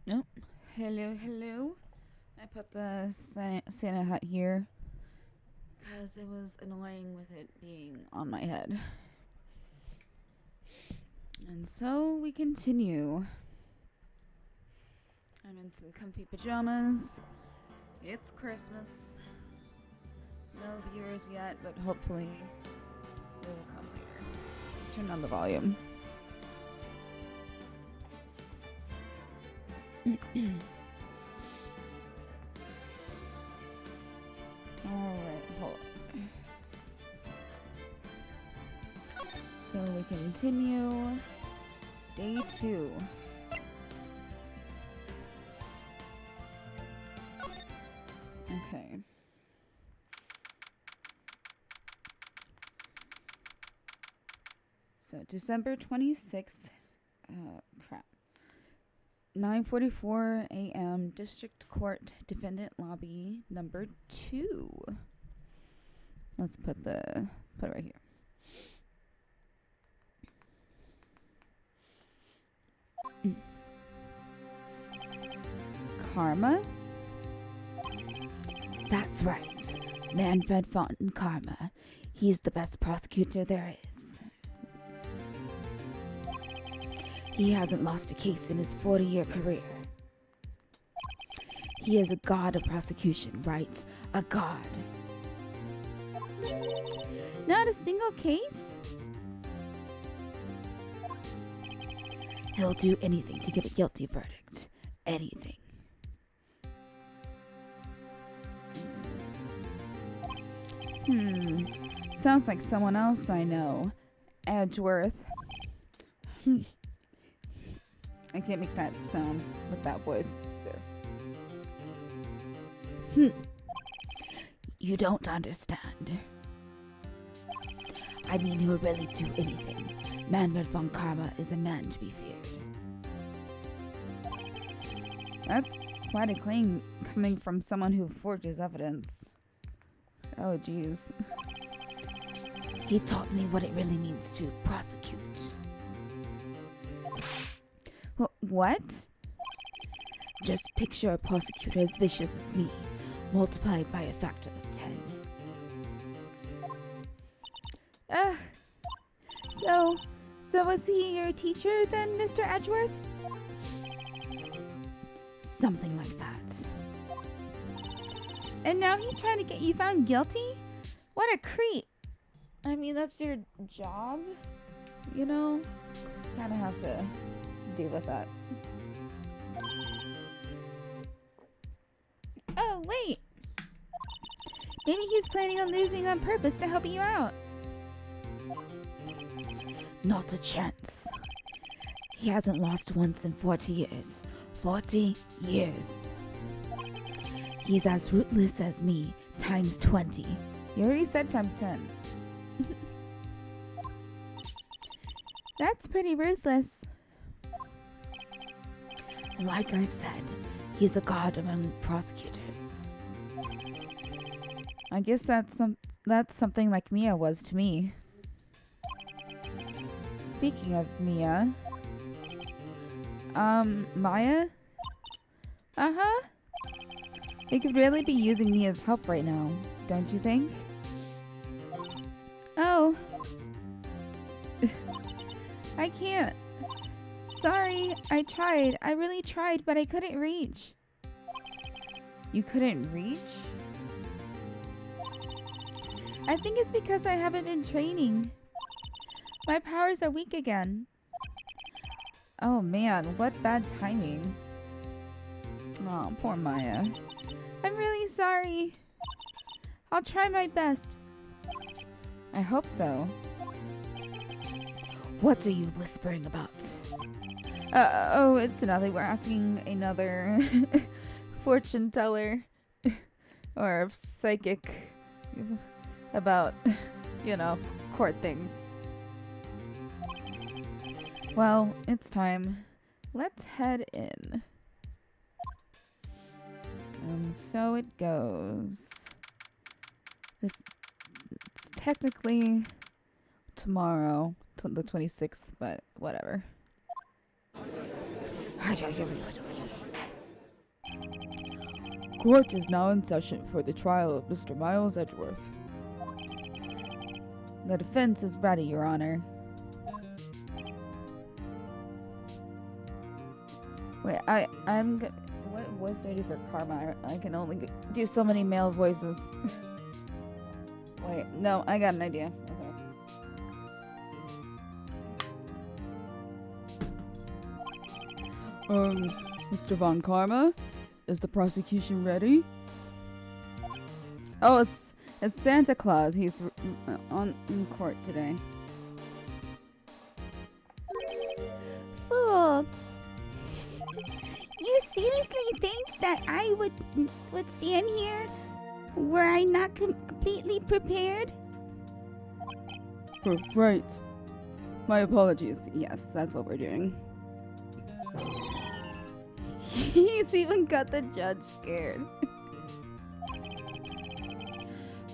Oh, hello, hello. I put the Santa hat here because it was annoying with it being on my head. And so we continue. I'm in some comfy pajamas. It's Christmas. No viewers yet, but hopefully they will come later. Turn on the volume. Alright, hold on. So we continue. Day 2. Okay. So December 26th. Crap. 9:44 a.m. District Court Defendant Lobby number 2. Let's put it right here. Karma? That's right. Manfred Fontaine Karma. He's the best prosecutor there is. He hasn't lost a case in his 40-year career. He is a god of prosecution, right? A god. Not a single case? He'll do anything to get a guilty verdict. Anything. Sounds like someone else I know. Edgeworth. I can't make that sound with that voice. There. You don't understand. I mean, he would really do anything. Manfred von Karma is a man to be feared. That's quite a claim coming from someone who forges evidence. Oh, jeez. He taught me what it really means to prosecute. What? Just picture a prosecutor as vicious as me, multiplied by a factor of 10. So was he your teacher then, Mr. Edgeworth? Something like that. And now he's trying to get you found guilty? What a creep. I mean, that's your job, you know? Kinda have to deal with that. Oh, wait! Maybe he's planning on losing on purpose to help you out. Not a chance. He hasn't lost once in 40 years. 40 years. He's as ruthless as me, times 20. You already said times 10. That's pretty ruthless. Like I said, he's a god among prosecutors. I guess that's something like Mia was to me. Speaking of Mia, Maya? Uh-huh. We could really be using Mia's help right now, don't you think? Oh. I can't. Sorry, I tried. I really tried, but I couldn't reach. You couldn't reach? I think it's because I haven't been training. My powers are weak again. Oh man, what bad timing. Oh, poor Maya. I'm really sorry. I'll try my best. I hope so. What are you whispering about? Oh, it's nothing. We're asking another fortune teller or psychic about, court things. Well, it's time. Let's head in. And so it goes. It's technically tomorrow, the 26th, but whatever. Court is now in session for the trial of Mr. Miles Edgeworth. The defense is ready, Your Honor. Wait, what voice do I do for Karma? I can only do so many male voices. Wait, no, I got an idea. Okay. Mr. Von Karma, is the prosecution ready? Oh, it's Santa Claus. He's in court today. Fool! You seriously think that I would stand here? Were I not completely prepared? Right. My apologies. Yes, that's what we're doing. He's even got the judge scared.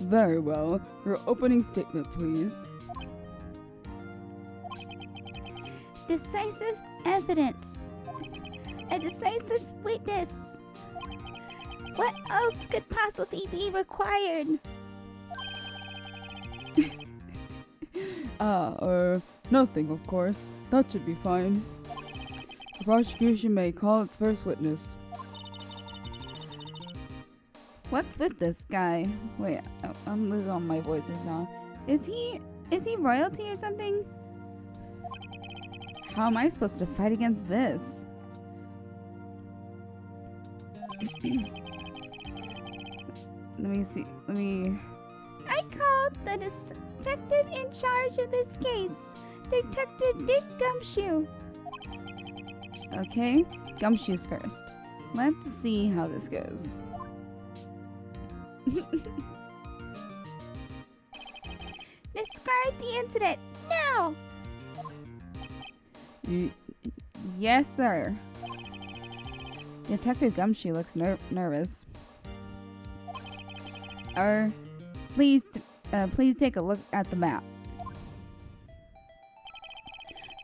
Very well. Your opening statement, please. Decisive evidence. A decisive witness. What else could possibly be required? Nothing, of course. That should be fine. The prosecution may call its first witness. What's with this guy? Wait, I'm losing all my voices now. Is he royalty or something? How am I supposed to fight against this? Let me... I called the detective in charge of this case, Detective Dick Gumshoe. Okay, Gumshoe's first. Let's see how this goes. Describe the incident, now! Yes, sir. Detective Gumshoe looks nervous. Please take a look at the map.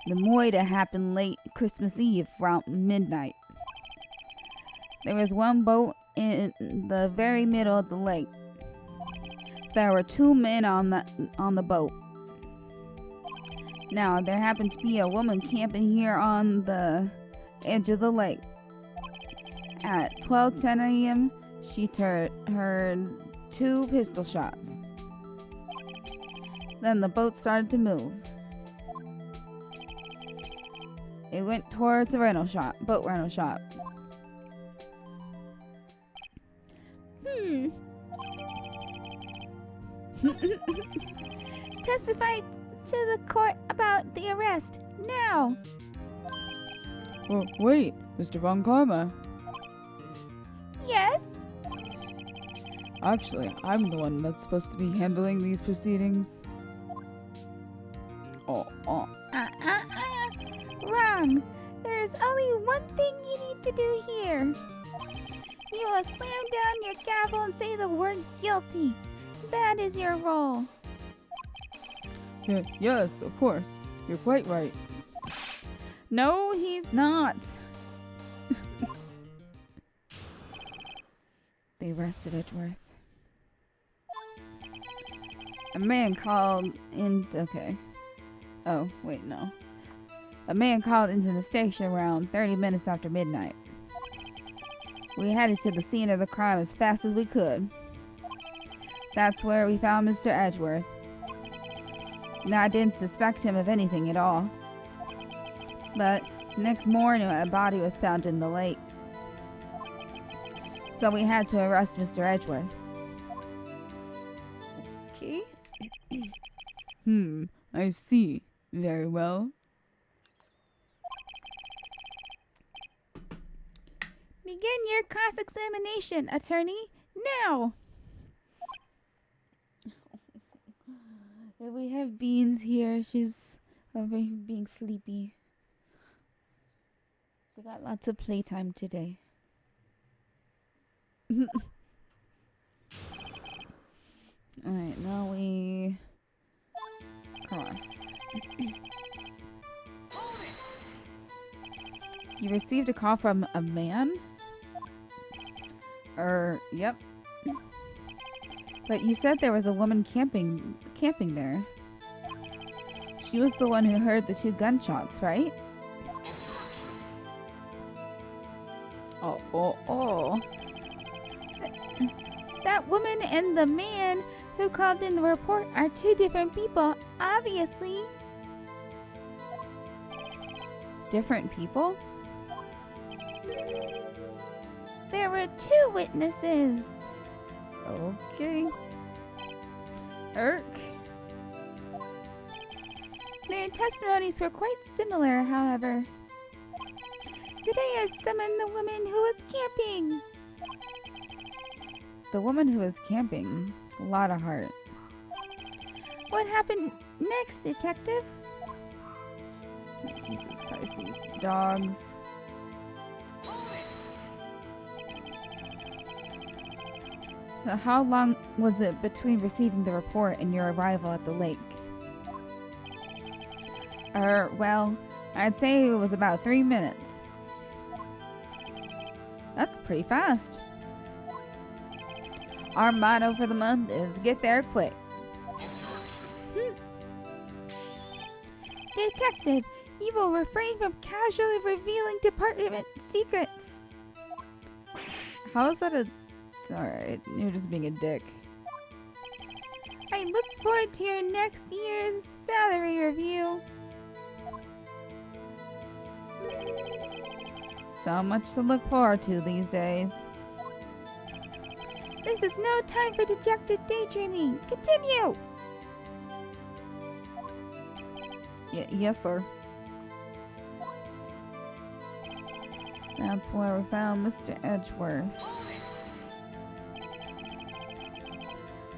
The moida happened late Christmas Eve, around midnight. There was one boat in the very middle of the lake. There were 2 men on the boat. Now, there happened to be a woman camping here on the edge of the lake. At 12:10 a.m., she heard 2 pistol shots. Then the boat started to move. It went towards the boat rental shop. Testify to the court about the arrest, now! Oh, wait, Mr. Von Karma. Yes? Actually, I'm the one that's supposed to be handling these proceedings. Wrong. There is only one thing you need to do here. You will slam down your gavel and say the word guilty. That is your role. Yes, of course. You're quite right. No, he's not. They arrested Edgeworth. A man called in. Okay. Oh, wait, no. A man called into the station around 30 minutes after midnight. We headed to the scene of the crime as fast as we could. That's where we found Mr. Edgeworth. Now, I didn't suspect him of anything at all. But next morning, a body was found in the lake. So we had to arrest Mr. Edgeworth. Okay. I see. Very well. Begin your cross-examination, attorney, now! We have Beans here. She's being sleepy. She got lots of playtime today. Alright, now we cross. You received a call from a man? Yep. But you said there was a woman camping there. She was the one who heard the 2 gunshots, right? Oh. That woman and the man who called in the report are 2 different people, obviously. Different people? There were 2 witnesses. Okay. Irk. Their testimonies were quite similar, however. Today I summoned the woman who was camping. The woman who was camping. A lot of heart. What happened next, Detective? Jesus Christ, these dogs. So how long was it between receiving the report and your arrival at the lake? Well, I'd say it was about 3 minutes. That's pretty fast. Our motto for the month is get there quick. Detective, you will refrain from casually revealing department secrets. How is that a... Sorry, you're just being a dick. I look forward to your next year's salary review. So much to look forward to these days. This is no time for dejected daydreaming. Continue! Yes, sir. That's where we found Mr. Edgeworth.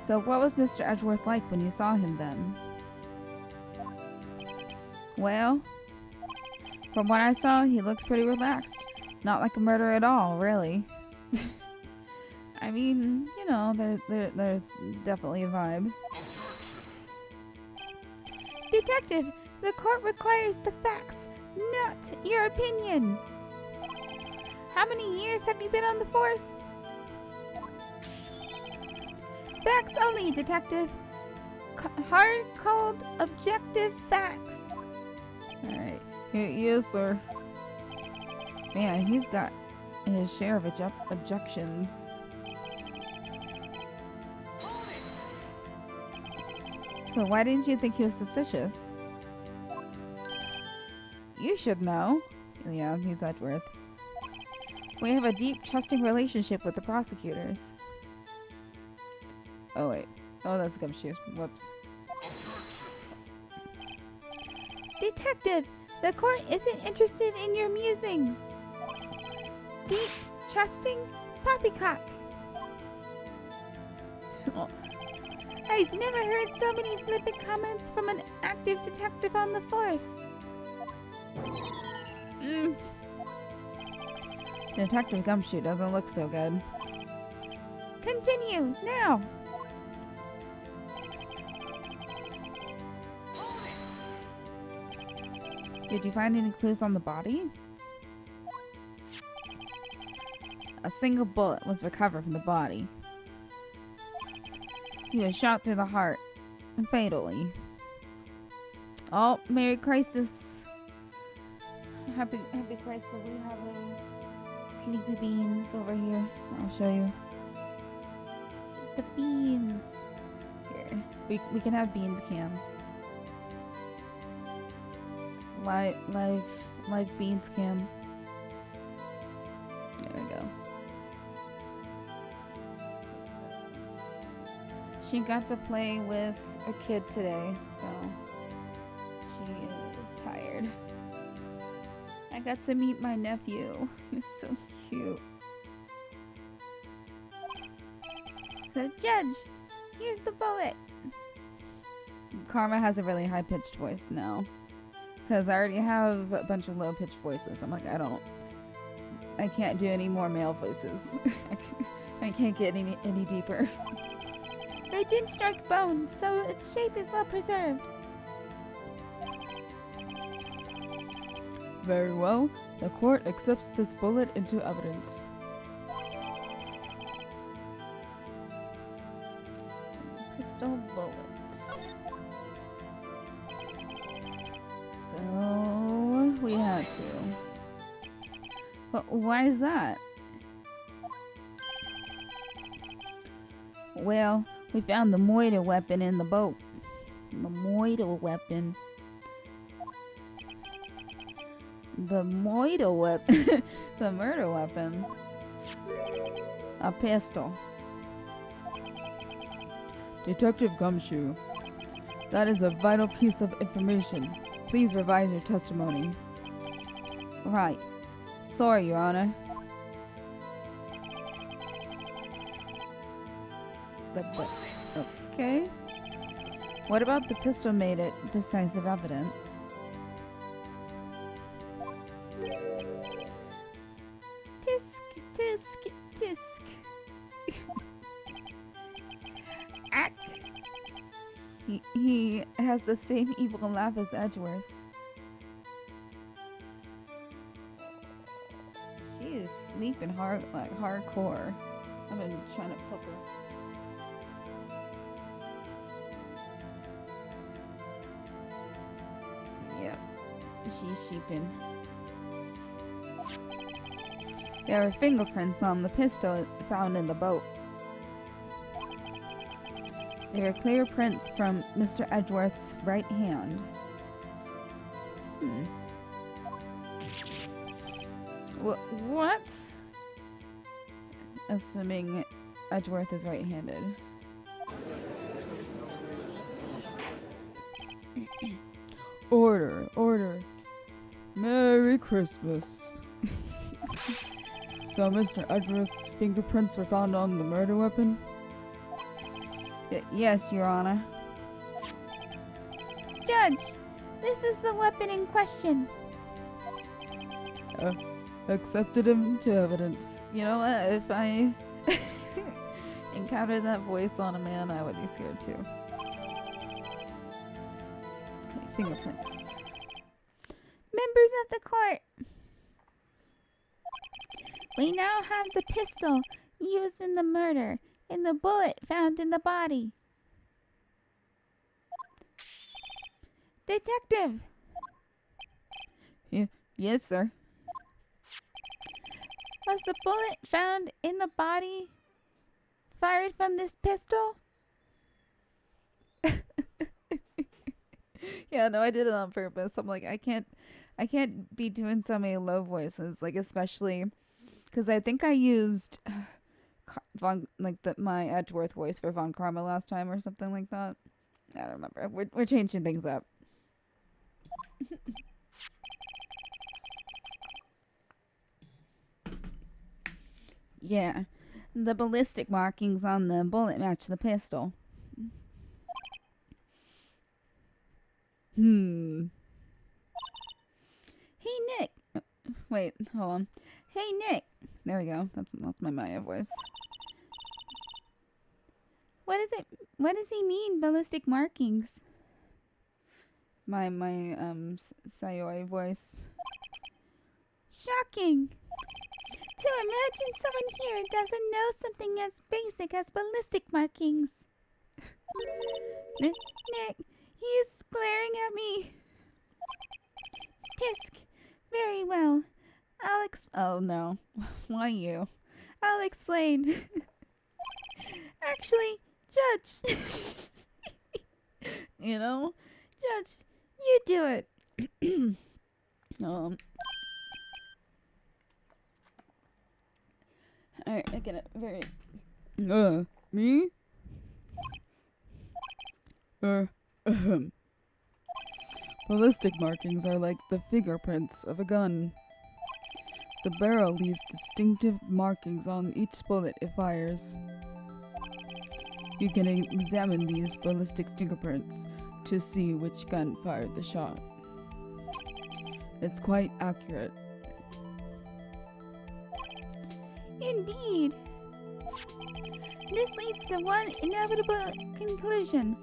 So what was Mr. Edgeworth like when you saw him then? Well, from what I saw, he looked pretty relaxed. Not like a murderer at all, really. I mean, you know, there's definitely a vibe. Detective, the court requires the facts, not your opinion. How many years have you been on the force? Facts only, Detective. Hard, cold, objective facts. Alright. Yes, sir. Man, he's got his share of objections. So why didn't you think he was suspicious? You should know. Yeah, he's Edgeworth. We have a deep, trusting relationship with the prosecutors. Oh, wait. Oh, that's Gumshoe. Whoops. Detective, the court isn't interested in your musings. Deep, trusting, poppycock. I've never heard so many flippant comments from an active detective on the force. Detective Gumshoe doesn't look so good. Continue, now! Did you find any clues on the body? A single bullet was recovered from the body. He was shot through the heart, fatally. Oh, Merry Crisis. Happy Crisis. We have a sleepy beans over here. I'll show you. The beans. Here. We can have beans cam. Live beans cam. There we go. She got to play with a kid today, so she is tired. I got to meet my nephew. He's so cute. The judge, here's the bullet. Karma has a really high-pitched voice now. Because I already have a bunch of low-pitched voices. I'm like, I can't do any more male voices. I can't get any deeper. They didn't strike bone, so its shape is well preserved. Very well. The court accepts this bullet into evidence. pistol bullet. So we had to. But why is that? Well, we found the moiter weapon in the boat. The moiter weapon. The moiter weapon. The murder weapon. A pistol. Detective Gumshoe, that is a vital piece of information. Please revise your testimony. Right. Sorry, Your Honor. Okay. What about the pistol made it decisive evidence? Tisk, tisk, tisk. Ack. He has the same evil laugh as Edgeworth. She is sleeping hard, like hardcore. I've been trying to poke her. Yep, she's sheeping. There are fingerprints on the pistol found in the boat. There are clear prints from Mr. Edgeworth's right hand. What? Assuming Edgeworth is right-handed. Order, order. Merry Christmas. So Mr. Edgeworth's fingerprints were found on the murder weapon? Yes, Your Honor. Judge, this is the weapon in question. Accepted into evidence. You know what? If I encountered that voice on a man, I would be scared too. Okay, fingerprints. Members of the court, we now have the pistol used in the murder and the bullet found in the body. Detective! Yes, sir. Was the bullet found in the body fired from this pistol? Yeah, no, I did it on purpose. I'm like, I can't be doing so many low voices, like especially because I think I used my Edgeworth voice for Von Karma last time or something like that. I don't remember. We're changing things up. Yeah, the ballistic markings on the bullet match the pistol. Hey, Nick. Wait, hold on. Hey, Nick. There we go. That's my Maya voice. What does he mean, ballistic markings? My Sayoi voice. Shocking! To imagine someone here doesn't know something as basic as ballistic markings. Nick, he is glaring at me. Tisk, very well. Oh no. Why you? I'll explain. Actually, Judge. You know? Judge, you do it. Alright, I get it. Very. Me? Ballistic markings are like the fingerprints of a gun. The barrel leaves distinctive markings on each bullet it fires. You can examine these ballistic fingerprints to see which gun fired the shot. It's quite accurate. Indeed. This leads to one inevitable conclusion.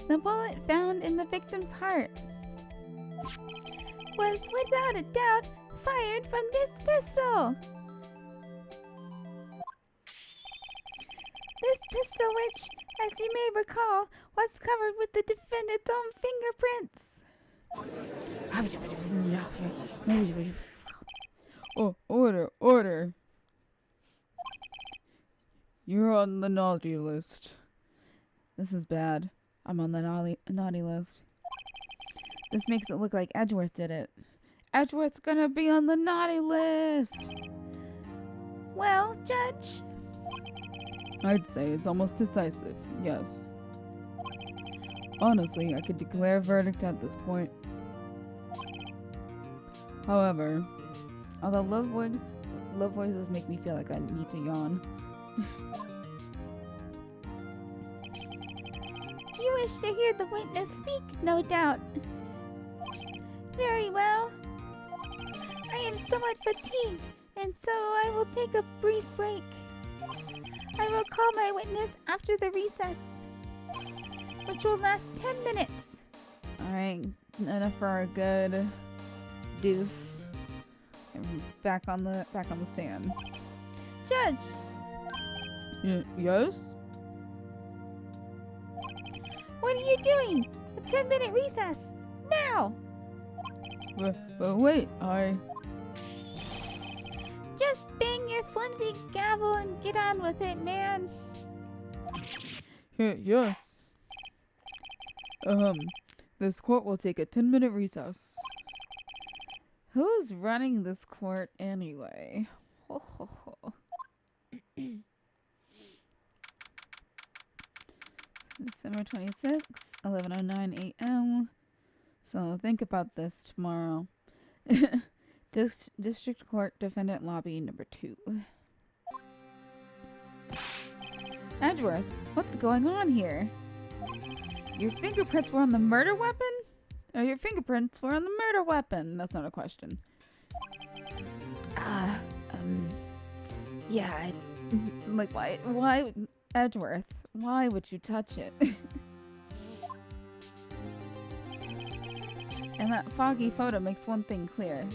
The bullet found in the victim's heart was without a doubt fired from this pistol. This pistol, which, as you may recall, What's covered with the defendant's own fingerprints? Oh, order. You're on the naughty list. This is bad. I'm on the naughty list. This makes it look like Edgeworth did it. Edgeworth's gonna be on the naughty list! Well, Judge, I'd say it's almost decisive, yes. Honestly, I could declare a verdict at this point. However, Although low voices make me feel like I need to yawn. you wish to hear the witness speak, no doubt. Very well. I am somewhat fatigued, and so I will take a brief break. I will call my witness after the recess, which will last 10 minutes. Alright, enough for a good deuce. And back on the stand. Judge, yes? what are you doing? A 10-minute recess, now! Wait, Just bang your flimsy gavel and get on with it, man. Yes. This court will take a 10-minute recess. Who's running this court anyway? Ho, ho, ho. December 26th, 11:09 a.m. So think about this tomorrow. District Court Defendant Lobby number 2. Edgeworth, what's going on here? Your fingerprints were on the murder weapon? Or your fingerprints were on the murder weapon? That's not a question. Yeah, like, why, Edgeworth, why would you touch it? And that foggy photo makes one thing clear.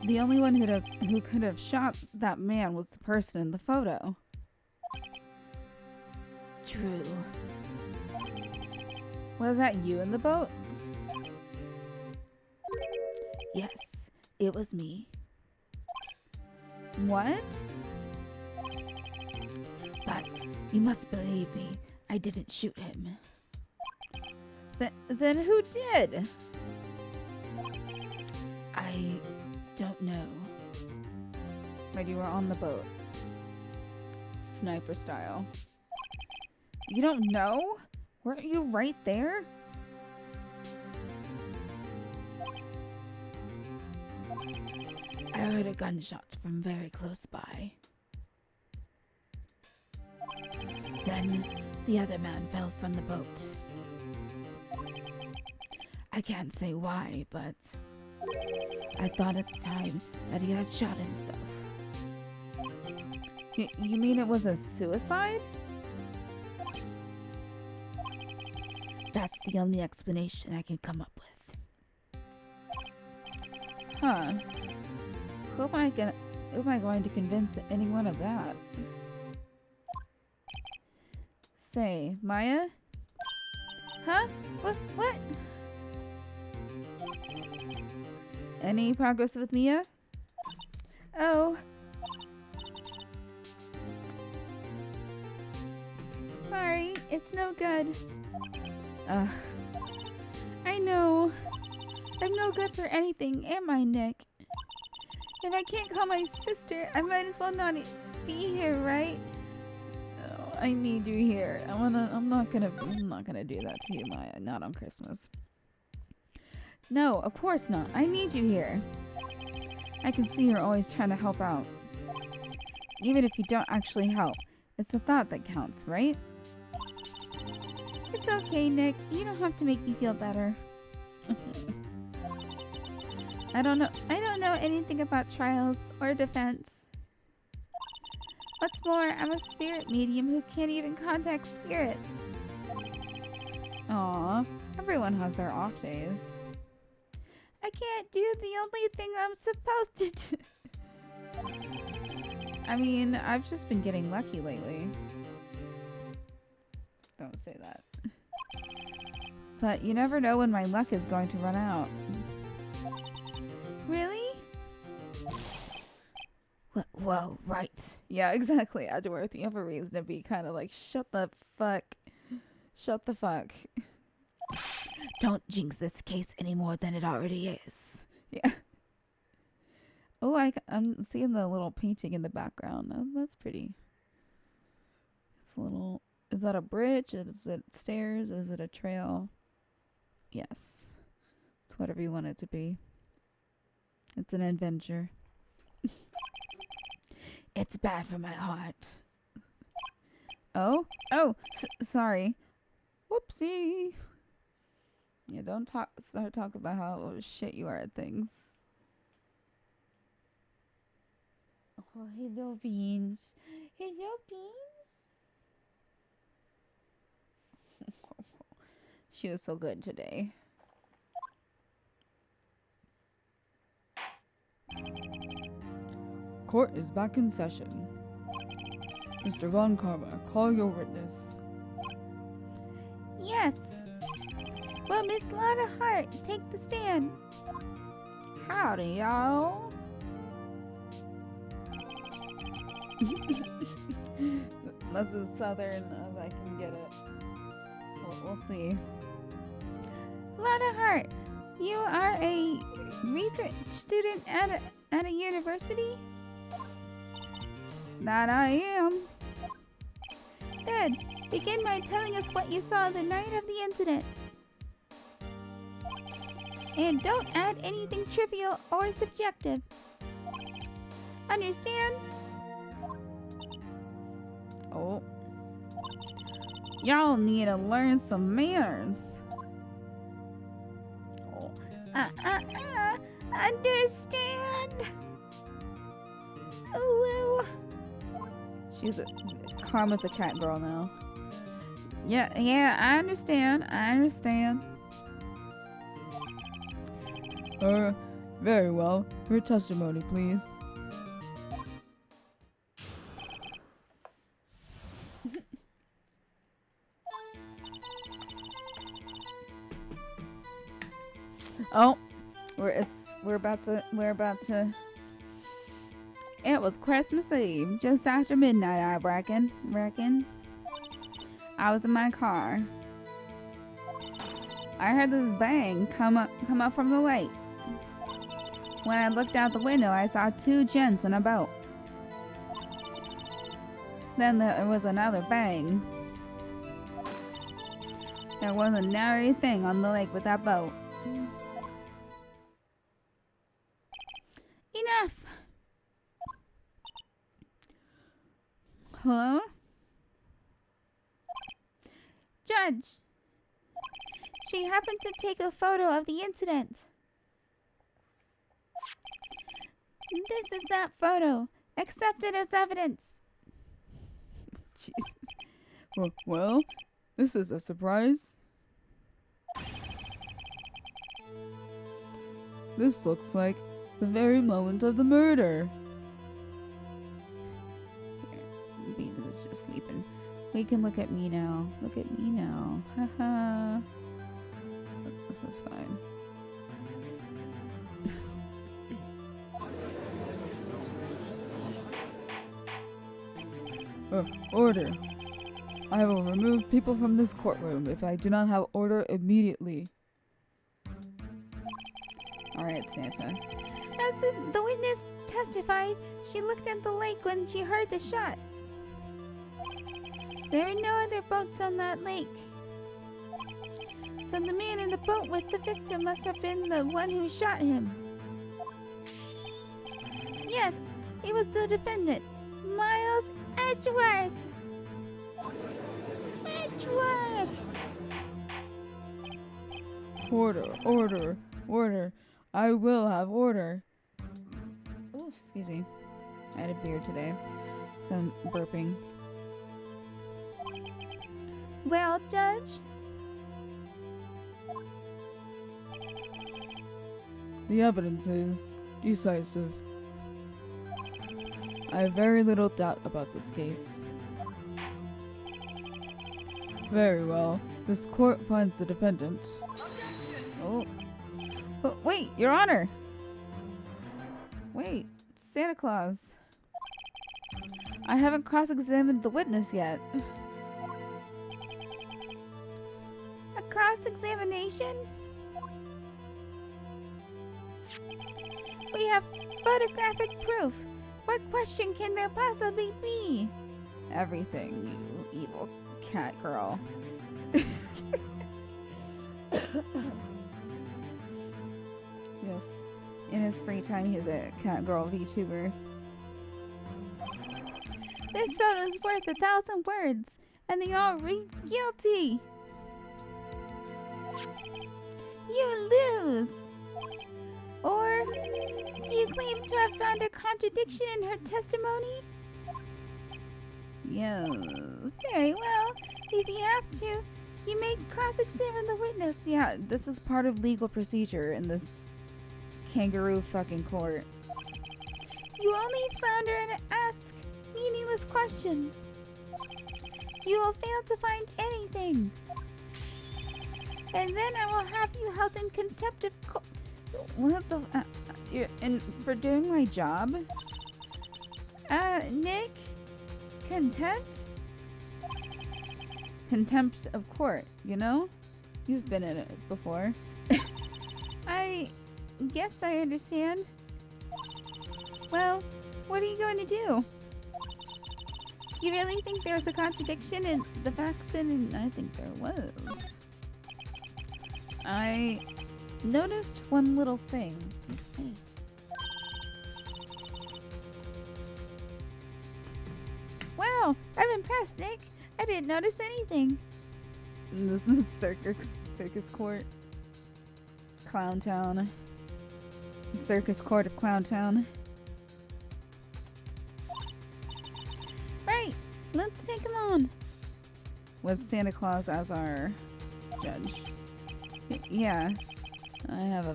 The only one who could have shot that man was the person in the photo. True. Was that you in the boat? Yes, it was me. What? But you must believe me, I didn't shoot him. Then who did? I don't know. But you were on the boat. Sniper style. You don't know? Weren't you right there? I heard a gunshot from very close by. Then the other man fell from the boat. I can't say why, but I thought at the time that he had shot himself. You mean it was a suicide? That's the only explanation I can come up with. Huh. Who am I going to convince anyone of that? Say, Maya? Huh? What? Any progress with Mia? Oh. Sorry, it's no good. Ugh. I know. I'm no good for anything, am I, Nick? If I can't call my sister, I might as well not be here, right? Oh, I need you here. I'm not gonna do that to you, Maya. Not on Christmas. No, of course not. I need you here. I can see you're always trying to help out. Even if you don't actually help, it's the thought that counts, right? It's okay, Nick. You don't have to make me feel better. I don't know anything about trials or defense. What's more, I'm a spirit medium who can't even contact spirits. Aw, everyone has their off days. I can't do the only thing I'm supposed to do. I mean, I've just been getting lucky lately. say that. But you never know when my luck is going to run out. Really? Whoa, right. Yeah, exactly, Edgeworth. You have a reason to be kind of like, shut the fuck. Shut the fuck. Don't jinx this case any more than it already is. Yeah. Oh, I'm seeing the little painting in the background. Oh, that's pretty. It's a little... Is that a bridge? Is it stairs? Is it a trail? Yes. It's whatever you want it to be. It's an adventure. It's bad for my heart. Oh, sorry. Whoopsie. Yeah, don't start talking about how shit you are at things. Oh, hello, Beans. Hello, Beans. She was so good today. Court is back in session. Mr. Von Karma, call your witness. Yes. Well, Miss Lana Hart, take the stand. Howdy, y'all. That's as southern as I can get it. We'll see. Lana Hart, you are a research student at a university? That I am. Good. Begin by telling us what you saw the night of the incident. And don't add anything trivial or subjective. Understand? Oh. Y'all need to learn some manners. Oh. Understand? Ooh. Karma's a cat girl now. Yeah, I understand. Very well. Your testimony, please. Oh, we're about to. It was Christmas Eve, just after midnight, I reckon. I was in my car. I heard this bang come up from the lake. When I looked out the window, I saw two gents in a boat. Then there was another bang. There wasn't nary thing on the lake with that boat. Enough. Hello? Judge. She happened to take a photo of the incident. This is that photo. Accept it as evidence. Jesus. Well, this is a surprise. This looks like the very moment of the murder. Venus is just sleeping. We can look at me now. Look at me now. Haha. This is fine. Order. I will remove people from this courtroom if I do not have order immediately. Alright, Santa. As the witness testified, she looked at the lake when she heard the shot. There are no other boats on that lake. So the man in the boat with the victim must have been the one who shot him. Yes, he was the defendant, Miles Edgeworth. Order. I will have order. Oh, excuse me. I had a beer today, so I'm burping. Well, Judge? The evidence is decisive. I have very little doubt about this case. Very well. This court finds the defendant. Oh. Oh, wait, Your Honor! Wait, Santa Claus. I haven't cross-examined the witness yet. A cross-examination? We have photographic proof. What question can there possibly be? Everything, you evil cat girl. Yes, in his free time, he's a cat girl VTuber. This photo's worth 1,000 words, and they all read guilty. You lose. Or you claim to have found a contradiction in her testimony? Yeah. Very well. If you have to, you may cross-examine the witness. Yeah, this is part of legal procedure in this kangaroo fucking court. You only flounder and ask meaningless questions. You will fail to find anything. And then I will have you held in contempt of court. What the? And for doing my job? Nick? Contempt? Contempt of court, you know? You've been in it before. I guess I understand. Well, what are you going to do? You really think there's a contradiction in the facts and I think there was. I noticed one little thing. Wow, I'm impressed, Nick. I didn't notice anything. This is circus court. Clown Town. Circus court of Clown Town. Right, let's take him on. With Santa Claus as our judge. Yeah. I have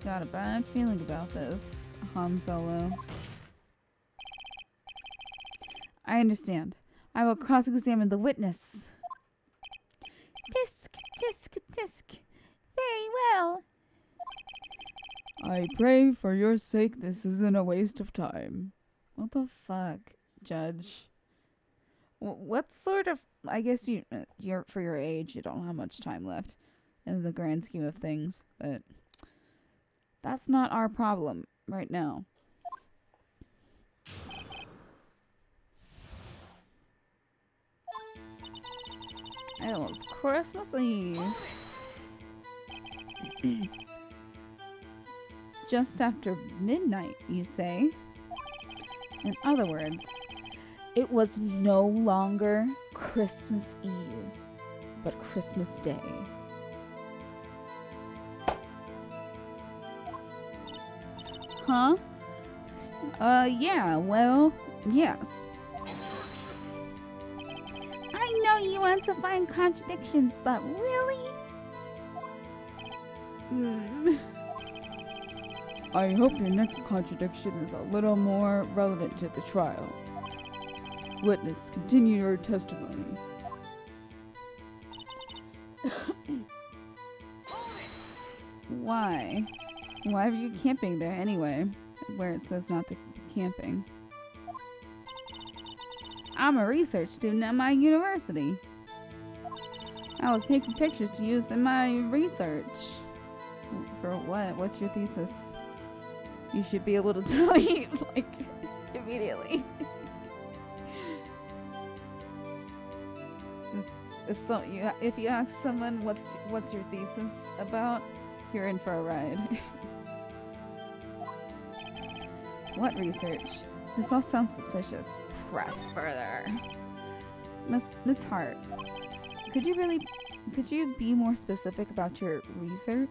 got a bad feeling about this, Han Solo. I understand. I will cross-examine the witness. Tisk, tisk, tisk. Very well. I pray for your sake this isn't a waste of time. What the fuck, Judge? What sort of... I guess you're for your age, you don't have much time left in the grand scheme of things, but that's not our problem right now. Oh, it's Christmas Eve. Just after midnight, you say? In other words, it was no longer Christmas Eve, but Christmas Day. Huh? Yeah, well, yes. I know you want to find contradictions, but really? I hope your next contradiction is a little more relevant to the trial. Witness, continue your testimony. Why? Why were you camping there anyway, where it says not to camping? I'm a research student at my university. I was taking pictures to use in my research. For what? What's your thesis? You should be able to tell you, like, immediately. If you ask someone what's your thesis about, you're in for a ride. What research? This all sounds suspicious. Press further. Miss Hart, could you be more specific about your research?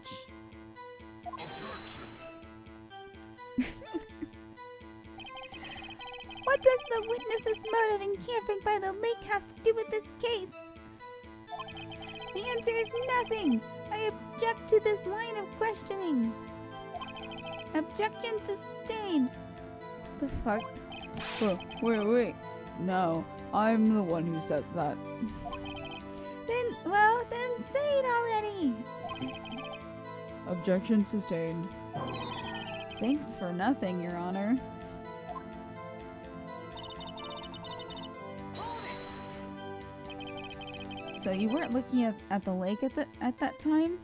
What does the witness's motive in camping by the lake have to do with this case? The answer is nothing. I object to this line of questioning. Objection sustained. What the fuck? Oh, wait. No, I'm the one who says that. Well, then say it already. Objection sustained. Thanks for nothing, Your Honor. So you weren't looking at the lake at that time?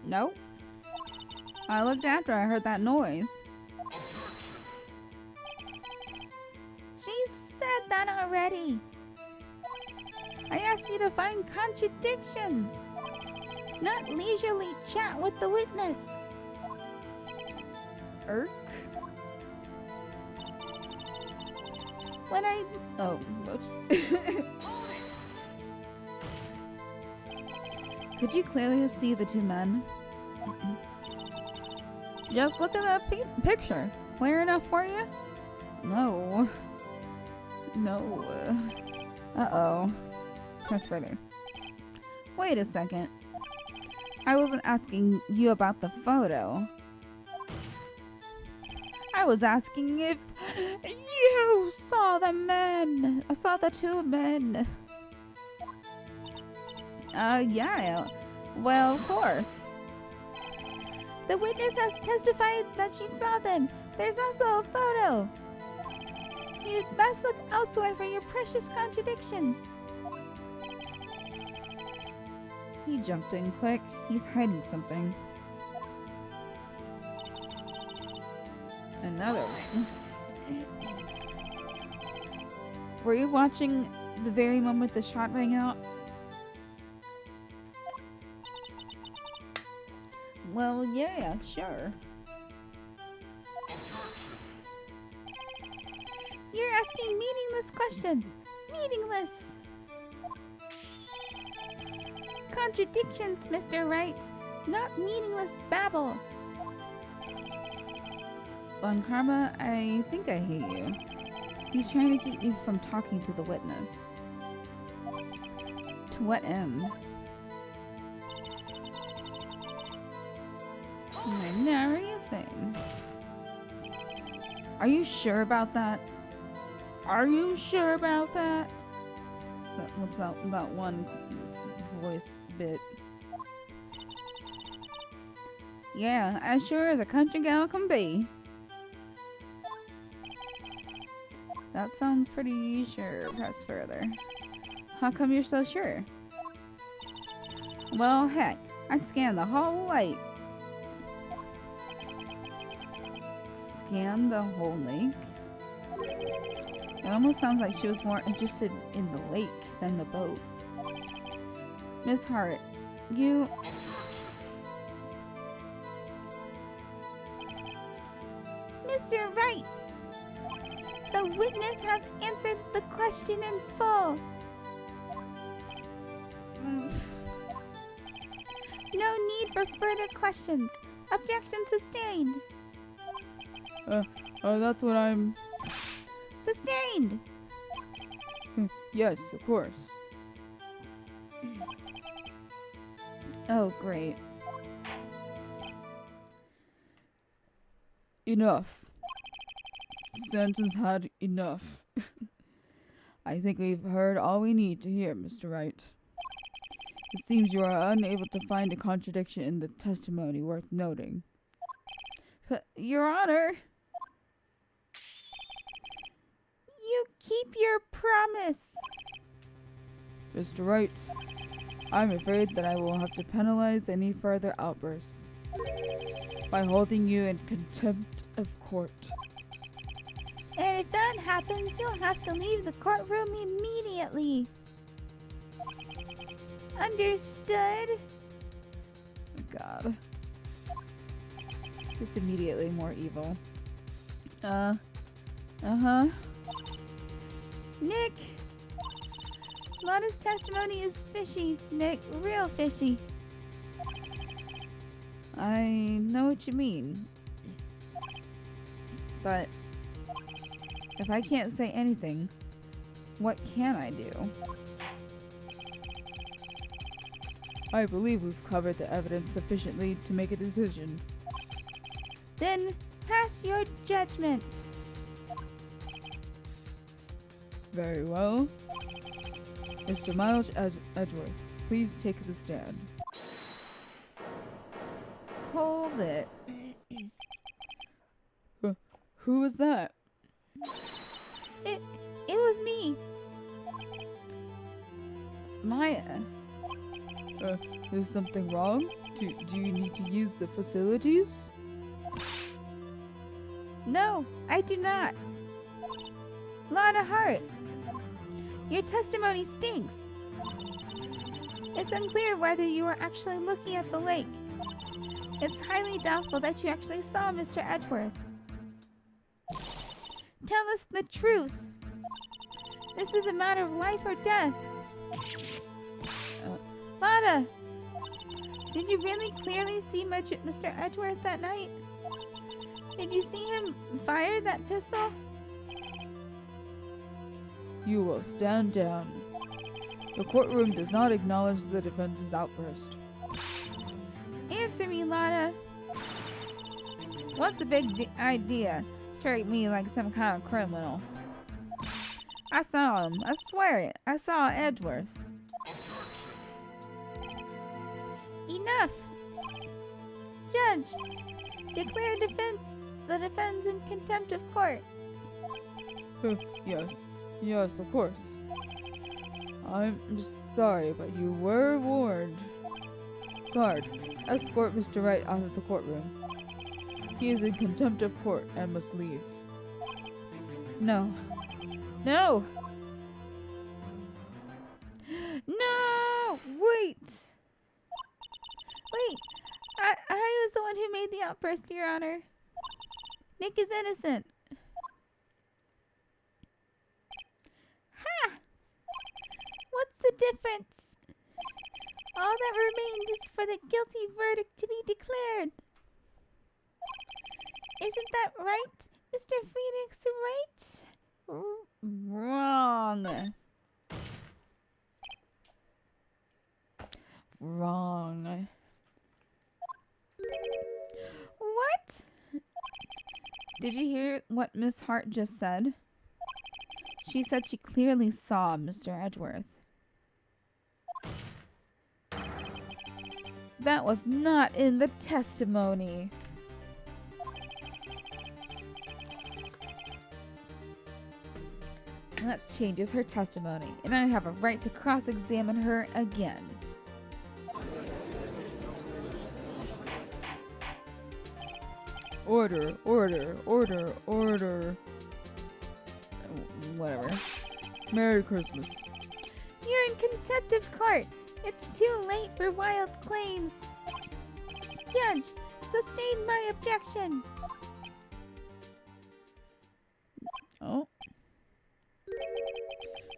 Nope. I looked after I heard that noise. She said that already. I asked you to find contradictions, not leisurely chat with the witness. Irk? When I... Oh, whoops. Could you clearly see the two men? Just look at that picture. Clear enough for you? No. No. Uh-oh. Press further. Wait a second. I wasn't asking you about the photo. I was asking if you saw the men. I saw the two men. Yeah. Well, of course. The witness has testified that she saw them. There's also a photo. You must look elsewhere for your precious contradictions. He jumped in quick. He's hiding something. Another one. Were you watching the very moment the shot rang out? Well, yeah, sure. You're asking meaningless questions. Meaningless. Contradictions, Mr. Wright. Not meaningless babble. Bon Karma, I think I hate you. He's trying to keep you from talking to the witness. To what end? Nary a thing. Are you sure about that? Are you sure about that? What's that one voice bit? Yeah, as sure as a country gal can be. That sounds pretty sure. Press further. How come you're so sure? Well, heck, I scanned the whole lake. Scanned the whole lake? It almost sounds like she was more interested in the lake than the boat. Miss Hart, you... Mr. Wright, the witness has answered the question in full. No need for further questions. Objection sustained. That's what I'm... Sustained. Yes, of course. Oh, great. Enough. Santa's had enough. I think we've heard all we need to hear, Mr. Wright. It seems you are unable to find a contradiction in the testimony worth noting. But, Your Honor... You keep your promise. Mr. Wright, I'm afraid that I will have to penalize any further outbursts by holding you in contempt of court. And if that happens, you'll have to leave the courtroom immediately. Understood? God. It's immediately more evil. Uh-huh. Nick! Lana's testimony is fishy, Nick. Real fishy. I know what you mean. But if I can't say anything, what can I do? I believe we've covered the evidence sufficiently to make a decision. Then pass your judgment. Very well. Mr. Miles Edgeworth, please take the stand. Hold it. Who was that? It was me. Maya. Is something wrong? Do you need to use the facilities? No, I do not. Lana Hart, your testimony stinks. It's unclear whether you were actually looking at the lake. It's highly doubtful that you actually saw Mr. Edgeworth. Tell us the truth. This is a matter of life or death. Lana, did you really clearly see Mr. Edgeworth that night? Did you see him fire that pistol? You will stand down. The courtroom does not acknowledge the defense's outburst. Answer me, Lana. What's the big idea? Treat me like some kind of criminal. I saw him. I swear it. I saw Edgeworth. Enough. Judge, declare the defense in contempt of court. Yes, of course. I'm sorry, but you were warned. Guard, escort Mr. Wright out of the courtroom. He is in contempt of court and must leave. No. No! No! Wait! Wait, I was the one who made the outburst, Your Honor. Nick is innocent. Ha! What's the difference? All that remains is for the guilty verdict to be declared. Isn't that right, Mr. Phoenix Wright? Wrong. Wrong. What? Did you hear what Miss Hart just said? She said she clearly saw Mr. Edgeworth. That was not in the testimony. That changes her testimony, and I have a right to cross-examine her again. Order, order, order, order. Whatever. Merry Christmas. You're in contempt of court. It's too late for wild claims. Judge, sustain my objection. Oh.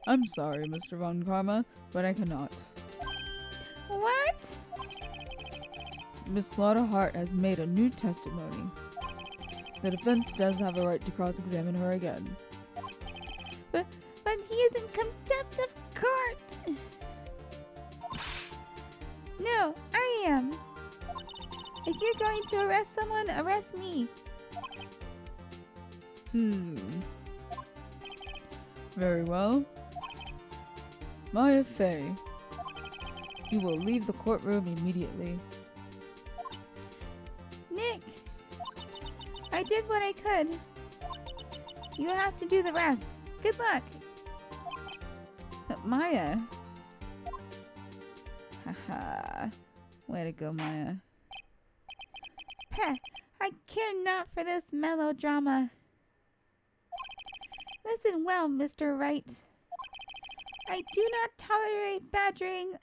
I'm sorry, Mr. Von Karma, but I cannot. What? Miss Lotta Hart has made a new testimony. The defense does have a right to cross-examine her again. But he is in contempt of court. No, I am. If you're going to arrest someone, arrest me. Very well. Maya Fey, you will leave the courtroom immediately. Nick, I did what I could. You have to do the rest. Good luck. But Maya. Haha. Way to go, Maya. Peh, I care not for this melodrama. Listen well, Mr. Wright. I do not tolerate badgering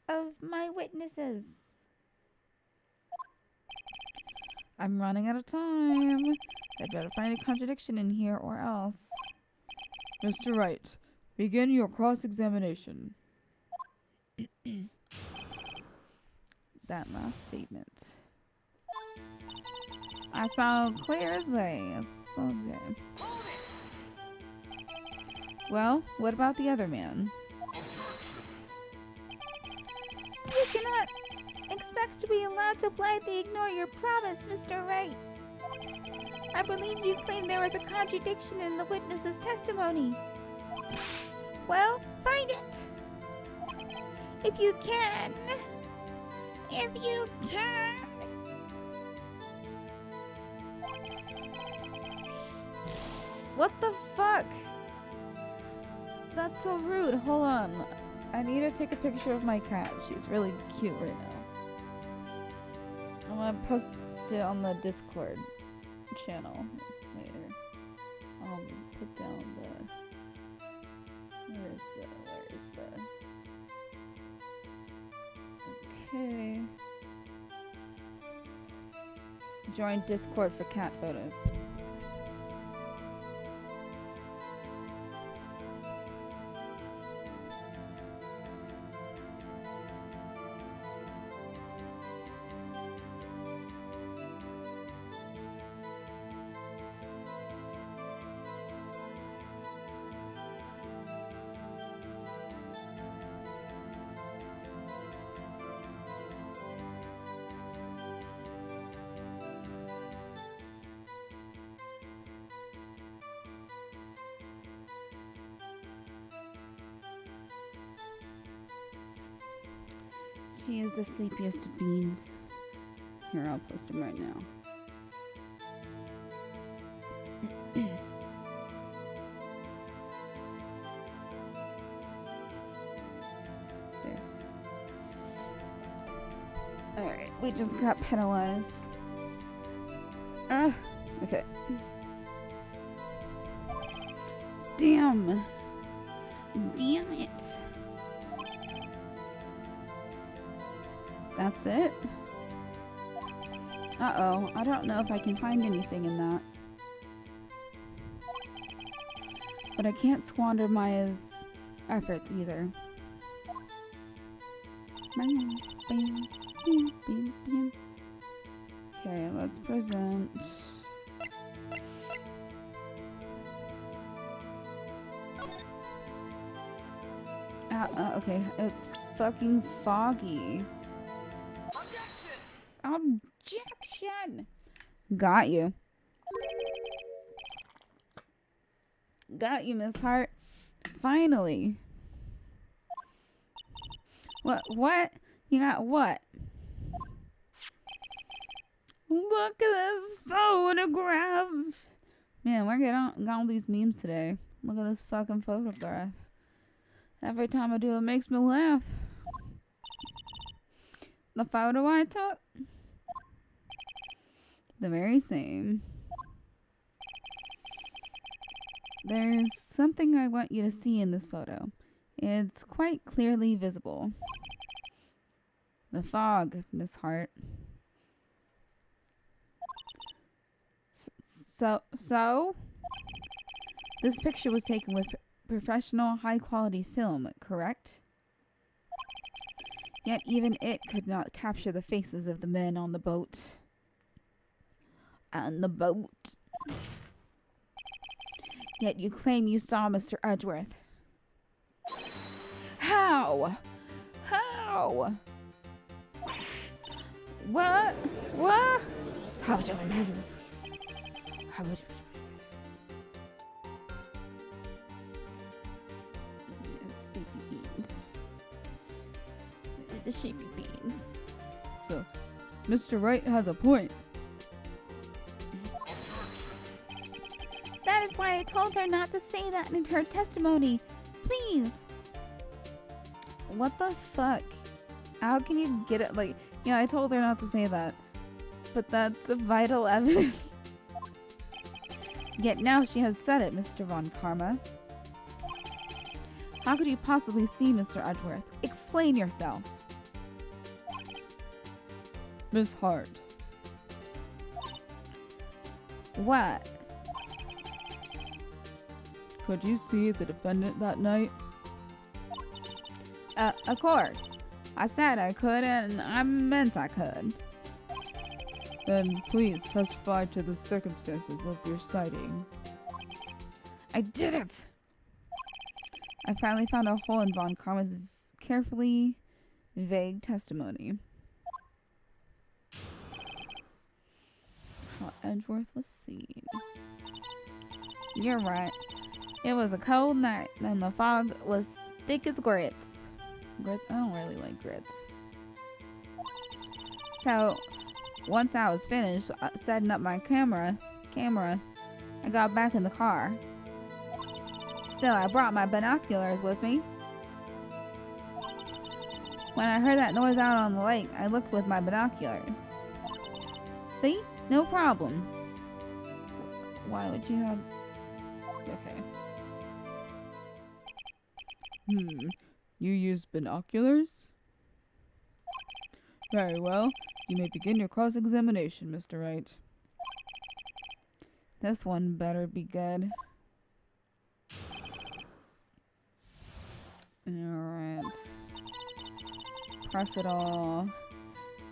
of my witnesses. I'm running out of time. I'd better find a contradiction in here or else. Mr. Wright, begin your cross-examination. That last statement. I saw clear as day. It's so good. Well, what about the other man? You cannot expect to be allowed to blindly ignore your promise, Mr. Wright. I believe you claimed there was a contradiction in the witness's testimony. Well, find it! If you can. If you can. What the fuck? That's so rude. Hold on. I need to take a picture of my cat. She's really cute right now. I'm gonna post it on the Discord channel later. Put down the... Where's the... Okay. Join Discord for cat photos. She is the sleepiest of beans. Here, I'll post him right now. There. Alright, we just got penalized. Ah, okay. Damn. Damn it. That's it? Uh-oh, I don't know if I can find anything in that. But I can't squander Maya's efforts either. Okay, let's present. Okay, it's fucking foggy. Objection! Got you. Got you, Miss Hart. Finally. What? You got what? Look at this photograph. Man, we're getting all these memes today. Look at this fucking photograph. Every time I do it makes me laugh. The photo I took? The very same. There's something I want you to see in this photo. It's quite clearly visible. The fog, Miss Hart. So? This picture was taken with professional, high-quality film, correct? Yet even it could not capture the faces of the men on the boat. On the boat. Yet you claim you saw Mr. Edgeworth. How? How? What? What? How would you? Sleepy beans. The sheepy beans. So, Mr. Wright has a point. That is why I told her not to say that in her testimony. Please. What the fuck? How can you get it? Like, yeah, I told her not to say that. But that's a vital evidence. Yet now she has said it, Mr. Von Karma. How could you possibly see Mr. Edgeworth? Explain yourself. Miss Hart. What? Could you see the defendant that night? Of course. I said I could, and I meant I could. Then please testify to the circumstances of your sighting. I did it! I finally found a hole in Von Karma's carefully vague testimony. How Edgeworth was seen. You're right. It was a cold night, and the fog was thick as grits. Grits? I don't really like grits. So, once I was finished setting up my camera, I got back in the car. Still, I brought my binoculars with me. When I heard that noise out on the lake, I looked with my binoculars. See? No problem. Why would you have... Okay. You use binoculars? Very well. You may begin your cross-examination, Mr. Wright. This one better be good. Alright. Press it all.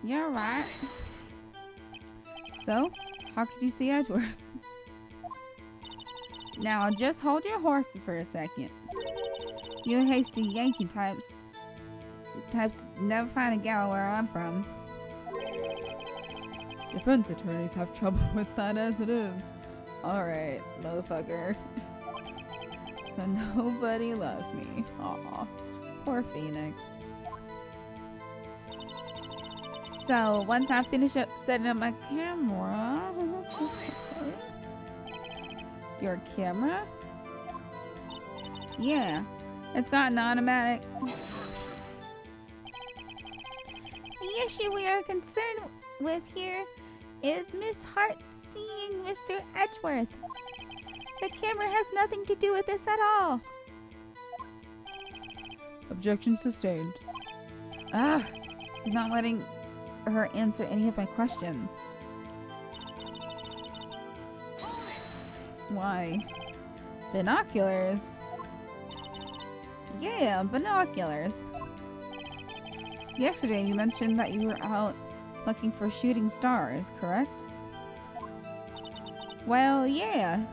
You're right. So, how could you see Edgeworth? Now, just hold your horses for a second. You hasty Yankee types never find a gal where I'm from. Defense attorneys have trouble with that as it is. Alright, motherfucker. So nobody loves me. Aw, poor Phoenix. So, once I finish up setting up my camera... Your camera? Yeah, it's got an automatic... The issue we are concerned with here is Miss Hart seeing Mr. Edgeworth. The camera has nothing to do with this at all. Objection sustained. You're not letting her answer any of my questions. Why? Binoculars? Yeah, binoculars. Yesterday you mentioned that you were out looking for shooting stars, correct? Well, yeah.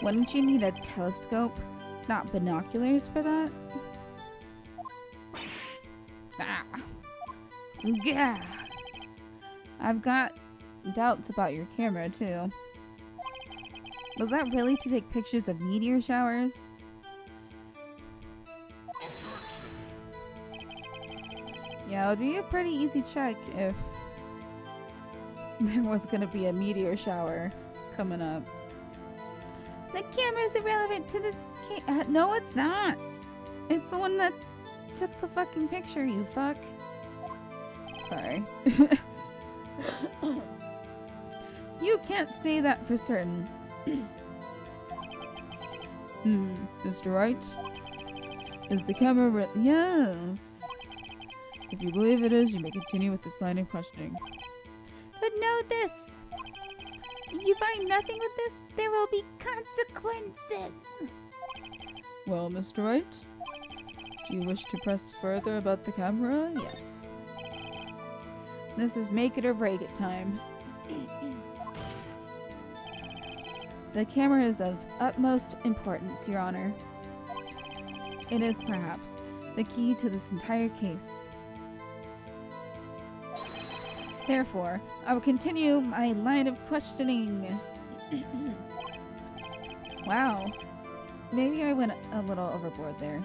Wouldn't you need a telescope, not binoculars for that? Yeah. I've got doubts about your camera, too. Was that really to take pictures of meteor showers? Yeah, it would be a pretty easy check if there was gonna be a meteor shower coming up. The camera is irrelevant to this no, it's not. It's the one that took the fucking picture, you fuck. Sorry. You can't say that for certain. Mr. Wright? Is the camera Yes. If you believe it is, you may continue with this line of questioning. But know this. If you find nothing with this, there will be consequences. Well, Mr. Wright? Do you wish to press further about the camera? Yes. This is make it or break it time. The camera is of utmost importance, Your Honor. It is, perhaps, the key to this entire case. Therefore, I will continue my line of questioning. Wow. Maybe I went a little overboard there.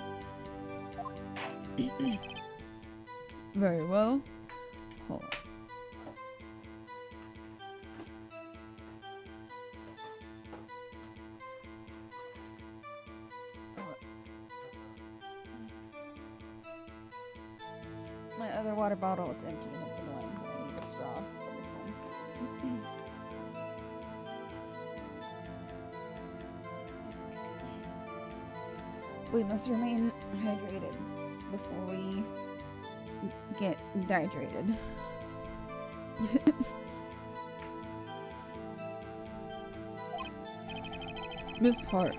Very well. Hold on. My other water bottle is empty and it's annoying. I need a straw for this one. We must remain hydrated before we get dehydrated. Miss Hart,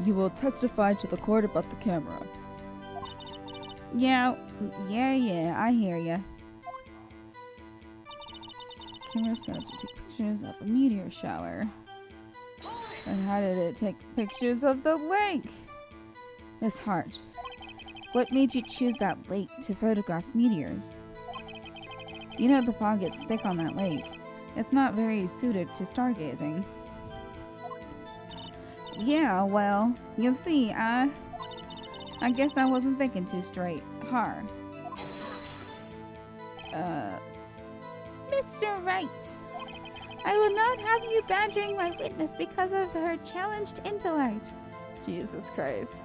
you will testify to the court about the camera. Yeah, I hear ya. Camera set up to take pictures of a meteor shower. And how did it take pictures of the lake? Miss Hart, what made you choose that lake to photograph meteors? You know the fog gets thick on that lake. It's not very suited to stargazing. Yeah, well, you see, I guess I wasn't thinking too straight. Har. Mr. Wright, I will not have you badgering my witness because of her challenged intellect. Jesus Christ.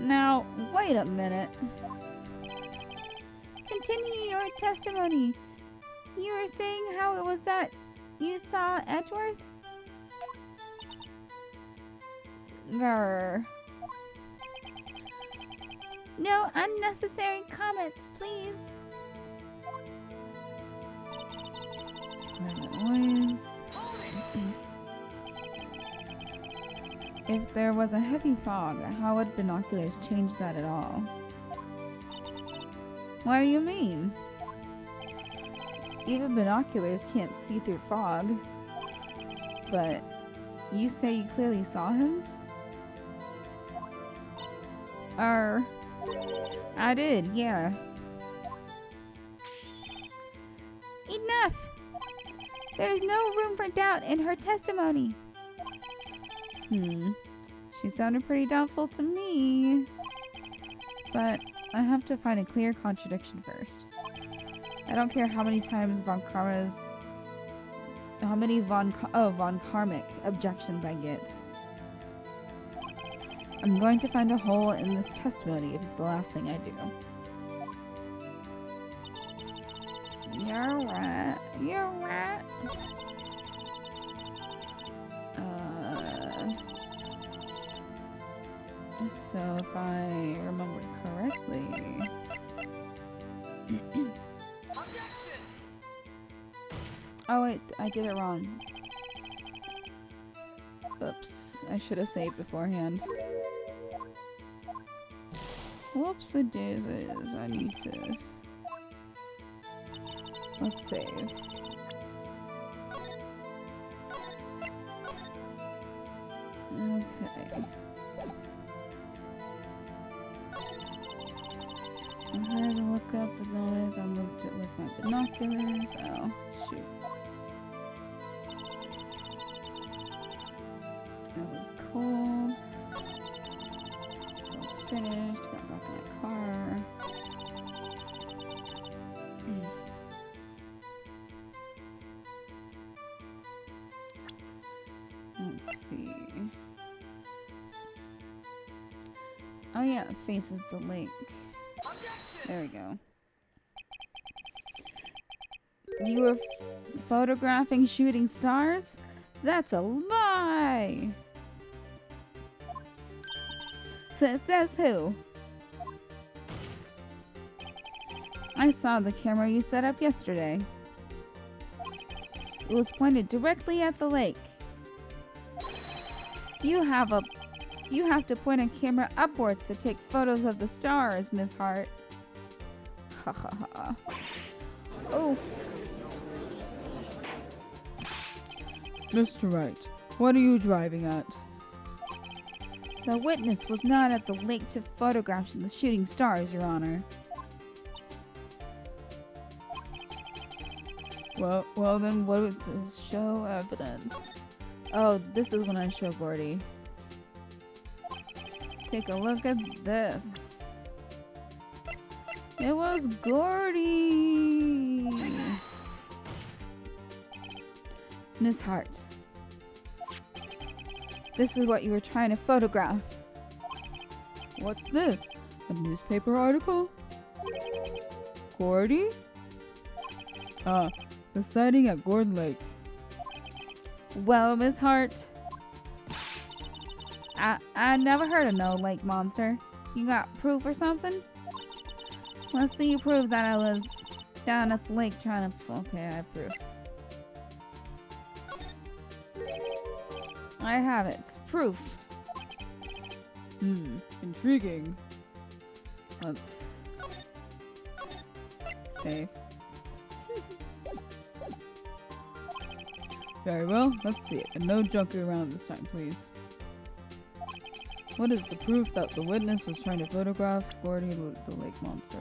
Now, wait a minute. Continue your testimony. You were saying how it was that you saw Edgeworth? Grr. No unnecessary comments, please. Noise. If there was a heavy fog, how would binoculars change that at all? What do you mean? Even binoculars can't see through fog. But you say you clearly saw him? I did, yeah. Enough! There's no room for doubt in her testimony. She sounded pretty doubtful to me. But I have to find a clear contradiction first. I don't care how many times Von Karmic objections I get. I'm going to find a hole in this testimony if it's the last thing I do. You're right. You're right. So if I remember correctly... Oh wait, I did it wrong. Oops, I should have saved beforehand. Whoops, it daisies. I need to... Let's save. Okay. I had to look up the noise. I looked at with my binoculars. Oh, shoot. It was cold. So I was finished. Got back in my car. Let's see. Oh yeah, it faces the lake. There we go. You were photographing shooting stars? That's a lie! Says who? I saw the camera you set up yesterday. It was pointed directly at the lake. You have to point a camera upwards to take photos of the stars, Miss Hart. Ha ha ha. Oof. Mr. Wright, what are you driving at? The witness was not at the lake to photograph the shooting stars, Your Honor. Well then what would this show evidence? Oh, this is when I show Gordy. Take a look at this. It was Gordy! Miss Hart. This is what you were trying to photograph. What's this? A newspaper article? Gordy? Ah, the sighting at Gord Lake. Well, Miss Hart, I never heard of no lake monster. You got proof or something? Let's see you prove that I was down at the lake trying to... Okay, I prove. I have it. Proof. Intriguing. Let's... save. Very well, let's see it. And no junking around this time, please. What is the proof that the witness was trying to photograph Gordy the lake monster?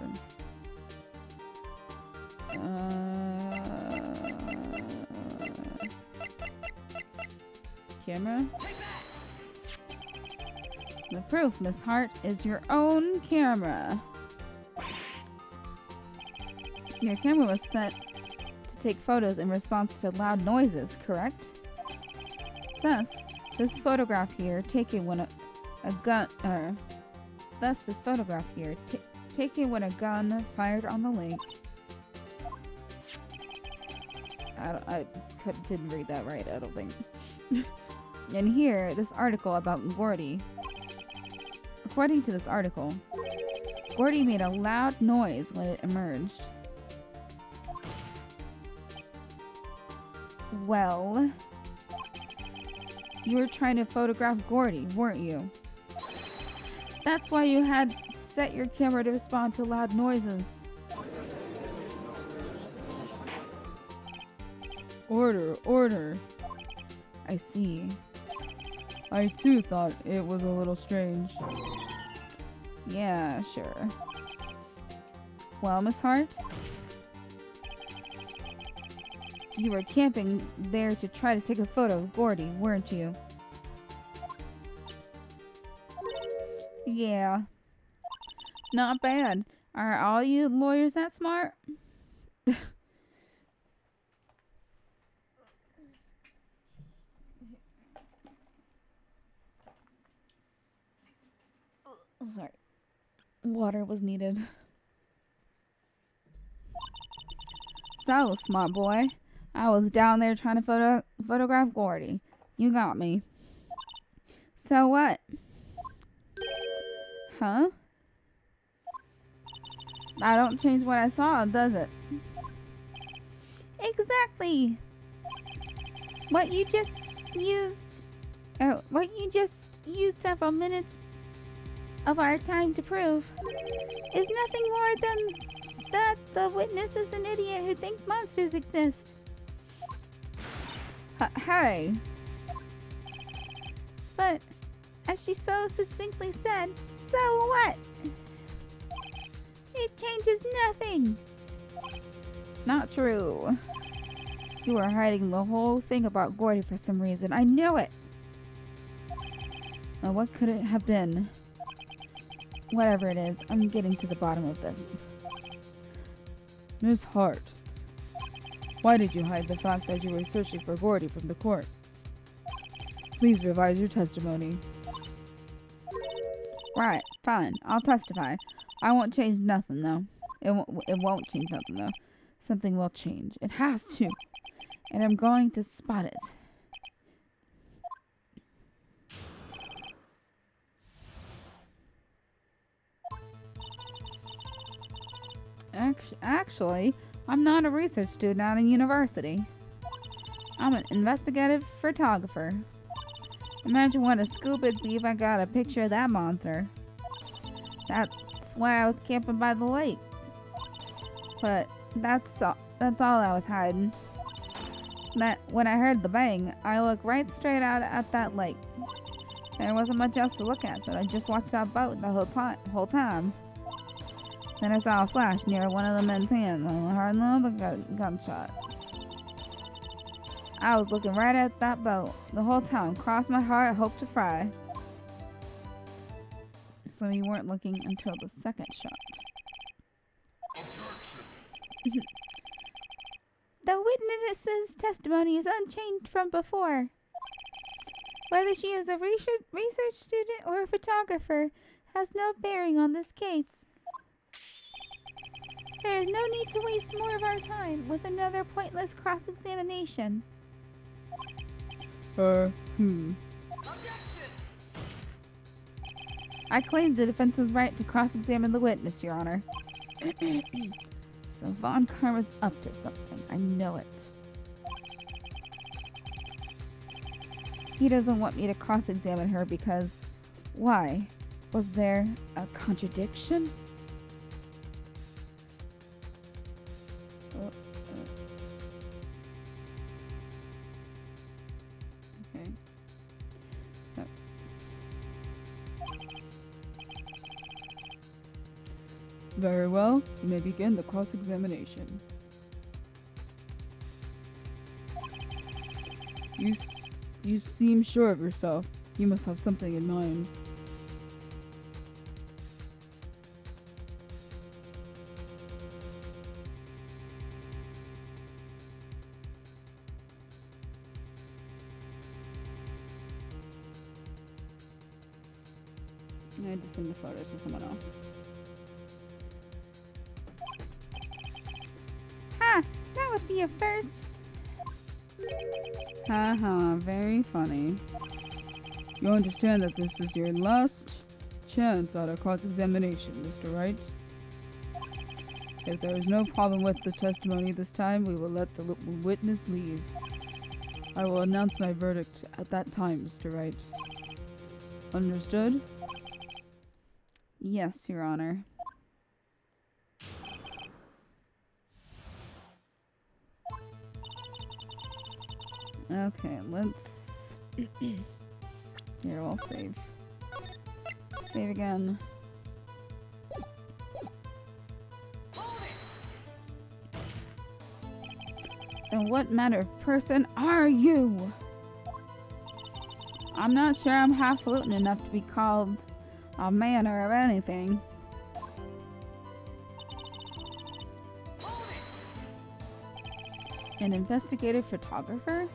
Camera? The proof, Miss Hart, is your own camera. Your camera was set to take photos in response to loud noises, correct? Thus, this photograph here taken when taken when a gun fired on the lake. Didn't read that right, I don't think. And here, this article about Gordy. According to this article, Gordy made a loud noise when it emerged. Well, you were trying to photograph Gordy, weren't you? That's why you had set your camera to respond to loud noises. Order, order. I see. I too thought it was a little strange. Yeah, sure. Well, Miss Hart? You were camping there to try to take a photo of Gordy, weren't you? Yeah. Not bad. Are all you lawyers that smart? Sorry. Water was needed. So, smart boy, I was down there trying to photograph Gordy. You got me. So what? Huh? I don't change what I saw, does it? Exactly. What you just used several minutes of our time to prove is nothing more than that the witness is an idiot who thinks monsters exist. Hey. But, as she so succinctly said, so what? It changes nothing. Not true. You were hiding the whole thing about Gordy for some reason. I knew it. Now, what could it have been? Whatever it is, I'm getting to the bottom of this. Miss Hart, why did you hide the fact that you were searching for Gordy from the court? Please revise your testimony. Right, fine. I'll testify. I won't change nothing, though. It won't change nothing, though. Something will change. It has to. And I'm going to spot it. Actually, I'm not a research student at a university. I'm an investigative photographer. Imagine what a scoop it'd be if I got a picture of that monster. That's why I was camping by the lake. But that's all I was hiding. When I heard the bang, I looked right straight out at that lake. There wasn't much else to look at, so I just watched that boat the whole time. Then I saw a flash near one of the men's hands, and I heard another gunshot. I was looking right at that boat the whole time. Cross my heart, hope to fry. So you weren't looking until the second shot. The witness's testimony is unchanged from before. Whether she is a research student or a photographer has no bearing on this case. There is no need to waste more of our time with another pointless cross-examination. I claim the defense's right to cross-examine the witness, Your Honor. So Von Karma's up to something. I know it. He doesn't want me to cross-examine her because... Why? Was there a contradiction? Okay. So. Very well, you may begin the cross-examination. You seem sure of yourself. You must have something in mind. I had to send the photos to someone else. Ha! That would be a first. Haha, very funny. You understand that this is your last chance at a cross-examination, Mr. Wright. If there is no problem with the testimony this time, we will let the witness leave. I will announce my verdict at that time, Mr. Wright. Understood? Yes, Your Honor. Okay, let's... Here, we'll save. Save again. And what manner of person are you? I'm not sure I'm highfalutin enough to be called a man or anything. An investigative photographer?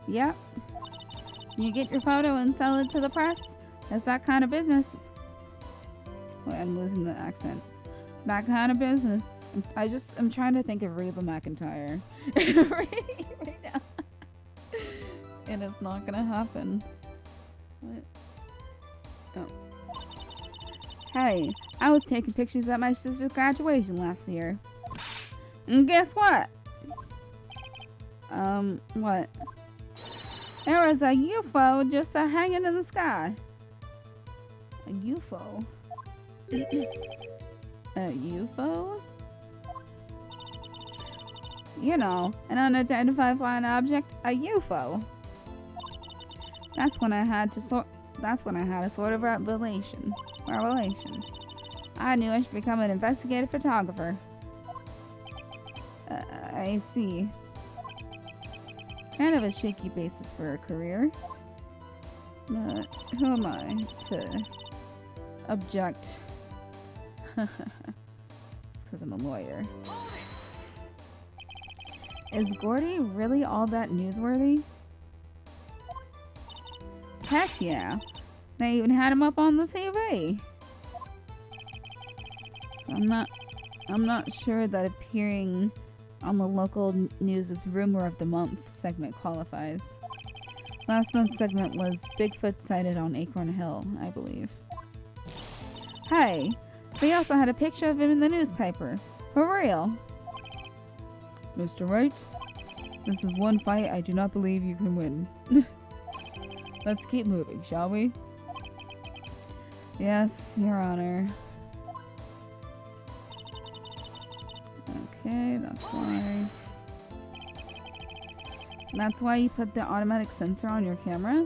Yep. You get your photo and sell it to the press? It's that kind of business. Wait, I'm losing the accent. That kind of business. I'm trying to think of Reba McEntire right now. And it's not gonna happen. What? Oh. Hey, I was taking pictures at my sister's graduation last year. And guess what? What? There was a UFO just hanging in the sky. A UFO? A UFO? You know, an unidentified flying object, a UFO. That's when I had a sort of revelation. I knew I should become an investigative photographer. I see. Kind of a shaky basis for a career. But who am I to object? It's because I'm a lawyer. Is Gordy really all that newsworthy? Heck yeah. They even had him up on the TV. I'm not sure that appearing on the local news' Rumor of the Month segment qualifies. Last month's segment was Bigfoot sighted on Acorn Hill, I believe. Hey, they also had a picture of him in the newspaper. For real. Mr. Wright, this is one fight I do not believe you can win. Let's keep moving, shall we? Yes, Your Honor. Okay, that's why. That's why you put the automatic sensor on your camera?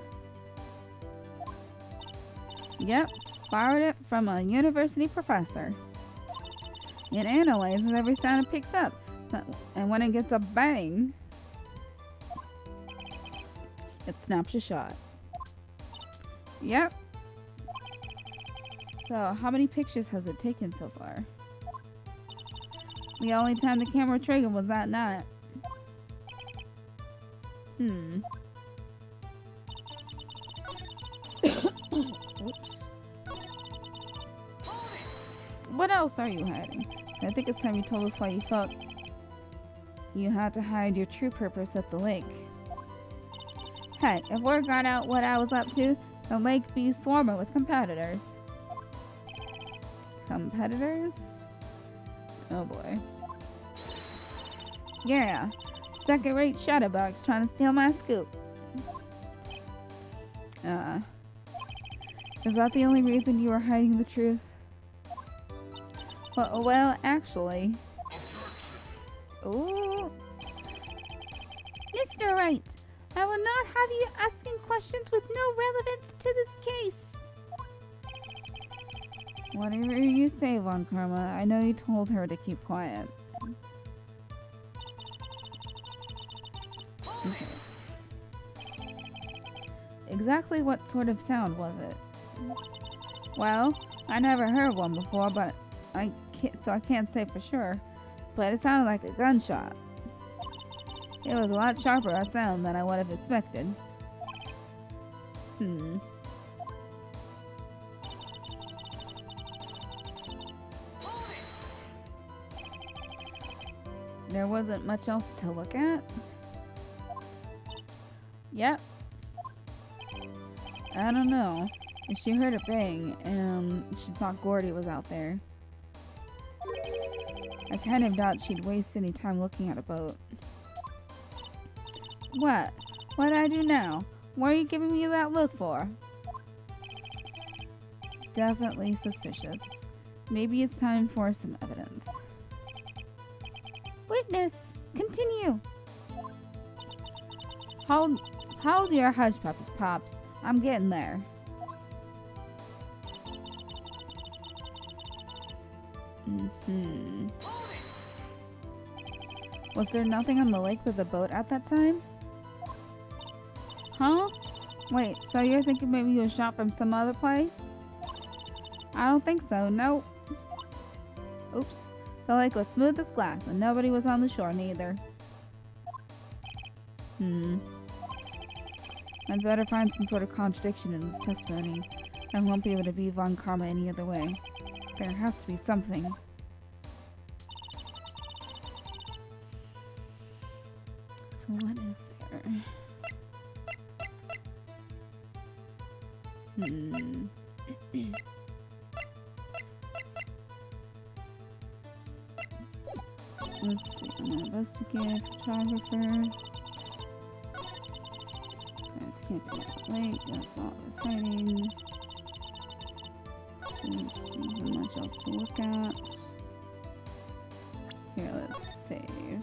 Yep, borrowed it from a university professor. It analyzes every sound it picks up, and when it gets a bang, it snaps a shot. Yep. So, how many pictures has it taken so far? The only time the camera triggered was that night. Oops. What else are you hiding? I think it's time you told us why you felt you had to hide your true purpose at the lake. Hey, if word got out what I was up to, the lake be swarming with competitors. Competitors? Oh boy. Yeah, second-rate shutterbugs trying to steal my scoop. Is that the only reason you are hiding the truth? Well, actually... Ooh. Mr. Wright, I will not have you asking questions with no relevance to this case. Whatever you say, Von Karma, I know you told her to keep quiet. Okay. Exactly what sort of sound was it? Well, I never heard one before, but I can't say for sure. But it sounded like a gunshot. It was a lot sharper a sound than I would have expected. there wasn't much else to look at? Yep. I don't know. She heard a bang, and she thought Gordy was out there. I kind of doubt she'd waste any time looking at a boat. What? What'd I do now? What are you giving me that look for? Definitely suspicious. Maybe it's time for some evidence. Witness, continue. Hold your hush puppies, Pops. I'm getting there. Was there nothing on the lake with the boat at that time? Huh? Wait, so you're thinking maybe you was shot from some other place? I don't think so, nope. Oops. The lake was smooth as glass and nobody was on the shore neither. I'd better find some sort of contradiction in his testimony. I won't be able to be Von Karma any other way. There has to be something. So what is there? Let's see. I'm gonna investigate photographer. This can't be that late. That's all it's hiding. There's not much else to look at. Here, let's save.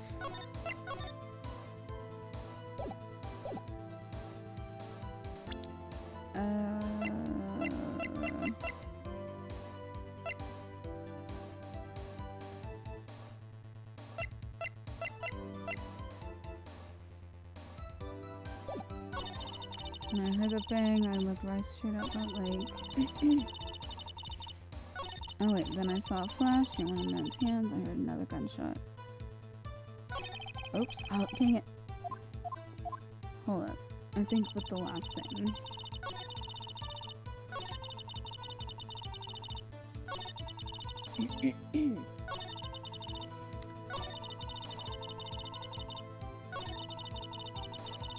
When I heard a bang, I looked right straight up that lake. Oh wait, then I saw a flash near one of men's hands. I heard another gunshot. Oops, oh dang it. Hold up. I think with the last thing.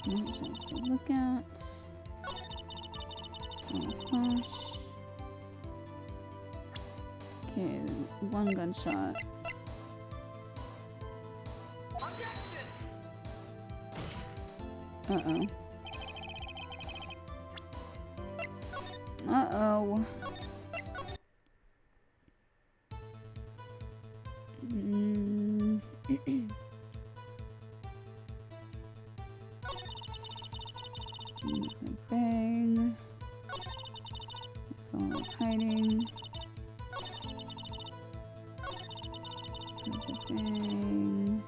Not just to look at. Flash. Okay, one gunshot. Uh-oh. Uh-oh. Bang. That's all that's hiding. Bang.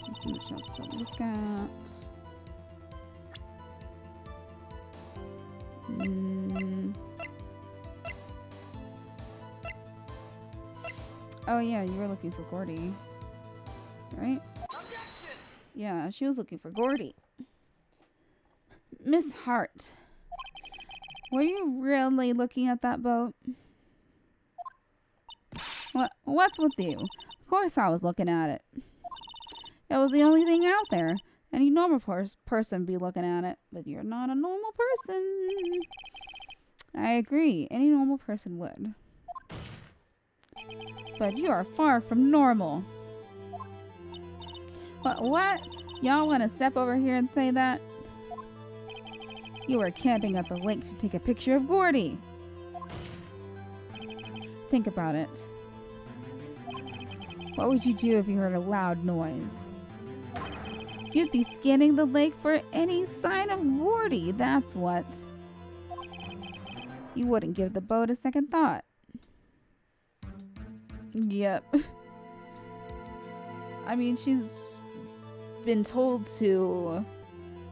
There's too much else to look at. Oh yeah, you were looking for Gordy, right? Yeah, she was looking for Gordy. Miss Hart, were you really looking at that boat? What's with you? Of course I was looking at it. It was the only thing out there. Any normal person be looking at it, but you're not a normal person. I agree, any normal person would. But you are far from normal. What? Y'all want to step over here and say that? You were camping at the lake to take a picture of Gordy. Think about it. What would you do if you heard a loud noise? You'd be scanning the lake for any sign of Gordy, that's what. You wouldn't give the boat a second thought. Yep. I mean, she's been told to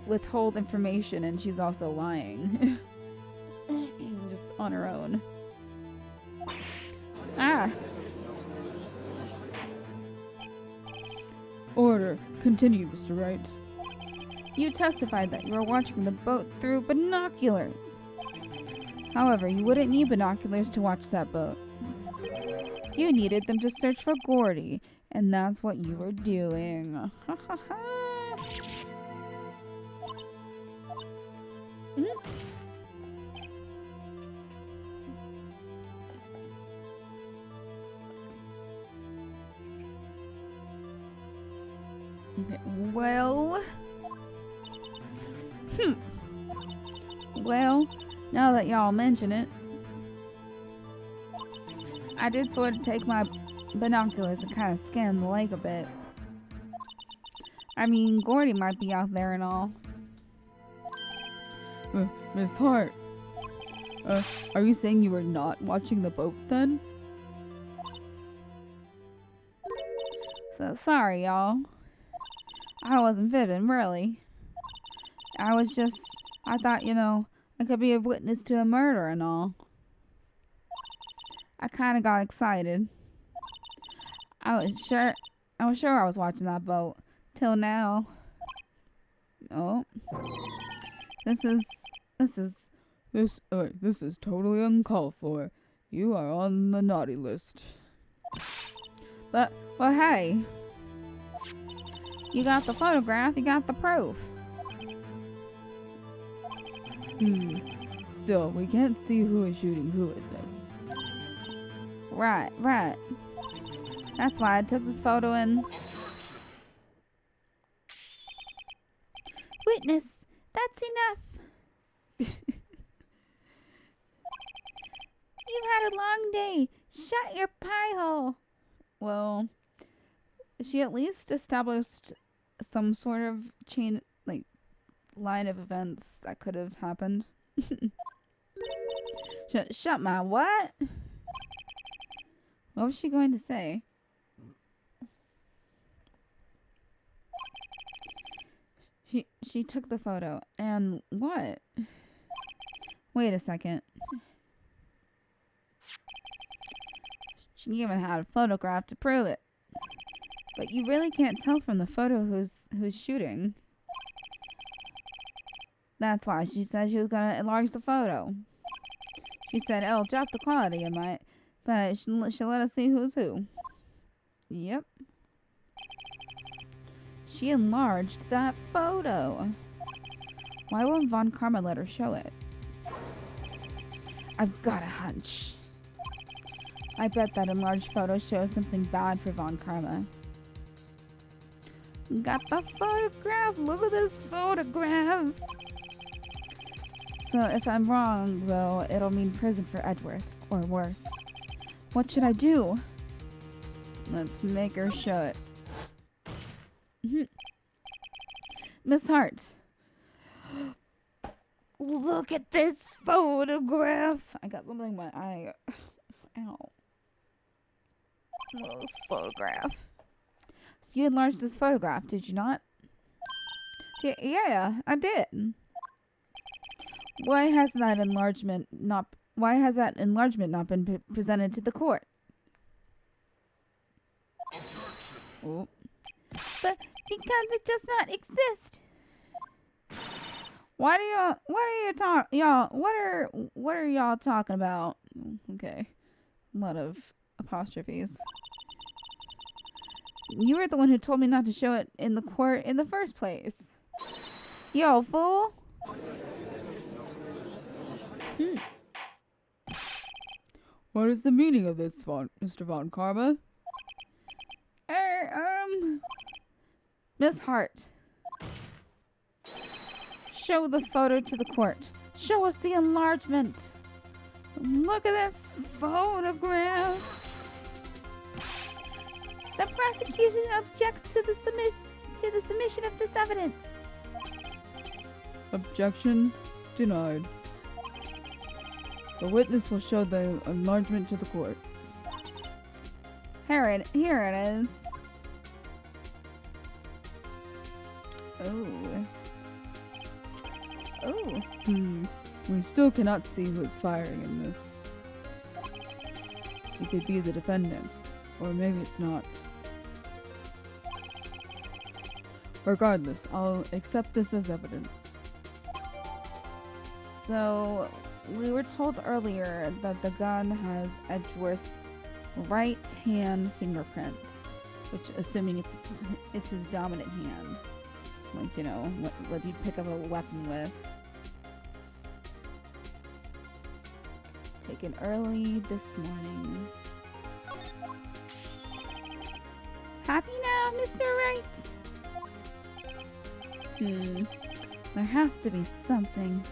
withhold information and she's also lying. Just on her own. Ah! Order. Continue, Mr. Wright. You testified that you were watching the boat through binoculars. However, you wouldn't need binoculars to watch that boat. You needed them to search for Gordy, And that's what you were doing. Okay, well... Well, now that y'all mention it, I did sort of take my binoculars and kind of scan the lake a bit. I mean, Gordy might be out there and all. Miss Hart, are you saying you were not watching the boat then? So sorry, y'all. I wasn't fibbing, really. I thought, you know, I could be a witness to a murder and all. I kind of got excited. I was sure I was watching that boat. Till now. Oh. This is totally uncalled for. You are on the naughty list. But, well, hey. You got the photograph, you got the proof. Still, we can't see who is shooting who in this. Right. That's why I took this photo and... Witness, that's enough. You've had a long day. Shut your pie hole. Well, she at least established some sort of chain, like, line of events that could have happened. Shut my what? What was she going to say? She took the photo, and what? Wait a second. She even had a photograph to prove it. But you really can't tell from the photo who's shooting. That's why she said she was gonna enlarge the photo. She said, "Oh, drop the quality, it might, but she'll let us see who's who." Yep. She enlarged that photo. Why won't Von Karma let her show it? I've got a hunch. I bet that enlarged photo shows something bad for Von Karma. Got the photograph. Look at this photograph. So if I'm wrong, though, it'll mean prison for Edgeworth, or worse. What should I do? Let's make her show it. Miss Hart. Look at this photograph. I got something in my eye. Ow. Oh, this photograph. You enlarged this photograph, did you not? Yeah, I did. Why has that enlargement not been presented to the court? Oh. But because it does not exist. What are y'all talking about? Okay. A lot of apostrophes. You were the one who told me not to show it in the court in the first place. Yo, fool. What is the meaning of this, Mr. Von Karma? Miss Hart. Show the photo to the court. Show us the enlargement. Look at this photograph. The prosecution objects to the submission of this evidence. Objection denied. The witness will show the enlargement to the court. Here it is. Oh. We still cannot see who is firing in this. It could be the defendant, or maybe it's not. Regardless, I'll accept this as evidence. So, we were told earlier that the gun has Edgeworth's right hand fingerprints. Which, assuming it's his dominant hand. Like, you know, what you'd pick up a weapon with. Taken early this morning. Happy now, Mr. Wright? There has to be something.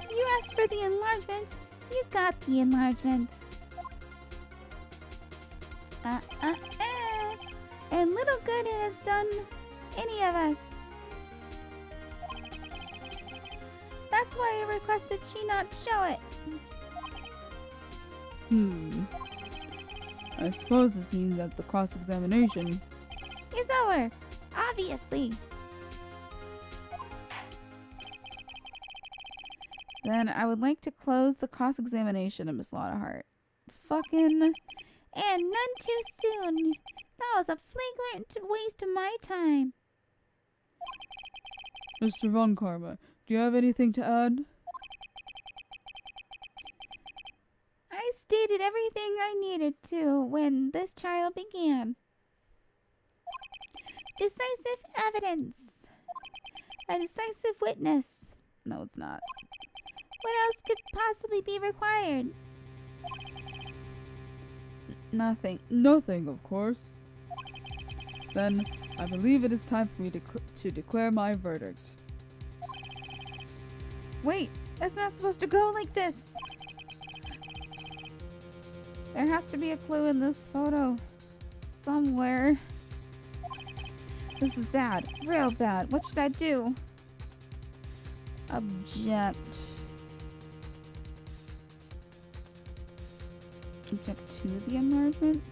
You asked for the enlargement. You got the enlargement. And little good it has done any of us. That's why I requested she not show it. I suppose this means that the cross-examination... It's over. Obviously. Then I would like to close the cross-examination of Miss Lottahart. Fucking... And none too soon. That was a flagrant waste of my time. Mr. Von Karma, do you have anything to add? I stated everything I needed to when this trial began. Decisive evidence. A decisive witness. No, it's not. What else could possibly be required? Nothing. Nothing, of course. Then, I believe it is time for me to declare my verdict. Wait! It's not supposed to go like this! There has to be a clue in this photo. Somewhere. This is bad. Real bad. What should I do? Object. Object to the enlargement.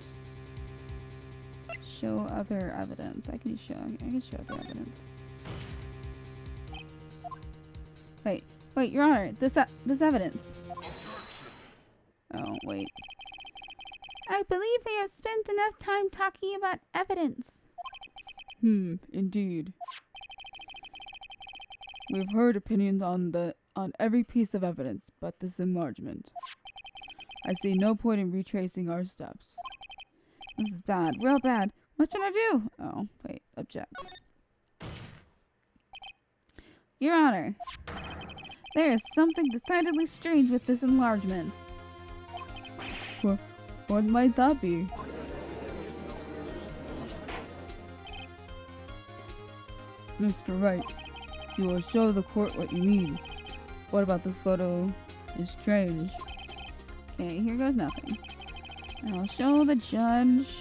Show other evidence. I can show other evidence. Wait, Your Honor, this evidence. Oh, wait. I believe we have spent enough time talking about evidence. Indeed. We've heard opinions on every piece of evidence, but this enlargement. I see no point in retracing our steps. This is bad. Real bad. What should I do? Oh, wait. Object. Your Honor, there is something decidedly strange with this enlargement. What might that be? Mr. Wright, you will show the court what you mean. What about this photo is strange? Okay, here goes nothing. I'll show the judge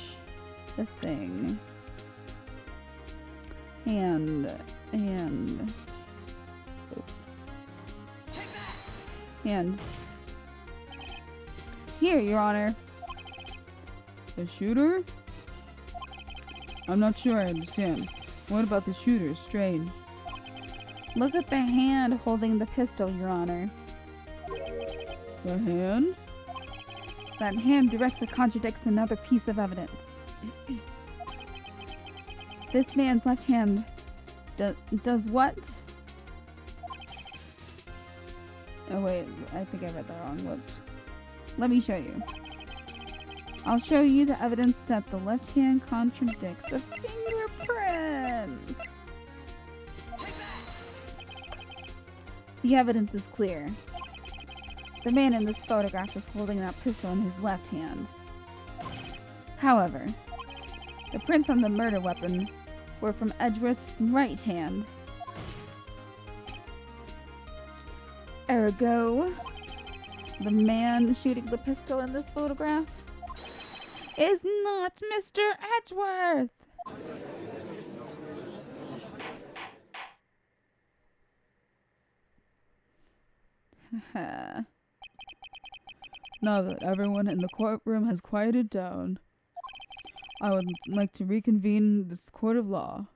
the thing. Hand. Oops. Hand. Here, Your Honor. The shooter? I'm not sure I understand. What about the shooter? Strange. Look at the hand holding the pistol, Your Honor. The hand? That hand directly contradicts another piece of evidence. This man's left hand does what? Oh wait, I think I read that wrong. Whoops. Let me show you. I'll show you the evidence that the left hand contradicts the fingerprints. The evidence is clear. The man in this photograph is holding that pistol in his left hand. However, the prints on the murder weapon were from Edgeworth's right hand. Ergo, the man shooting the pistol in this photograph is not Mr. Edgeworth! Now that everyone in the courtroom has quieted down, I would like to reconvene this court of law.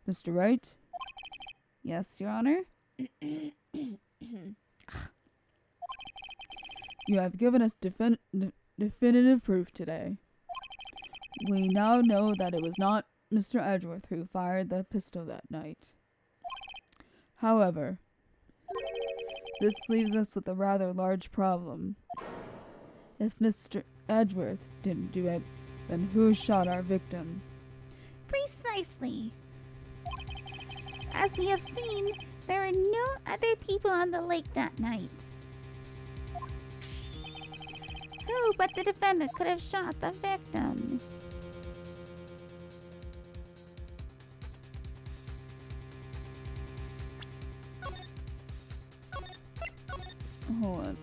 Mr. Wright? Yes, Your Honor? You have given us definitive proof today. We now know that it was not Mr. Edgeworth who fired the pistol that night. However, this leaves us with a rather large problem. If Mr. Edgeworth didn't do it, Then who shot our victim? Precisely. As we have seen, there were no other people on the lake that night. Who but the defendant could have shot the victim? Hold on.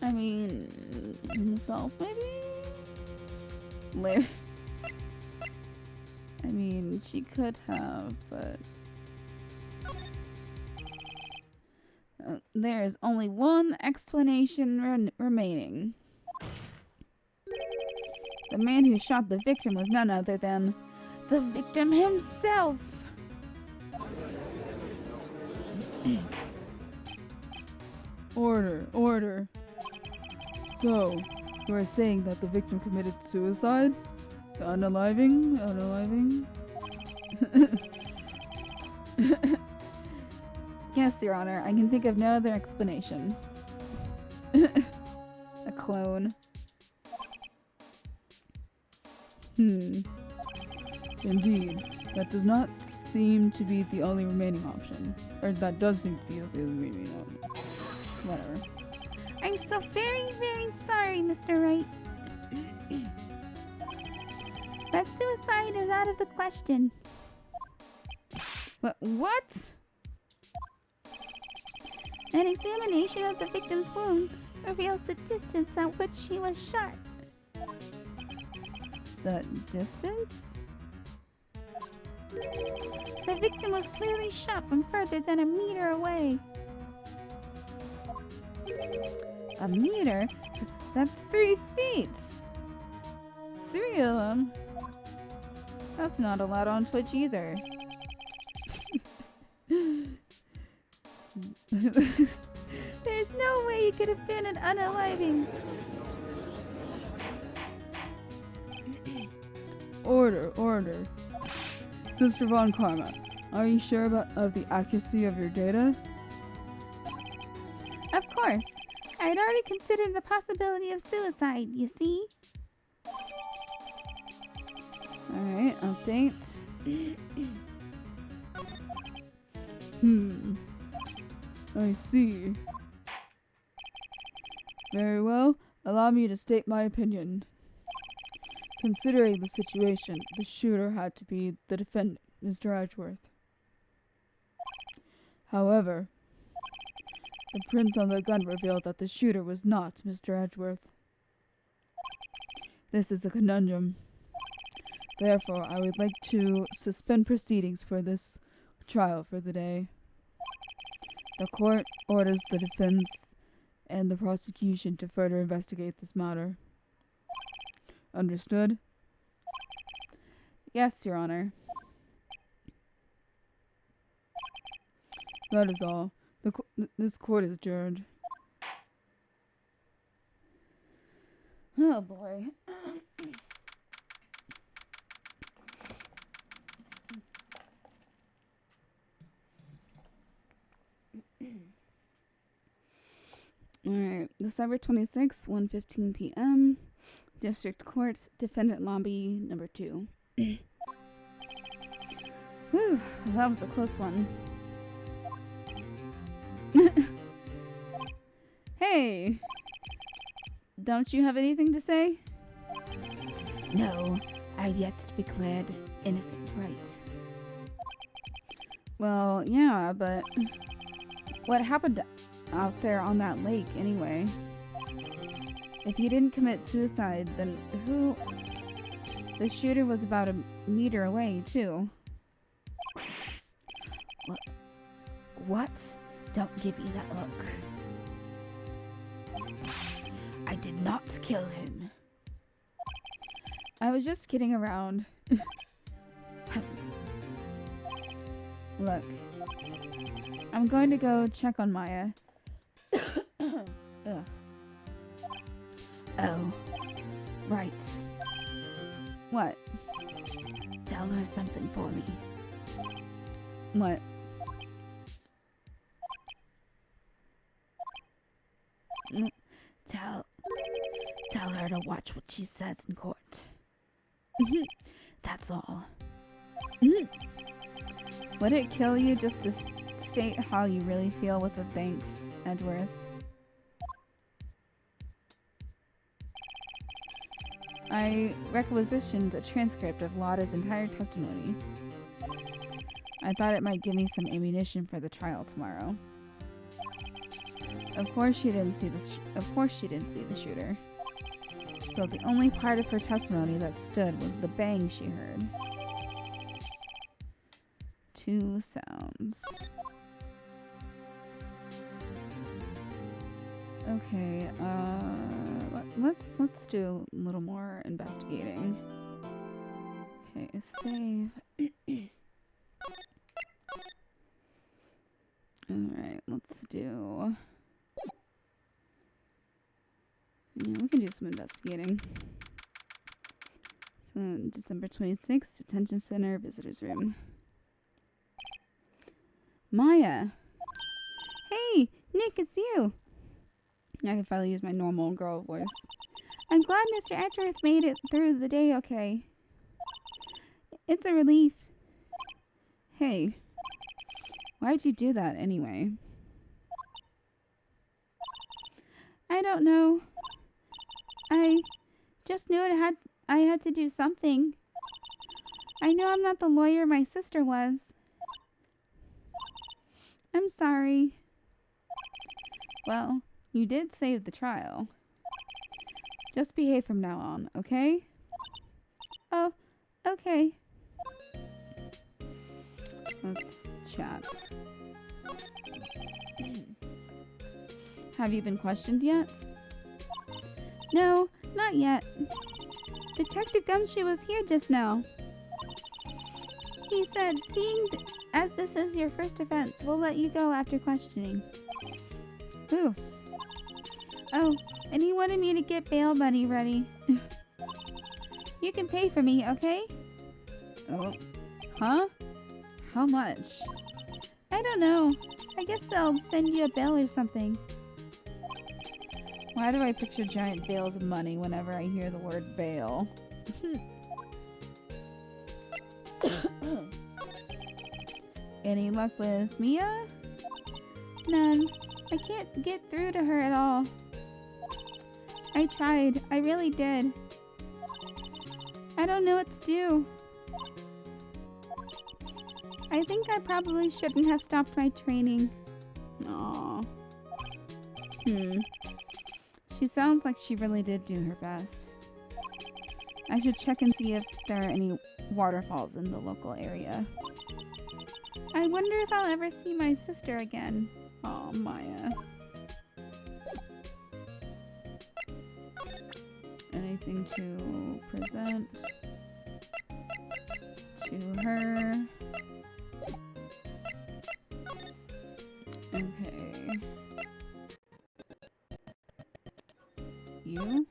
I mean, himself maybe? Larry. I mean, she could have, but... there is only one explanation remaining. The man who shot the victim was none other than the victim himself. Order, order. So, you are saying that the victim committed suicide? The unaliving? Yes, Your Honor, I can think of no other explanation. A clone. Indeed. That does not seem to be the only remaining option. Or that does seem to be the only remaining option. Whatever. I'm so very, very sorry, Mr. Wright. But suicide is out of the question. What? An examination of the victim's wound reveals the distance at which he was shot. The distance? The victim was clearly shot from further than a meter away. A meter? That's 3 feet! 3 of them? That's not allowed on Twitch either. There's no way he could have been an unaliving. Order, order. Mr. Von Karma, are you sure of the accuracy of your data? Of course. I had already considered the possibility of suicide, you see? Alright, update. I see. Very well, allow me to state my opinion. Considering the situation, the shooter had to be the defendant, Mr. Edgeworth. However, the prints on the gun revealed that the shooter was not Mr. Edgeworth. This is a conundrum. Therefore, I would like to suspend proceedings for this trial for the day. The court orders the defense and the prosecution to further investigate this matter. Understood? Yes, Your Honor. That is all. This court is adjourned. Oh boy. Alright, December 26th, 1:15 p.m. District Court, Defendant Lobby, number 2. Whew, that was a close one. Hey! Don't you have anything to say? No, I've yet to be declared innocent, right? Well, yeah, but what happened out there on that lake anyway? If you didn't commit suicide, then who... The shooter was about a meter away, too. What? Don't give me that look. I did not kill him. I was just kidding around. Look. I'm going to go check on Maya. Ugh. Oh, right. What? Tell her something for me. What? Tell Tell her to watch what she says in court. That's all. Would it kill you just to state how you really feel with the thanks, Edgeworth? I requisitioned a transcript of Lotta's entire testimony. I thought it might give me some ammunition for the trial tomorrow. Of course she didn't see the shooter. So the only part of her testimony that stood was the bang she heard. 2 sounds. Okay, let's do a little more investigating. Okay, save. Alright, let's do... Yeah, we can do some investigating. So, December 26th, Detention Center, Visitors Room. Maya! Hey, Nick, it's you! I can finally use my normal girl voice. I'm glad Mr. Edgeworth made it through the day okay. It's a relief. Hey, why'd you do that anyway? I don't know. I just knew I had to do something. I know I'm not the lawyer my sister was. I'm sorry. Well, you did save the trial. Just behave from now on, okay? Oh, okay. Let's chat. Have you been questioned yet? No, not yet. Detective Gumshoe was here just now. He said, seeing as this is your first offense, we'll let you go after questioning. Ooh. Oh, and he wanted me to get bail money ready. You can pay for me, okay? Oh. Huh? How much? I don't know. I guess they'll send you a bail or something. Why do I picture giant bales of money whenever I hear the word bail? Any luck with Mia? None. I can't get through to her at all. I tried. I really did. I don't know what to do. I think I probably shouldn't have stopped my training. Aww. She sounds like she really did do her best. I should check and see if there are any waterfalls in the local area. I wonder if I'll ever see my sister again. Aw, Maya. Anything to present to her? Okay. You?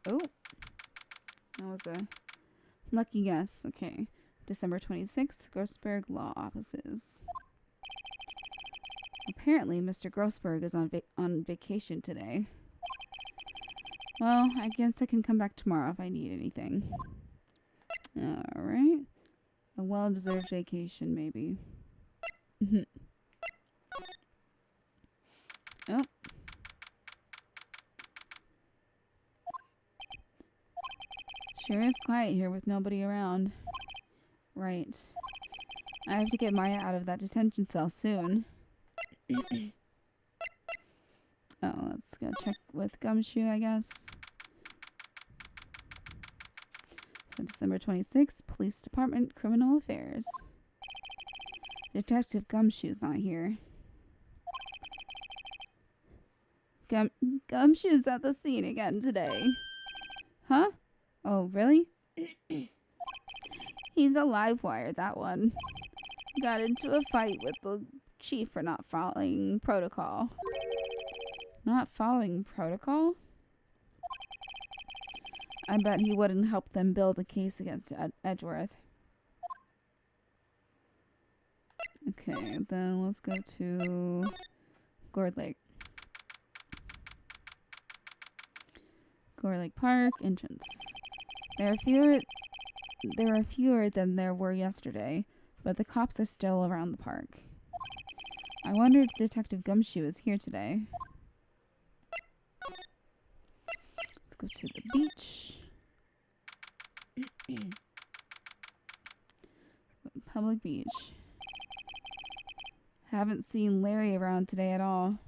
Oh. That was a lucky guess. Okay. December 26th, Grossberg Law Offices. Apparently, Mr. Grossberg is on vacation today. Well, I guess I can come back tomorrow if I need anything. Alright. A well-deserved vacation, maybe. Oh. Sure is quiet here with nobody around. Right. I have to get Maya out of that detention cell soon. Oh, let's go check with Gumshoe, I guess. So December 26th, Police Department, Criminal Affairs. Detective Gumshoe's not here. Gumshoe's at the scene again today. Huh? Oh, really? He's a live wire, that one. Got into a fight with the chief for not following protocol. Not following protocol? I bet he wouldn't help them build a case against Edgeworth. Okay, then let's go to Gourd Lake. Gore Lake Park entrance. There are fewer than there were yesterday, but the cops are still around the park. I wonder if Detective Gumshoe is here today. Let's go to the beach. Public beach. Haven't seen Larry around today at all.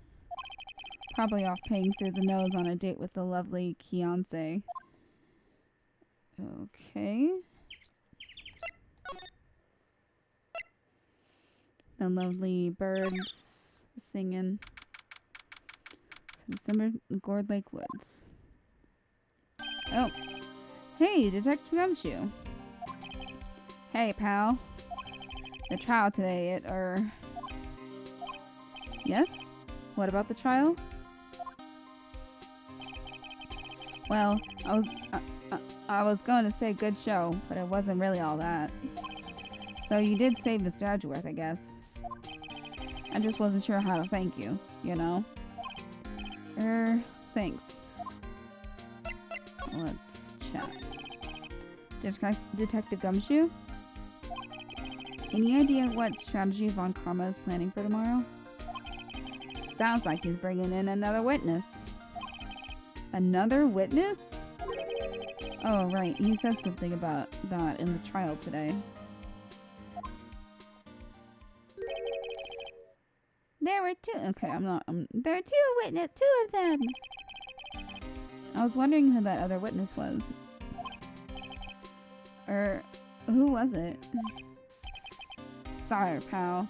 Probably off paying through the nose on a date with the lovely Keonce. Okay. The lovely birds singing. So December, Gourd Lake Woods. Oh. Hey, Detective Gumshoe. Hey, pal. The trial today, Yes? What about the trial? Well, I was going to say good show, but it wasn't really all that. Though you did save Mr. Edgeworth, I guess. I just wasn't sure how to thank you, you know? Thanks. Let's chat. Detective Gumshoe? Any idea what strategy Von Karma is planning for tomorrow? Sounds like he's bringing in another witness. Another witness? Oh, right. He said something about that in the trial today. There were two. Okay, There are two of them. I was wondering who that other witness was. Who was it? Sorry, pal.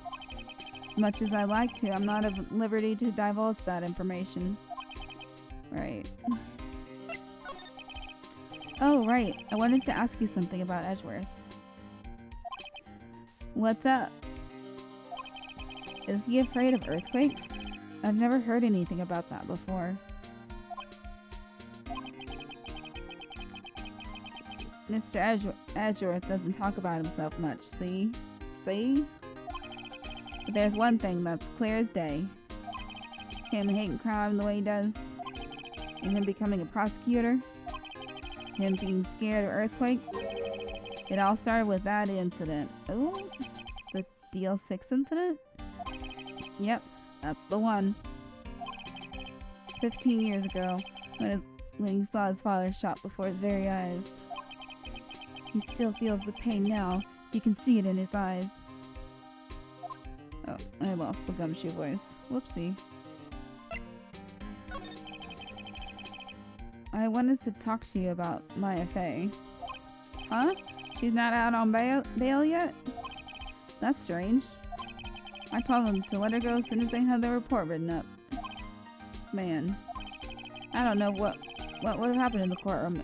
Much as I like to, I'm not at liberty to divulge that information. Right. Oh, right. I wanted to ask you something about Edgeworth. What's up? Is he afraid of earthquakes? I've never heard anything about that before. Mr. Edgeworth doesn't talk about himself much, see? See? But there's one thing that's clear as day. Him hating crime the way he does, and him becoming a prosecutor, him being scared of earthquakes. It all started with that incident. Ooh, the DL6 incident? Yep, that's the one. 15 years ago, when he saw his father shot before his very eyes. He still feels the pain now. You can see it in his eyes. Oh, I lost the Gumshoe voice. Whoopsie. I wanted to talk to you about Maya Fey. Huh? She's not out on bail yet? That's strange. I told them to let her go as soon as they had the report written up. Man. I don't know what would have happened in the courtroom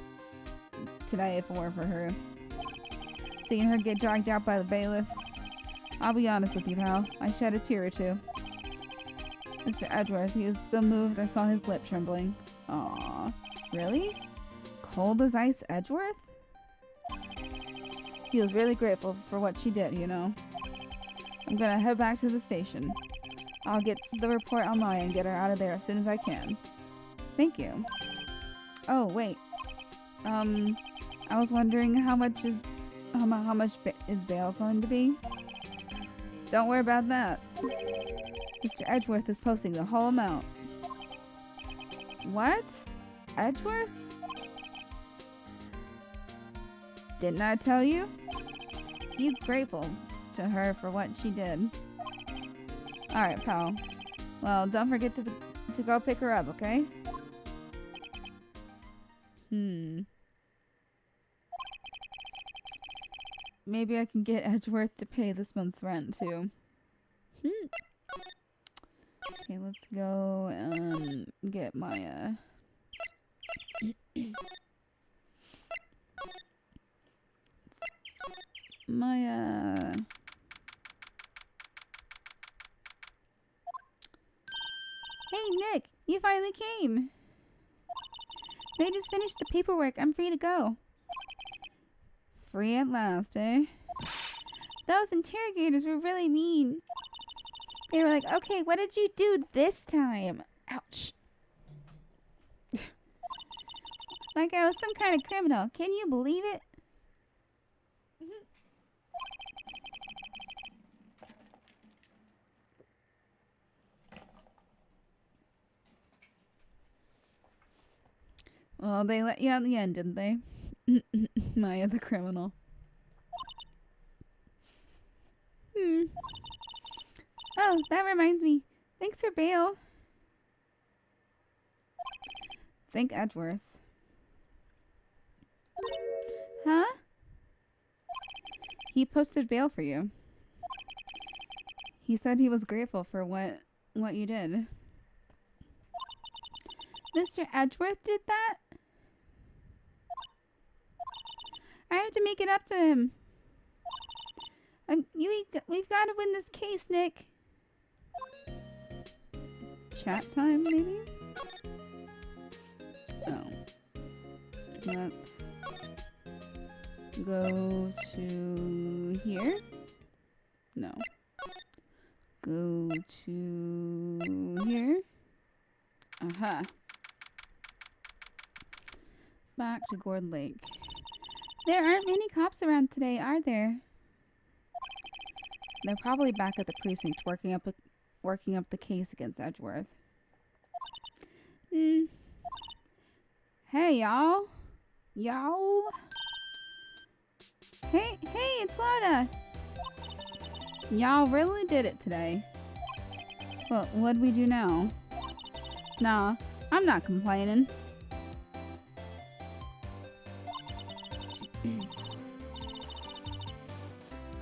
today if it weren't for her. Seeing her get dragged out by the bailiff. I'll be honest with you, pal. I shed a tear or two. Mr. Edgeworth, he was so moved I saw his lip trembling. Aww. Really? Cold as ice Edgeworth? He was really grateful for what she did, you know. I'm gonna head back to the station. I'll get the report on Maya and get her out of there as soon as I can. Thank you. Oh, wait. I was wondering how much is bail going to be? Don't worry about that. Mr. Edgeworth is posting the whole amount. What? Edgeworth? Didn't I tell you? He's grateful to her for what she did. Alright, pal. Well, don't forget to go pick her up, okay? Maybe I can get Edgeworth to pay this month's rent, too. Okay, let's go and get my, Hey, Nick, you finally came. They just finished the paperwork. I'm free to go. Free at last, eh? Those interrogators were really mean. They were like, okay, what did you do this time? Ouch. Like I was some kind of criminal. Can you believe it? Well, they let you out in the end, didn't they? Maya the criminal. Oh, that reminds me. Thanks for bail. Thank Edgeworth. Huh? He posted bail for you. He said he was grateful for what you did. Mr. Edgeworth did that? I have to make it up to him. We've got to win this case, Nick. Chat time, maybe? Oh. Let's go to here. No. Go to here. Aha. Back to Gourd Lake. There aren't many cops around today, are there? They're probably back at the precinct working up the case against Edgeworth. Hey, y'all. Y'all. Hey, it's Lana. Y'all really did it today. Well, what'd we do now? Nah, I'm not complaining.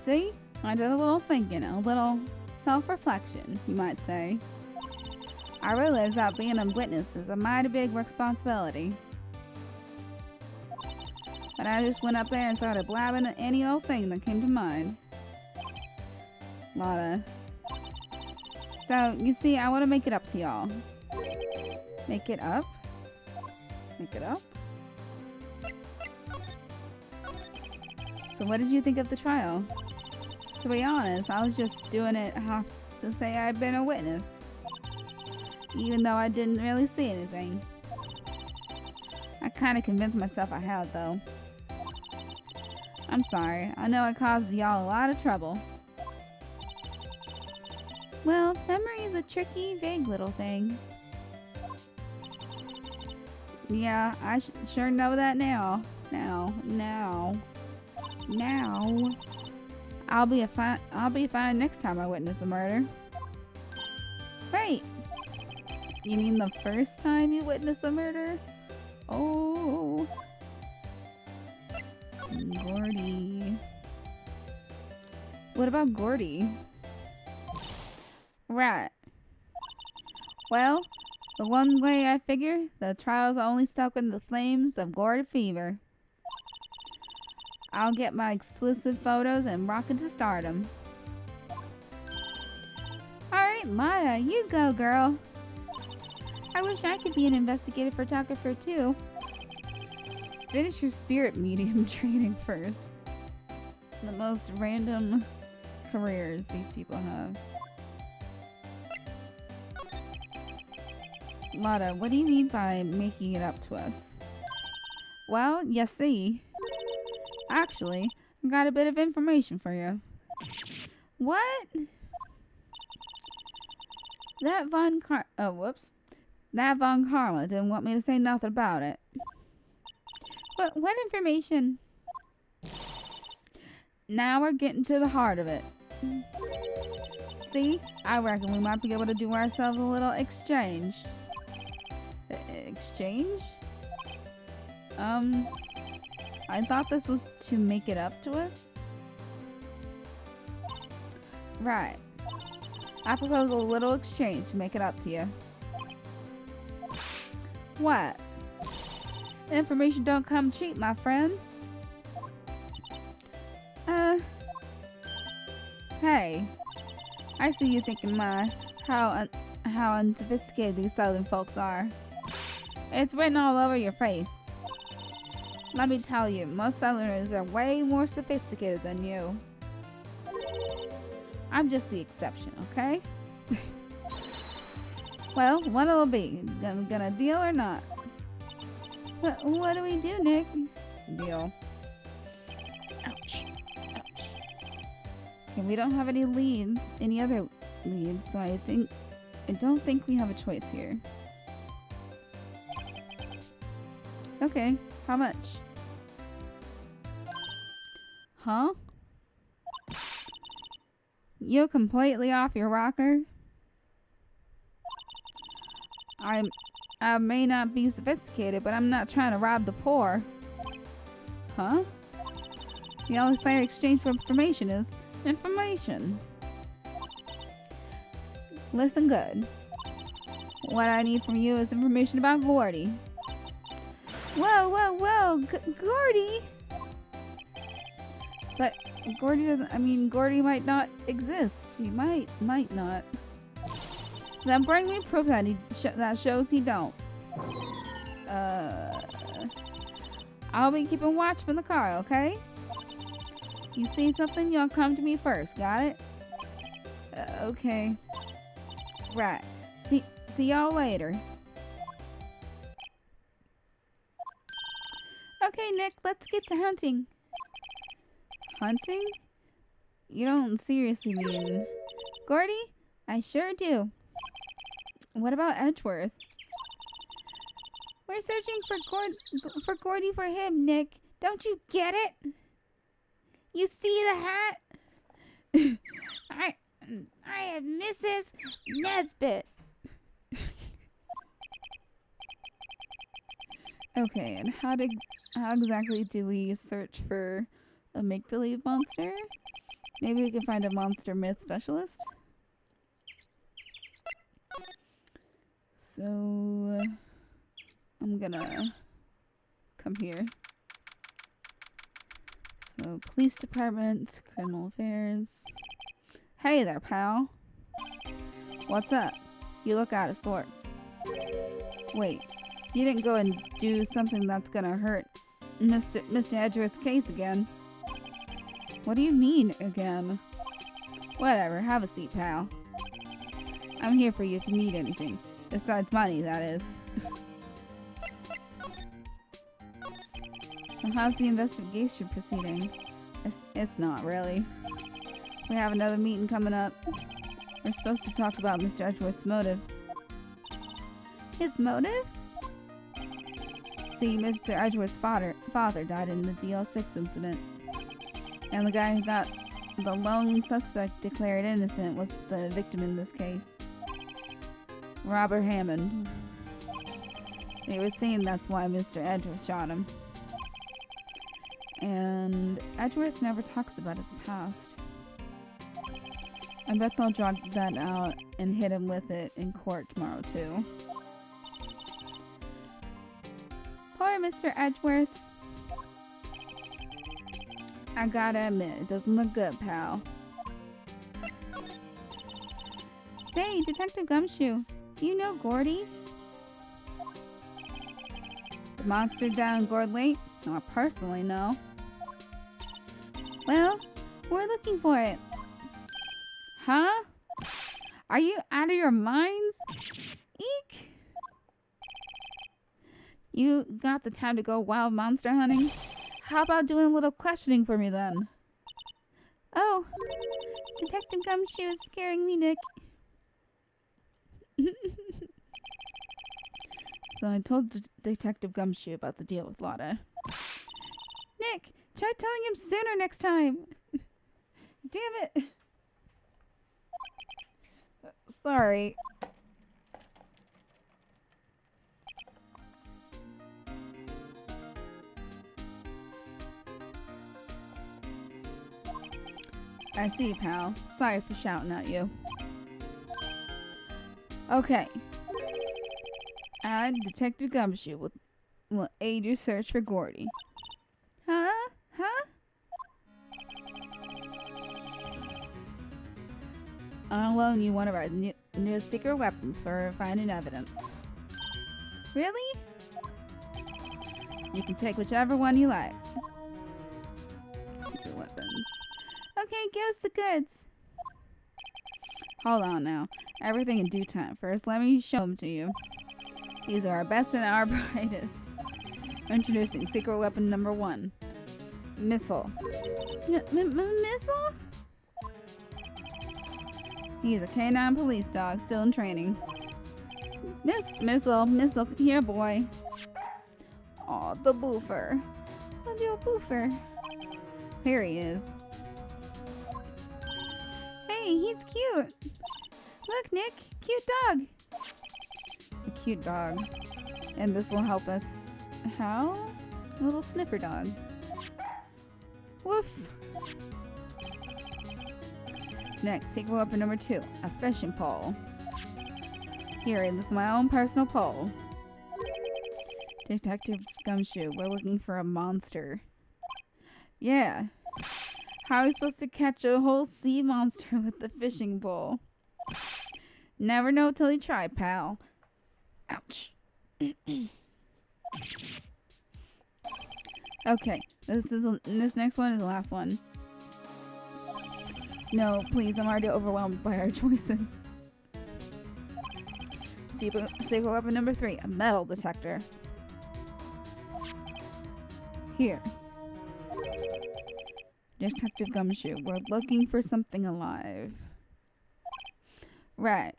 See? I did a little thinking, a little self-reflection, you might say. I realized that being a witness is a mighty big responsibility. But I just went up there and started blabbing any old thing that came to mind. Lotta. So, you see, I want to make it up to y'all. Make it up? Make it up? So what did you think of the trial? To be honest, I was just doing it to say I'd been a witness. Even though I didn't really see anything. I kind of convinced myself I had, though. I'm sorry. I know I caused y'all a lot of trouble. Well, memory is a tricky, vague little thing. Yeah, I sure know that now. Now. I'll be fine next time I witness a murder. Right. You mean the first time you witness a murder? Oh. Gordy. What about Gordy? Right. Well, the one way I figure, the trial's only stuck in the flames of gourd fever. I'll get my exclusive photos and rocket to stardom. Alright, Lana, you go, girl. I wish I could be an investigative photographer, too. Finish your spirit medium training first. The most random careers these people have. Lotta, what do you mean by making it up to us? Well, you see. Actually, I got a bit of information for you. What? That Von Karma didn't want me to say nothing about it. But what information? Now we're getting to the heart of it. See, I reckon we might be able to do ourselves a little exchange. Exchange? I thought this was to make it up to us. Right. I propose a little exchange to make it up to you. What? Information don't come cheap, my friend. Hey. I see you thinking, how unsophisticated these southern folks are. It's written all over your face. Let me tell you, most southerners are way more sophisticated than you. I'm just the exception, okay? Well, what'll it be? Gonna deal or not? What do we do, Nick? Deal. Ouch. Ouch. Okay, we don't have any leads, any other leads, so I don't think we have a choice here. Okay, how much? Huh? You completely off your rocker? I may not be sophisticated, but I'm not trying to rob the poor. Huh? The only fair exchange for information is information. Listen good. What I need from you is information about Gordy. Whoa, whoa, whoa! Gordy! But Gordy doesn't, Gordy might not exist. He might not. Then bring me proof that that shows he don't. I'll be keeping watch from the car, okay? You see something, you'll come to me first, got it? Okay. Right. See y'all later. Okay, Nick, let's get to hunting. Hunting? You don't seriously mean... Gordy? I sure do. What about Edgeworth? We're searching for Gordy for him, Nick. Don't you get it? You see the hat? I am Mrs. Nesbit. Okay, and how exactly do we search for a make-believe monster? Maybe we can find a monster myth specialist? So, I'm gonna come here. So, police department, criminal affairs. Hey there, pal. What's up? You look out of sorts. Wait, you didn't go and do something that's gonna hurt Mr. Edgeworth's case again. What do you mean, again? Whatever, have a seat, pal. I'm here for you if you need anything. Besides money, that is. So how's the investigation proceeding? It's not really. We have another meeting coming up. We're supposed to talk about Mr. Edgeworth's motive. His motive? See, Mr. Edgeworth's father died in the DL6 incident. And the guy who got the lone suspect declared innocent was the victim in this case. Robert Hammond. They were saying that's why Mr. Edgeworth shot him. And Edgeworth never talks about his past. I bet they'll drag that out and hit him with it in court tomorrow too. Poor Mr. Edgeworth. I gotta admit, it doesn't look good, pal. Say, Detective Gumshoe, do you know Gordy? The monster down Gourd Lake? Not personally, no. Well, we're looking for it. Huh? Are you out of your minds? Eek! You got the time to go wild monster hunting? How about doing a little questioning for me then? Oh, Detective Gumshoe is scaring me, Nick. So I told Detective Gumshoe about the deal with Lotta. Nick, try telling him sooner next time. Damn it. Sorry. I see, pal. Sorry for shouting at you. Okay. Detective Gumshoe will aid your search for Gordy. Huh? Huh? I'll loan you one of our new secret weapons for finding evidence. Really? You can take whichever one you like. Secret weapons. Okay, give us the goods. Hold on now. Everything in due time. First, let me show them to you. These are our best and our brightest. Introducing secret weapon number 1. Missile. Missile? He's a canine police dog, still in training. Missile, here boy. Aw, the boofer. Oh, the old boofer. Here he is. Hey, he's cute. Look, Nick, cute dog. A cute dog. And this will help us. How? A little sniffer dog. Woof. Next, secret weapon number 2. A fishing pole. Here, this is my own personal pole. Detective Gumshoe, we're looking for a monster. Yeah. How are we supposed to catch a whole sea monster with the fishing pole? Never know till you try, pal. Ouch. Okay, this next one is the last one. No, please, I'm already overwhelmed by our choices. Secret weapon number 3, a metal detector. Here. Detective Gumshoe, we're looking for something alive. Right.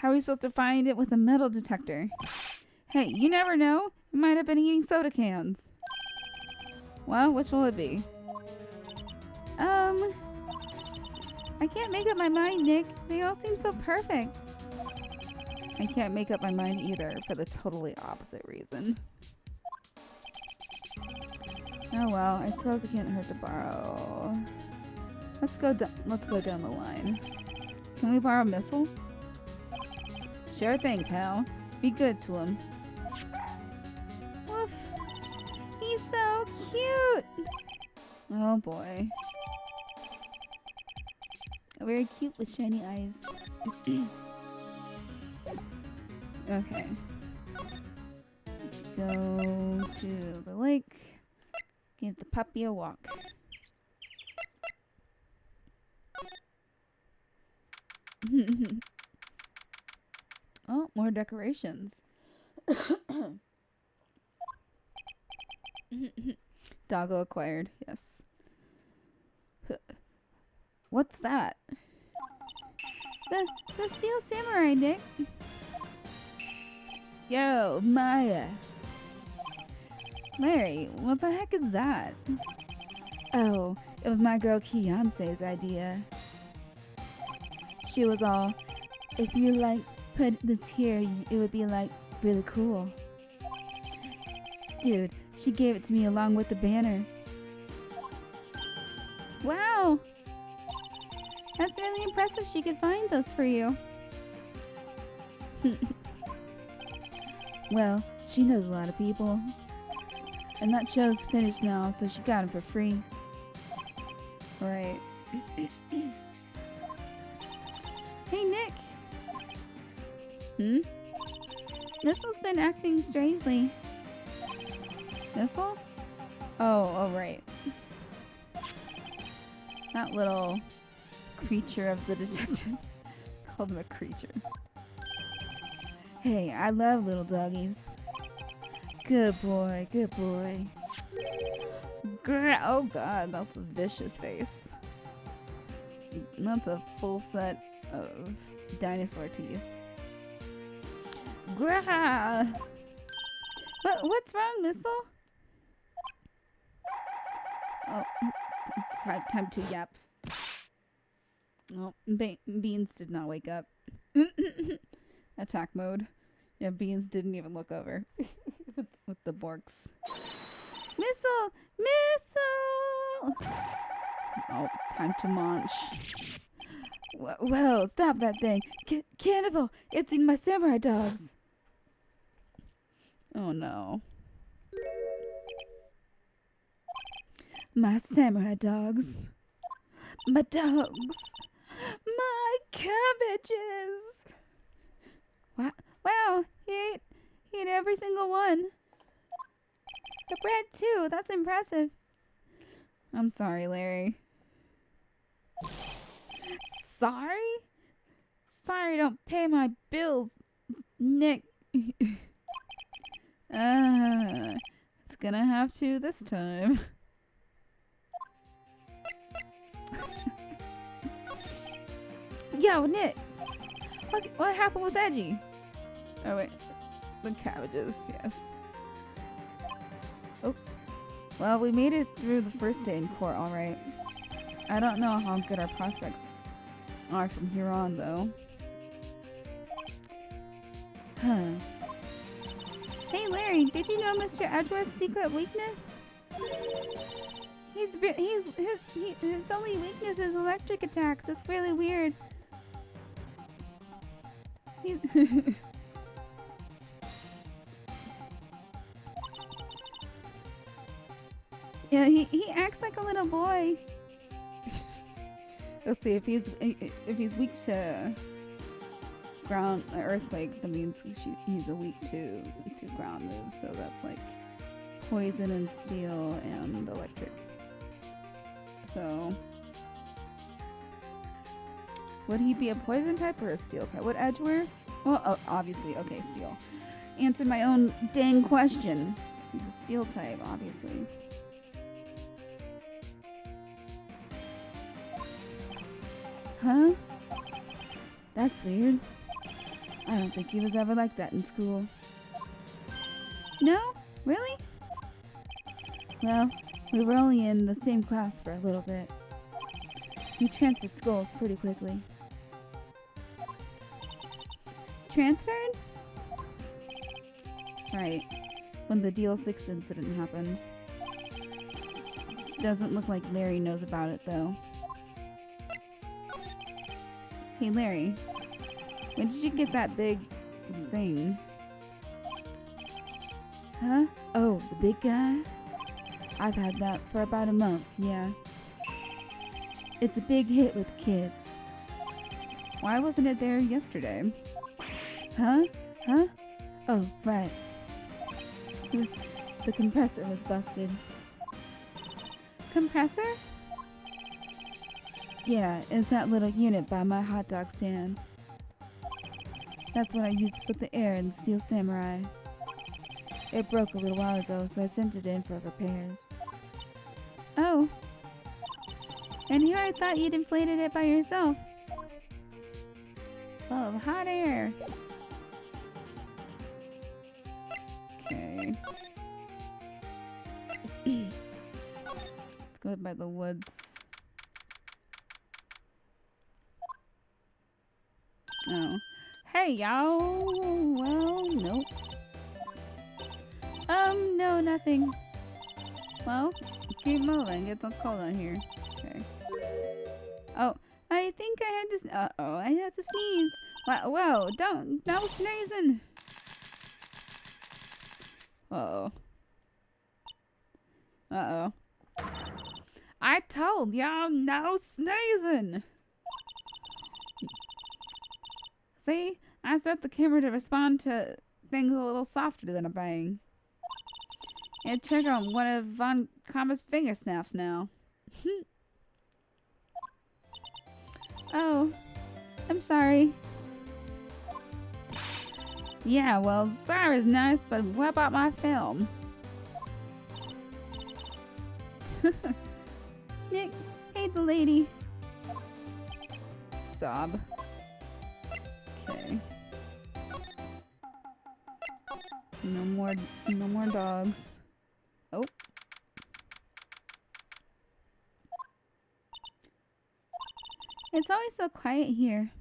How are we supposed to find it with a metal detector? Hey, you never know. It might have been eating soda cans. Well, which will it be? I can't make up my mind, Nick. They all seem so perfect. I can't make up my mind either for the totally opposite reason. Oh well, I suppose it can't hurt to borrow. Let's go down the line. Can we borrow a missile? Sure thing, pal. Be good to him. Woof. He's so cute. Oh boy. Very cute with shiny eyes. Okay. Let's go to the lake. Give the puppy a walk. Oh, more decorations. Doggo acquired, yes. What's that? The Steel Samurai, Nick. Yo, Maya. Larry, what the heck is that? Oh, it was my girl Beyonce's idea. She was all, if you like put this here, it would be like really cool. Dude, she gave it to me along with the banner. Wow. That's really impressive she could find those for you. Well, she knows a lot of people. And that show's finished now, so she got them for free. Right. Hey, Nick. Hmm? Missile's been acting strangely. Missile? Oh, right. That little creature of the detectives. Called him a creature. Hey, I love little doggies. Good boy, good boy. Oh god, that's a vicious face. That's a full set of dinosaur teeth. Grah! What's wrong, Missile? Oh, time to yap. Oh, Beans did not wake up. Attack mode. Yeah, Beans didn't even look over. with the Borks. Missile! Missile! Oh, time to munch. Whoa, stop that thing. Cannibal! It's eating my samurai dogs. Oh no. My samurai dogs. My dogs. My cabbages. Wow, he ate every single one. The bread too, that's impressive. I'm sorry, Larry. Sorry? Sorry, don't pay my bills, Nick. It's gonna have to this time. Yo, Nick! What happened with Edgy? Oh wait, the cabbages, yes. Oops. Well, we made it through the first day in court, alright. I don't know how good our prospects are from here on, though. Huh. Hey Larry, did you know Mr. Edgeworth's secret weakness? His only weakness is electric attacks. That's really weird. Yeah, he acts like a little boy. Let's see if he's weak to ground earthquake. That means he's a weak to ground moves. So that's like poison and steel and electric. So would he be a poison type or a steel type? Would Edgeworth? Well, oh, obviously. Okay, steel. Answered my own dang question. He's a steel type, obviously. Huh? That's weird. I don't think he was ever like that in school. No? Really? Well, we were only in the same class for a little bit. He transferred schools pretty quickly. Transferred? Right. When the Deal 6 incident happened. Doesn't look like Larry knows about it, though. Hey, Larry. When did you get that big thing? Huh? Oh, the big guy? I've had that for about a month, yeah. It's a big hit with kids. Why wasn't it there yesterday? Huh? Huh? Oh, right. The compressor was busted. Compressor? Yeah, it's that little unit by my hot dog stand. That's what I used to put the air in Steel Samurai. It broke a little while ago, so I sent it in for repairs. Oh. And here I thought you'd inflated it by yourself. Full of hot air. Okay. Let's go by the woods. Oh. Hey, y'all. Well, nope. No, nothing. Well, keep moving. Get so cold on here. Okay. Oh, I think I had to. Uh-oh, I had to sneeze. Whoa, don't. No sneezing. Uh-oh. Uh-oh. I told y'all no sneezing. See? I set the camera to respond to things a little softer than a bang. And check on one of Von Kama's finger snaps now. Oh, I'm sorry. Yeah, well, sorry's nice, but what about my film? Nick, hey the lady. Sob. Okay. No more dogs. Oh. It's always so quiet here.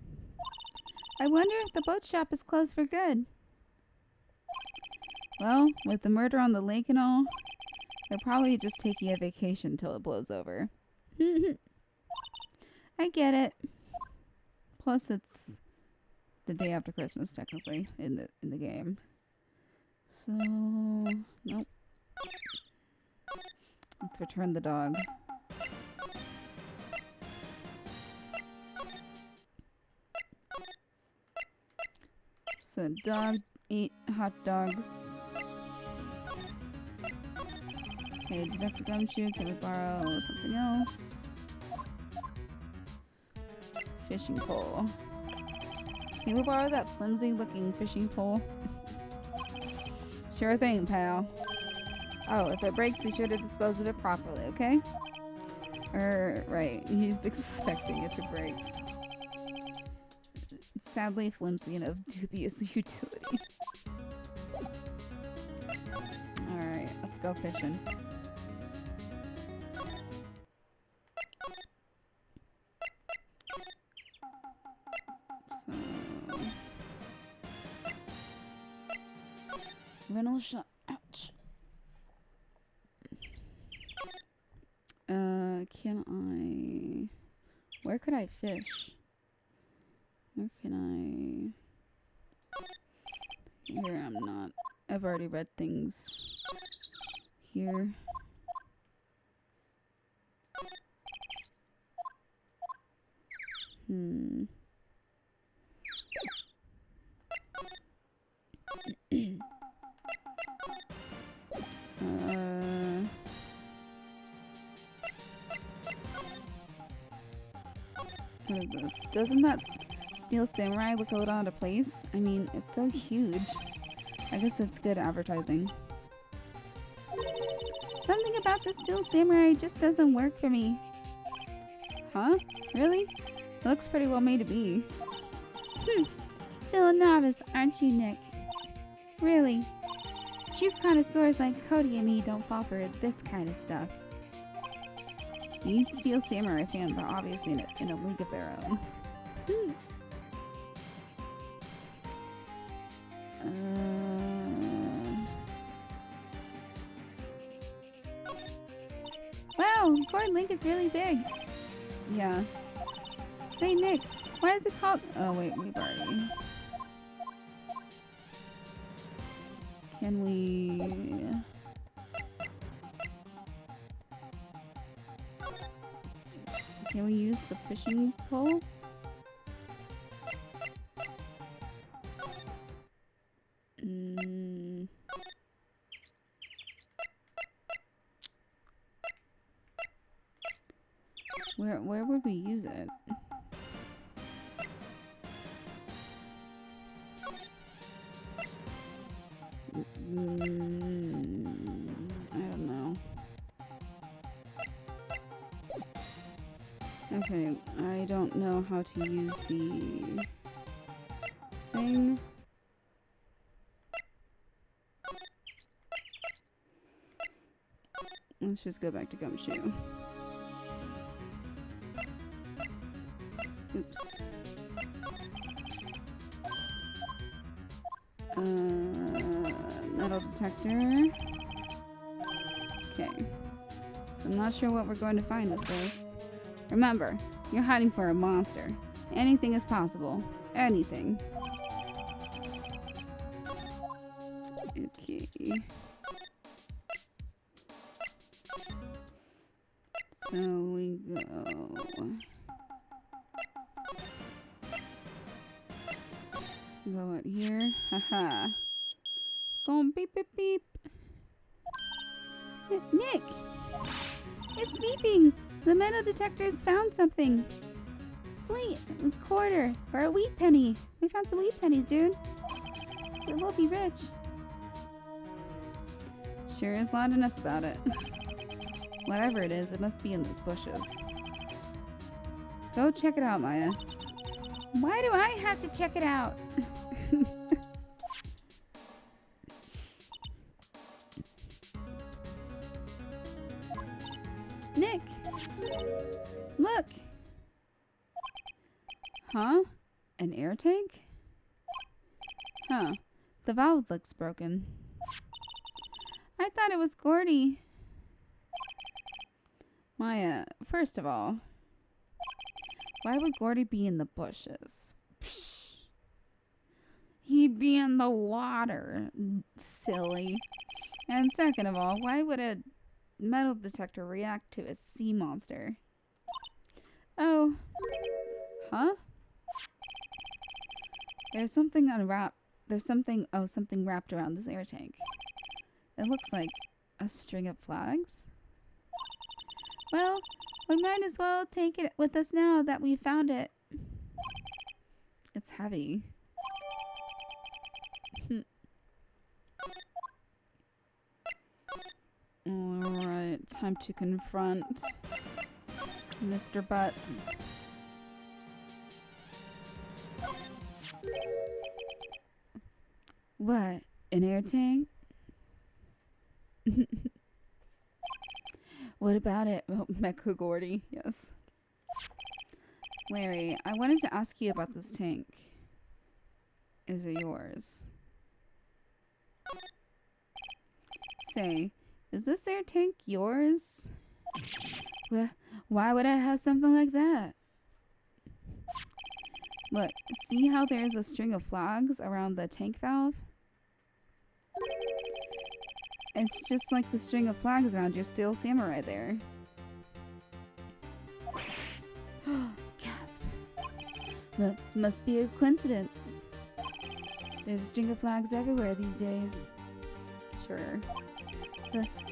I wonder if the boat shop is closed for good. Well, with the murder on the lake and all, they're probably just taking a vacation till it blows over. I get it. Plus, it's the day after Christmas, technically, in the game. So, nope. Let's return the dog. So, dog ate hot dogs. Okay, deduct gumshoe. Can we borrow something else? Fishing pole. Can we borrow that flimsy looking fishing pole? Sure thing, pal. Oh, if it breaks, be sure to dispose of it properly, okay? Right. He's expecting it to break. It's sadly flimsy and of dubious utility. Alright, let's go fishing. So... Reynolds shot. Ouch. Can I... Where could I fish? Where can I... Here, I'm not. I've already read things. Here. What is this? Doesn't that Steel Samurai look a little out of place? I mean, it's so huge. I guess it's good advertising. Something about the Steel Samurai just doesn't work for me. Huh? Really? It looks pretty well made to be. Still a novice, aren't you, Nick? Really? True connoisseurs like Cody and me don't fall for this kind of stuff. These Steel Samurai fans are obviously in a league of their own. Wow, Gordon Link is really big. Yeah. Say, Nick, why is it called... Oh, wait, we've already... Can we... Can we use the fishing pole? Where would we use it? I don't know. Okay, I don't know how to use the thing. Let's just go back to Gumshoe. Oops. Metal detector. Okay. So I'm not sure what we're going to find with this. Remember, you're hiding for a monster. Anything is possible. Anything. Okay. So we go... Go out here. Haha. Going beep beep beep. Nick! It's beeping! The metal detector's found something. Sweet! A quarter for a wheat penny. We found some wheat pennies, dude. We'll be rich. Sure is loud enough about it. Whatever it is, it must be in those bushes. Go check it out, Maya. Why do I have to check it out? Nick! Look! Huh? An air tank? Huh. The valve looks broken. I thought it was Gordy. Maya, first of all, why would Gordy be in the bushes? Psh. He'd be in the water, silly. And second of all, why would a metal detector react to a sea monster? Oh. Huh? Something wrapped around this air tank. It looks like a string of flags. Well, we might as well take it with us now that we found it. It's heavy. Alright, time to confront Mr. Butts. What? An air tank? What about it? Oh, Mecha Gordy, yes. Larry, I wanted to ask you about this tank. Is it yours? Say, is this air tank yours? Well, why would I have something like that? Look, see how there's a string of flags around the tank valve? It's just like the string of flags around your steel samurai there. Gasp. Look, must be a coincidence. There's a string of flags everywhere these days. Sure.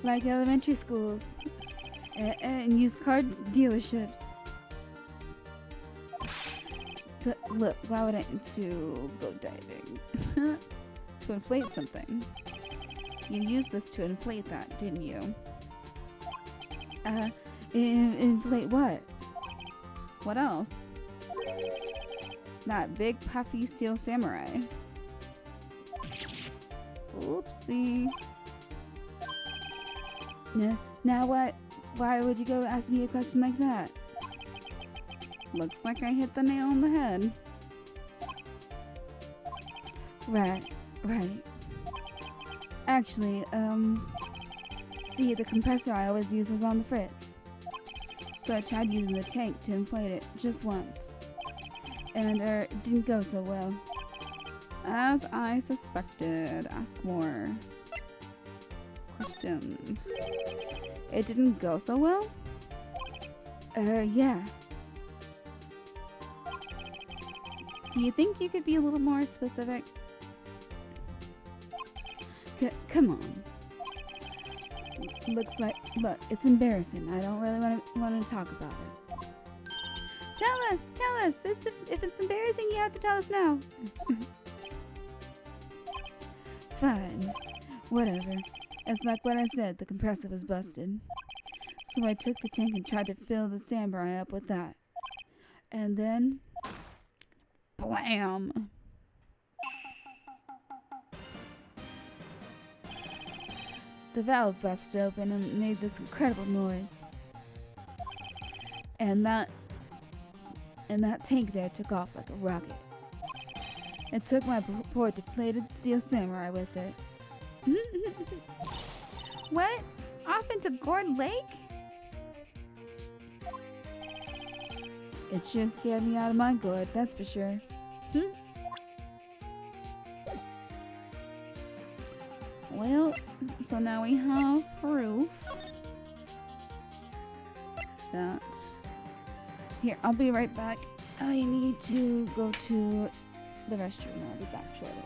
Like elementary schools. And used car dealerships. Look, why would I need to go diving? To inflate something. You used this to inflate that, didn't you? Inflate what? What else? That big puffy steel samurai. Oopsie. Now what? Why would you go ask me a question like that? Looks like I hit the nail on the head. Right. Actually, see, the compressor I always use was on the fritz. So I tried using the tank to inflate it just once. And, it didn't go so well. As I suspected. Ask more questions. It didn't go so well? Yeah. Do you think you could be a little more specific? Come on. Look, it's embarrassing. I don't really want to talk about it. Tell us. If it's embarrassing, you have to tell us now. Fine. Whatever. It's like what I said, the compressor was busted. So I took the tank and tried to fill the samurai up with that. And then... blam! The valve busted open and made this incredible noise. And that tank there took off like a rocket. It took my poor deflated steel samurai with it. What? Off into Gourd Lake? It sure scared me out of my gourd, that's for sure. Well, so now we have proof that... Here, I'll be right back. I need to go to the restroom. I'll be back shortly.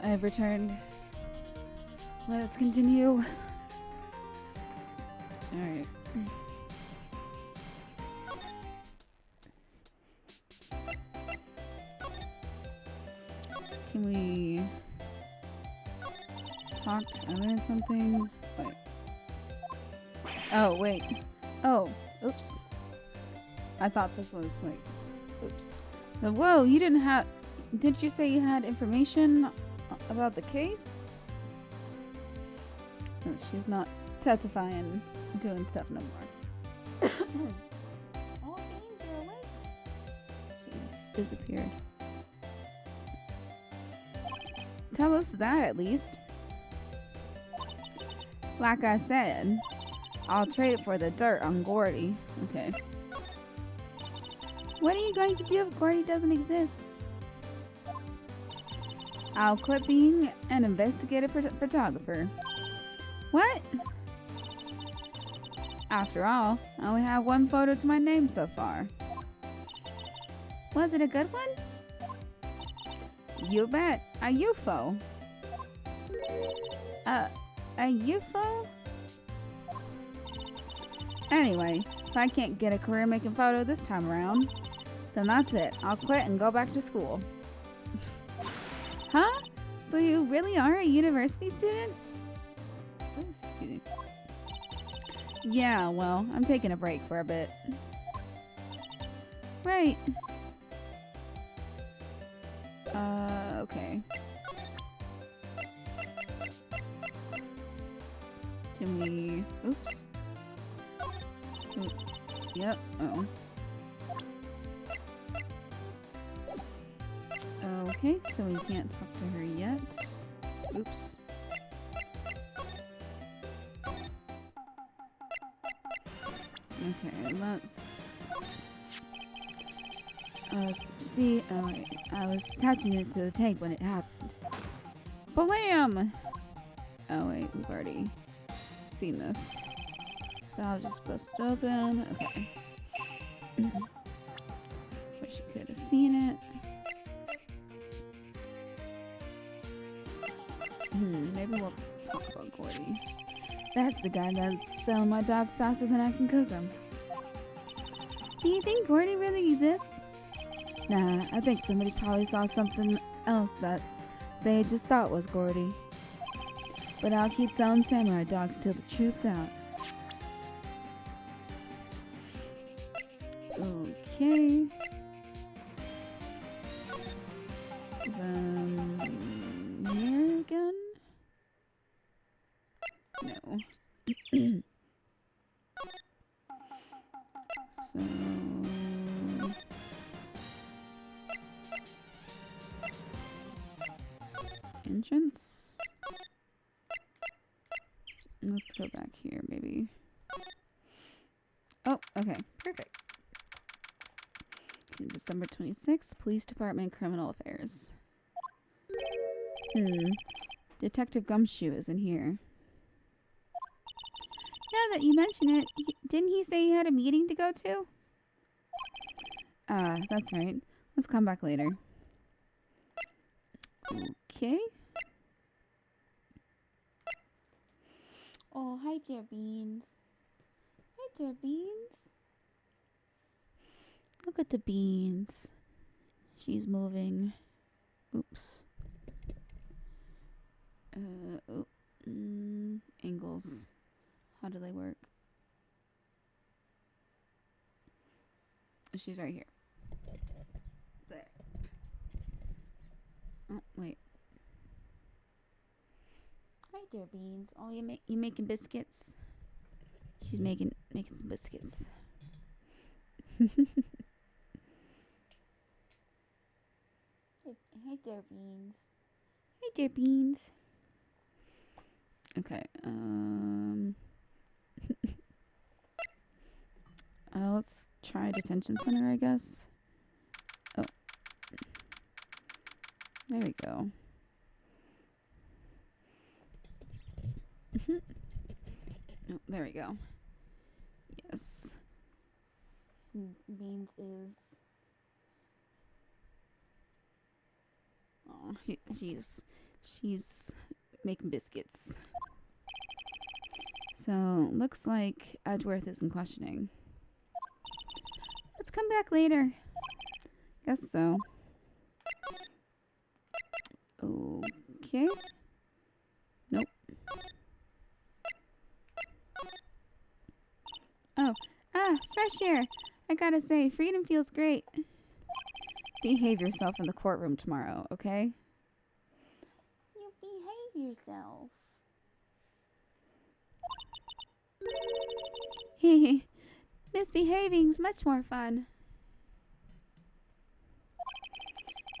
I've returned. Let's continue. Alright. Can we talk to Evan or something? Wait. Oh, wait. Oh, oops. I thought this was like, oops. So, whoa, you didn't have, did you say you had information about the case? No, she's not testifying, doing stuff no more. All beans are awake. He's disappeared. Tell us that at least. Like I said, I'll trade for the dirt on Gordy. Okay. What are you going to do if Gordy doesn't exist? I'll quit being an investigative photographer. What? After all, I only have one photo to my name so far. Was it a good one? You bet. A UFO. A UFO? Anyway, if I can't get a career making photo this time around, then that's it. I'll quit and go back to school. Huh? So you really are a university student? Excuse me. Yeah, well, I'm taking a break for a bit. Right. Okay. Can we... Oops. Oop. Yep. Oh. Okay, so we can't talk to her yet. Oops. Okay, let's... see, I was attaching it to the tank when it happened. Blam! Oh wait, we've already seen this. I'll just bust it open. Okay. Wish you could have seen it. Maybe we'll talk about Gordy. That's the guy that's selling my dogs faster than I can cook them. Do you think Gordy really exists? Nah, I think somebody probably saw something else that they just thought was Gordy. But I'll keep selling samurai dogs till the truth's out. Okay. Then here again? No. So entrance. Let's go back here, maybe. Oh, okay, perfect. December 26th, Police Department, Criminal Affairs. Detective Gumshoe is in here. Now that you mention it, didn't he say he had a meeting to go to? Ah, that's right. Let's come back later. Okay. Oh, hi there, Beans. Hi there, Beans. Look at the beans. She's moving. Oops. Angles. How do they work? She's right here. There. Oh, wait. Hi there, Beans. Oh, you making biscuits? She's making some biscuits. Hi there, Beans. Hi there, beans. Okay. Let's try detention center, I guess. Oh, there we go. Oh, there we go. Yes. Beans is... Oh, She's making biscuits. So, looks like Edgeworth isn't questioning. Let's come back later. Guess so. Okay. Nope. Oh. Fresh air. I gotta say, freedom feels great. Behave yourself in the courtroom tomorrow, okay? You behave yourself. Hehe. Misbehaving's much more fun.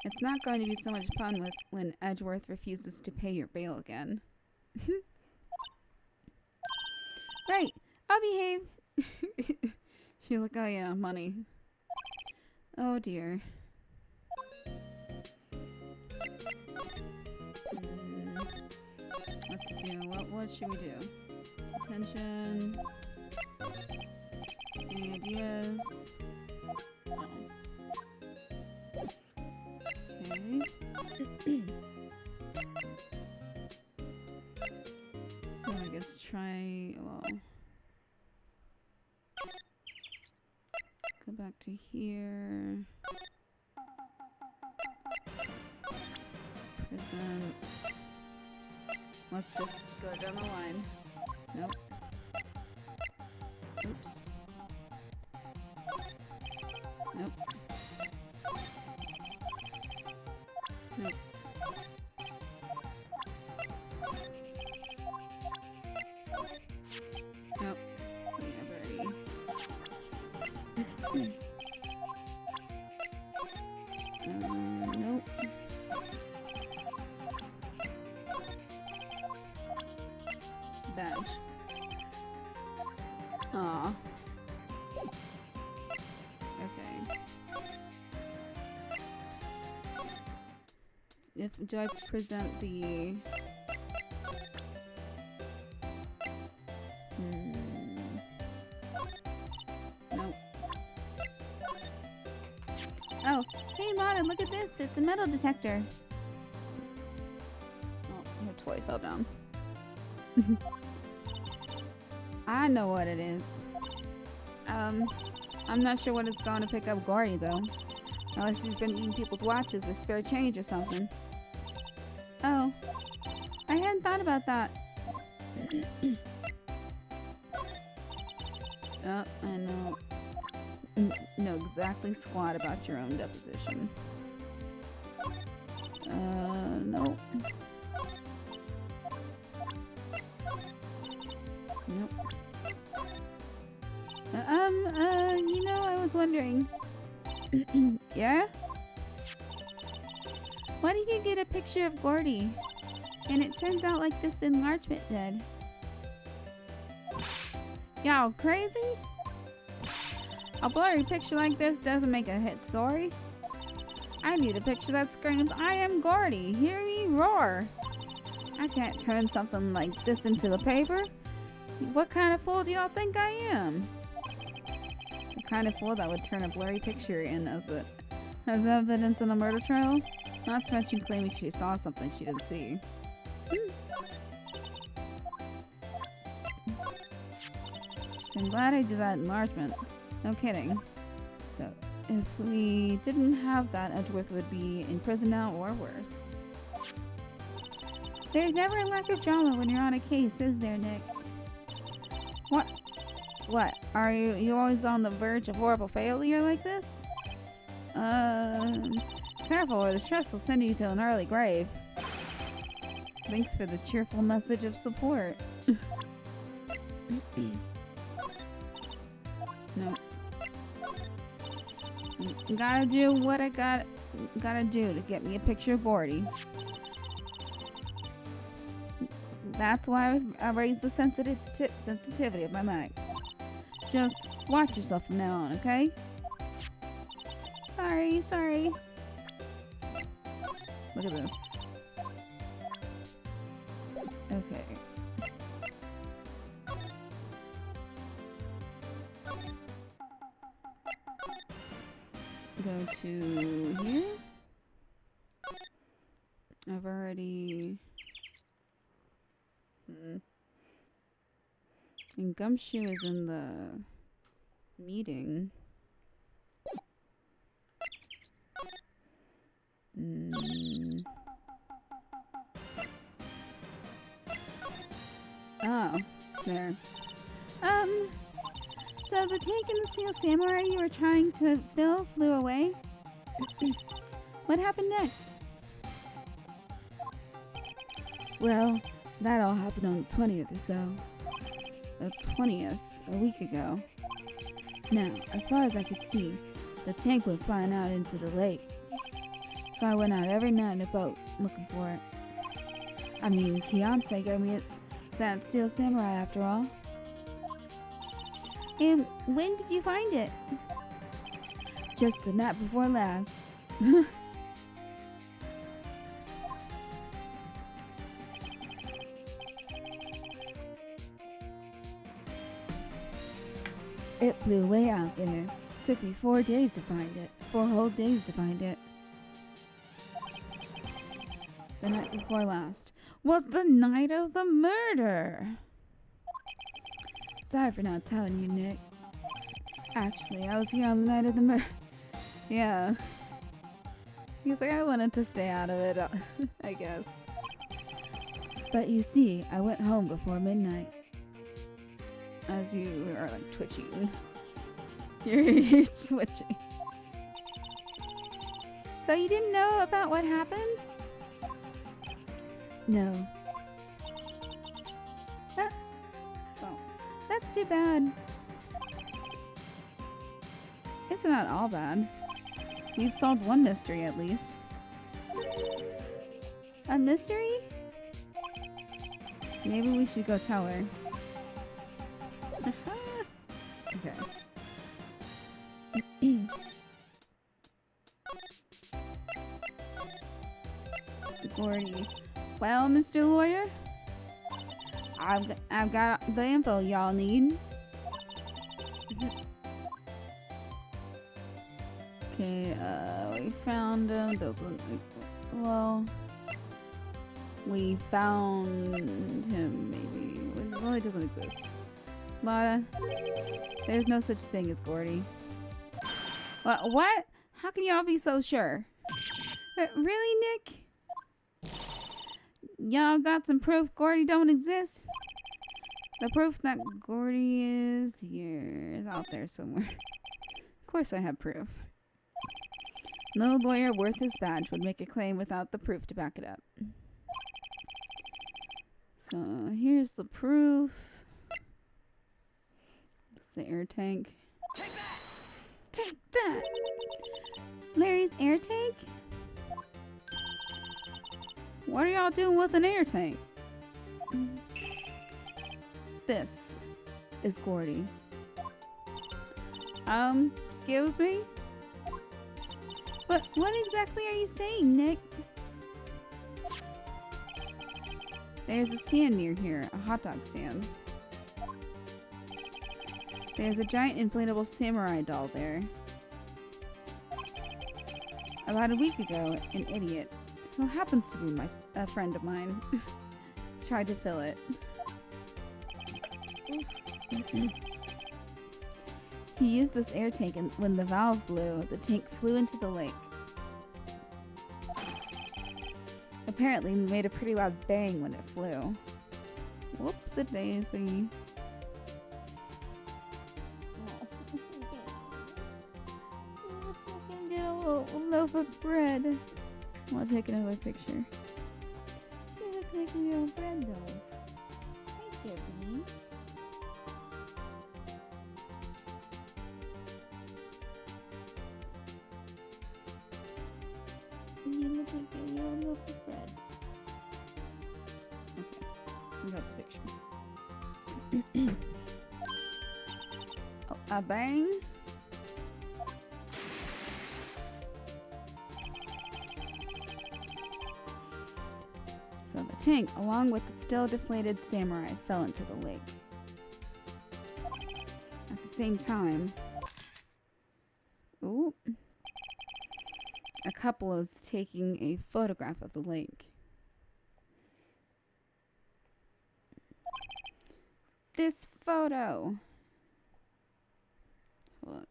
It's not going to be so much fun when Edgeworth refuses to pay your bail again. Right, I'll behave. She's like, oh yeah, money. Oh dear. Let's do, what should we do? Detention. Any ideas? No. Okay. So I guess try, well, go back to here. Present. Let's just go down the line. Nope. Oops. Nope. Nope. Nope. Yeah, birdie. Nope. Badge. Aw. Okay. Do I present the... Nope. Oh, hey Lana, look at this. It's a metal detector. Oh, her toy fell down. I know what it is. I'm not sure what it's going to pick up Gory though. Unless he's been eating people's watches or spare change or something. Oh, I hadn't thought about that. Oh, I know. Know exactly squat about your own deposition. Nope. Nope. You know, I was wondering. Yeah? What if you get a picture of Gordy, and it turns out like this enlargement did? Y'all crazy? A blurry picture like this doesn't make a hit story. I need a picture that screams, I am Gordy, hear me roar. I can't turn something like this into the paper. What kind of fool do y'all think I am? The kind of fool that would turn a blurry picture in as evidence in a murder trial? Not to mention claiming she saw something she didn't see. So I'm glad I did that enlargement. No kidding. So, if we didn't have that, Edgeworth would be in prison now or worse. There's never a lack of drama when you're on a case, is there, Nick? What? What? Are you always on the verge of horrible failure like this? Careful or the stress will send you to an early grave. Thanks for the cheerful message of support. No. Gotta do what I gotta do to get me a picture of Gordy. That's why I raised the sensitivity of my mic. Just watch yourself from now on, okay? Sorry. Look at this. Okay. Go to here. I've already And Gumshoe is in the meeting. Oh, there. So the tank and the steel samurai you were trying to fill flew away? What happened next? Well, that all happened on the 20th or so. The 20th, a week ago. Now, as far as I could see, the tank went flying out into the lake. So I went out every night in a boat looking for it. I mean, Fiance gave me that steel samurai after all. And when did you find it? Just the night before last. It flew way out there. Took me 4 days to find it. 4 whole days to find it. The night before last was the night of the murder. Sorry for not telling you, Nick. Actually, I was here on the night of the murder. Yeah. He's like, I wanted to stay out of it, I guess. But you see, I went home before midnight. As you are like twitching. You're twitching. So you didn't know about what happened? No. Oh, that's too bad. It's not all bad. We've solved one mystery at least. A mystery? Maybe we should go tell her. Okay. Gordy. Well, Mr. Lawyer, I've got the info y'all need. Okay, we found him. Well, we found him, maybe. Well, he doesn't exist. But there's no such thing as Gordy. What? How can y'all be so sure? Really, Nick? Y'all got some proof Gordy don't exist? The proof that Gordy is here is out there somewhere. Of course I have proof. No lawyer worth his badge would make a claim without the proof to back it up. So here's the proof. It's the air tank. Take that! Take that! Larry's air tank? What are y'all doing with an air tank? This is Gordy. Excuse me? But what exactly are you saying, Nick? There's a stand near here, a hot dog stand. There's a giant inflatable samurai doll there. About a week ago, an idiot, who happens to be a friend of mine, tried to fill it. He used this air tank and when the valve blew, the tank flew into the lake. Apparently, it made a pretty loud bang when it flew. Whoops-a-daisy. Get a little loaf of bread. I want to take another picture. She looks like a little bread loaf. Thank you, Beans. You look like a little loaf of bread. Okay, I got the picture. Oh, a bang. So the tank, along with the still deflated samurai, fell into the lake. At the same time, ooh, a couple was taking a photograph of the lake. this photo. Hold on.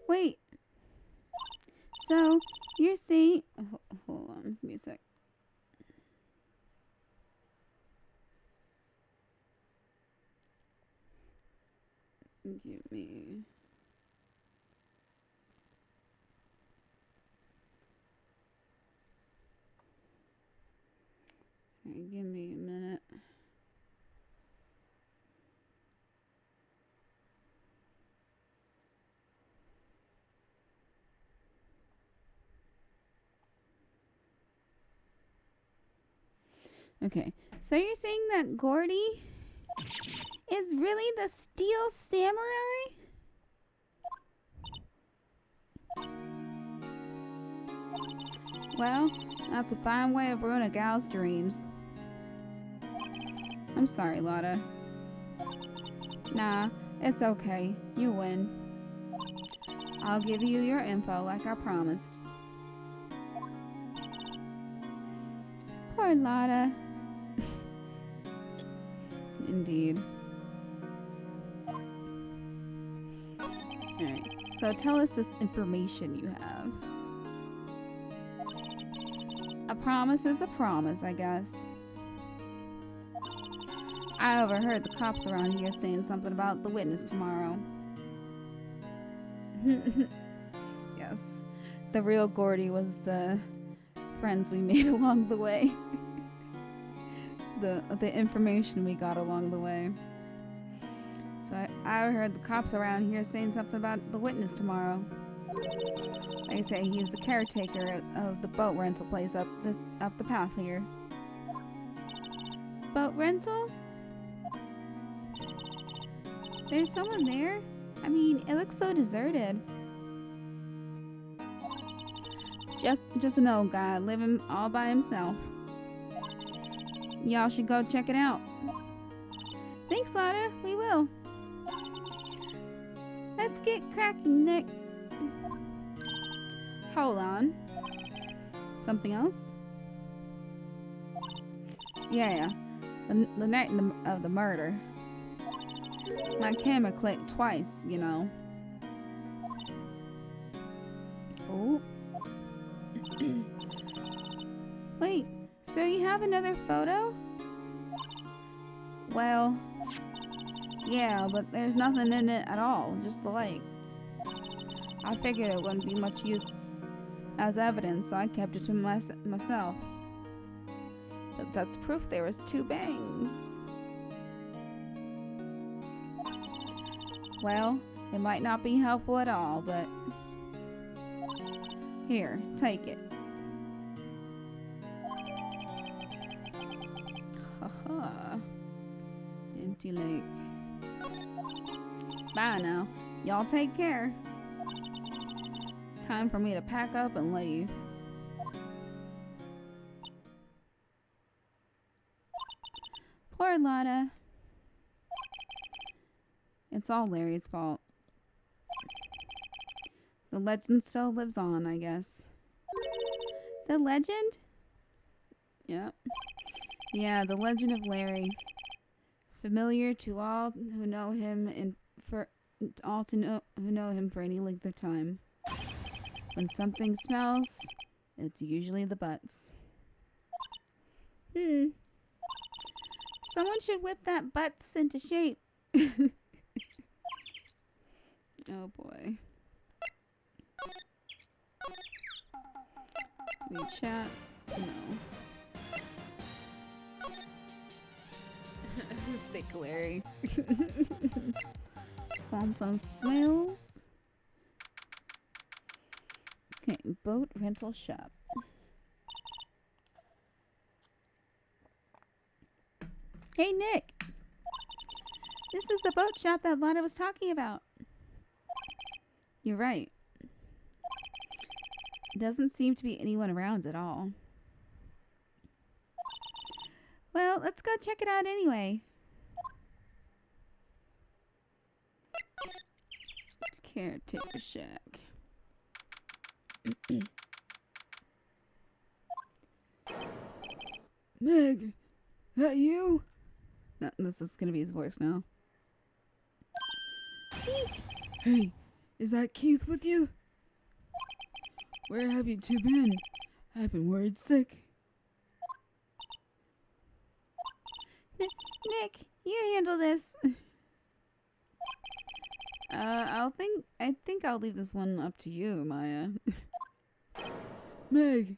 Wait. So, you're saying... Hold on. Give me a sec. Give me... Okay, give me a minute. Okay, so you're saying that Gordy is really the Steel Samurai? Well, that's a fine way of ruining a gal's dreams. I'm sorry, Lotta. Nah, it's okay. You win. I'll give you your info like I promised. Poor Lotta. Indeed. Alright, so tell us this information you have. A promise is a promise, I guess. I overheard the cops around here saying something about the witness tomorrow. Yes, the real Gordy was the friends we made along the way. the information we got along the way. So I heard the cops around here saying something about the witness tomorrow. They say he's the caretaker of the boat rental place up the path here. Boat rental? There's someone there? I mean, it looks so deserted. Just an old guy living all by himself. Y'all should go check it out. Thanks, Lotta. We will. Let's get cracking, Nick. Hold on. Something else? Yeah. The night of the murder. My camera clicked twice, you know. Oh. Wait, so you have another photo? Well, yeah, but there's nothing in it at all, just the light. I figured it wouldn't be much use as evidence, so I kept it to myself. But that's proof there was 2 bangs. Well, it might not be helpful at all, but... Here, take it. Haha. Empty lake. Bye now. Y'all take care. Time for me to pack up and leave. Poor Lotta. It's all Larry's fault. The legend still lives on, I guess. The legend? Yep. Yeah, the legend of Larry. Familiar to all who know him who know him for any length of time. When something smells, it's usually the butts. Someone should whip that butts into shape. Oh boy. We chat? No. Thick Larry. Something smells. Okay, boat rental shop. Hey Nick! This is the boat shop that Lotta was talking about. You're right. Doesn't seem to be anyone around at all. Well, let's go check it out anyway. Caretaker shack. Meg, That you? No, this is gonna be his voice now. Keith! Hey, is that Keith with you? Where have you two been? I've been worried sick. Nick, you handle this. I think I'll leave this one up to you, Maya. Meg,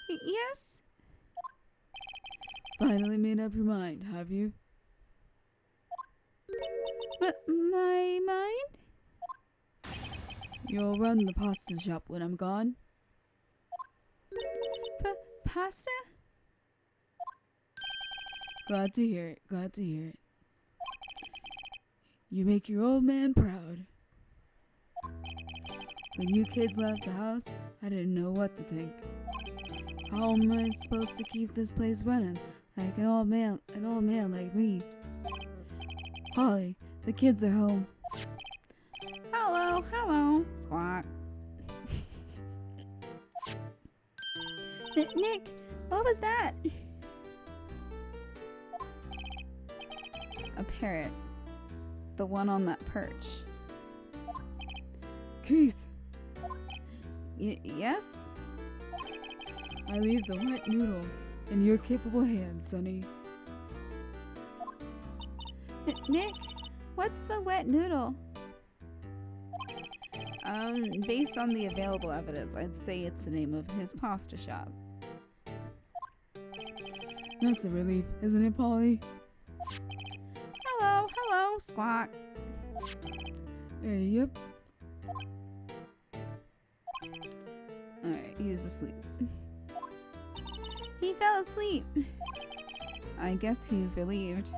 Yes? finally made up your mind, have you? My mind? You'll run the pasta shop when I'm gone? Pasta? Glad to hear it, glad to hear it. You make your old man proud. When you kids left the house, I didn't know what to think. How am I supposed to keep this place running like an old man like me? Holly, the kids are home. Hello. Squawk. Nick, what was that? A parrot. The one on that perch. Keith, Yes? I leave the wet noodle in your capable hands, Sonny. Nick, what's the wet noodle? Based on the available evidence, I'd say it's the name of his pasta shop. That's a relief, isn't it, Polly? Hello, Squawk. Yep. Alright, he's asleep. He fell asleep. I guess he's relieved.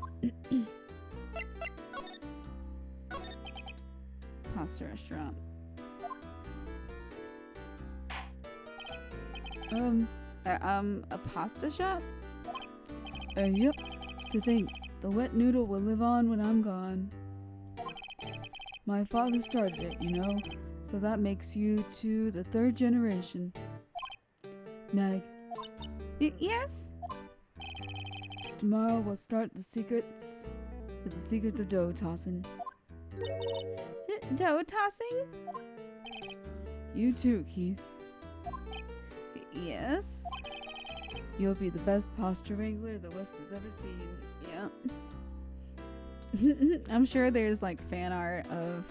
Pasta restaurant. A pasta shop? Yep. To think, the wet noodle will live on when I'm gone. My father started it, you know, so that makes you two the third generation. Meg, Yes? tomorrow we'll start the secrets of dough tossing. Dough tossing? You too, Keith. Yes? You'll be the best pasta wrangler the West has ever seen. Yeah. I'm sure there's like fan art of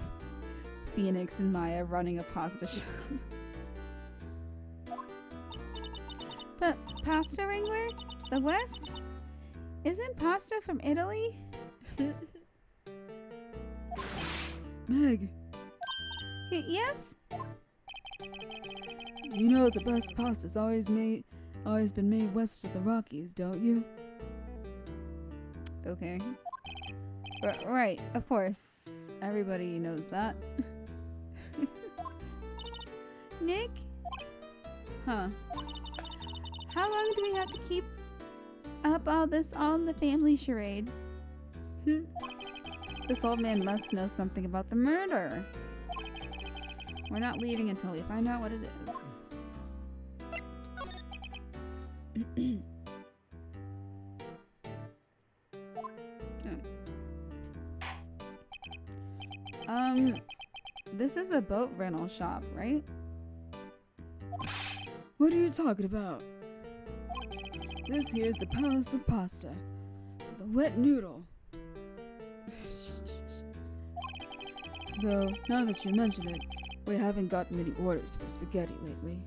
Phoenix and Maya running a pasta shop. But pasta wrangler? The West? Isn't pasta from Italy? Meg, Yes? you know the best pasta's always been made west of the Rockies, don't you? Okay. Right, of course. Everybody knows that. Nick, Huh. how long do we have to keep up all this on the family charade? This old man must know something about the murder. We're not leaving until we find out what it is. This is a boat rental shop, right? What are you talking about? This here's the Palace of Pasta. The wet noodle. Though, now that you mention it, we haven't gotten many orders for spaghetti lately.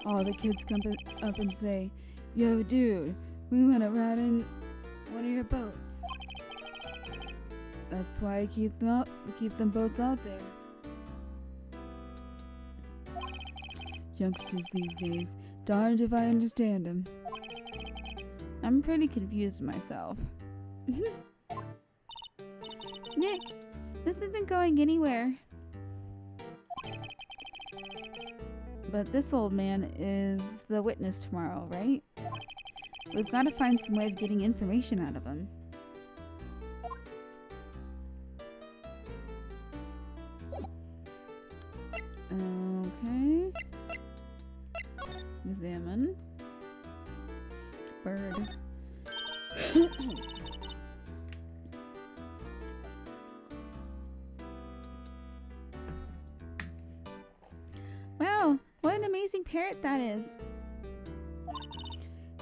All the kids come up and say, "Yo, dude, we want to ride in one of your boats." That's why I keep them boats out there. Youngsters these days, darned if I understand them. I'm pretty confused myself. Nick, this isn't going anywhere. But this old man is the witness tomorrow, right? We've got to find some way of getting information out of him. Okay. Examine. bird. Wow, what an amazing parrot that is.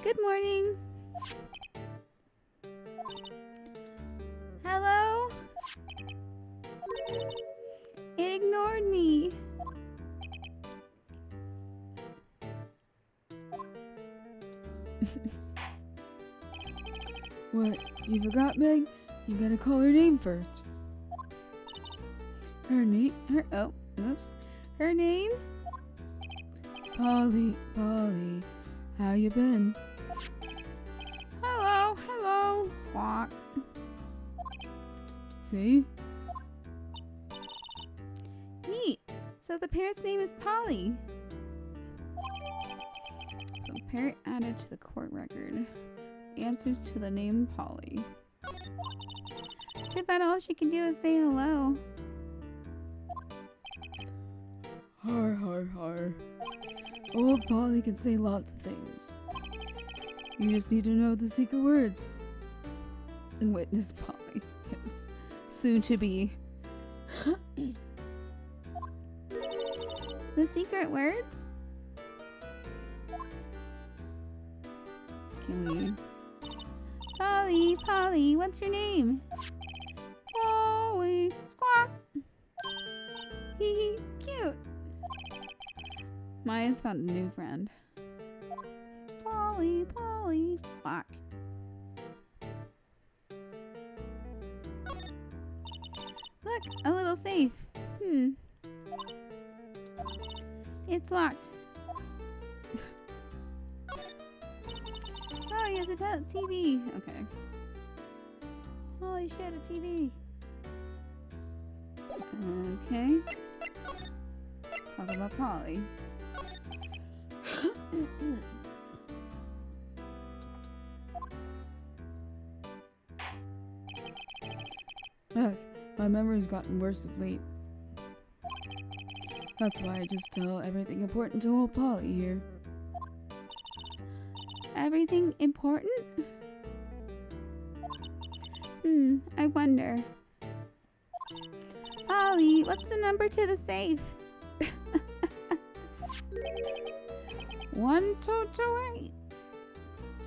Good morning. Hello? It ignored me. What? You forgot, Meg? You gotta call her name first. Her name? Her name? Polly. Polly. How you been? Hello. Squawk. See? Neat. So the parrot's name is Polly. So parrot added to the court record. Answers to the name Polly. Too bad all she can do is say hello. Har har har. Old Polly can say lots of things. You just need to know the secret words. And witness Polly. Yes. Soon to be. The secret words? Can we... Polly, what's your name? Polly, squawk. Hee hee, cute. Maya's found a new friend. Polly, squawk. Look, a little safe. It's locked. Oh, he has a TV. Okay. Holy shit, a TV. Okay. Talk about Polly. Ugh, my memory's gotten worse of late. That's why I just tell everything important to old Polly here. Everything important? I wonder. Polly, what's the number to the safe? 1228.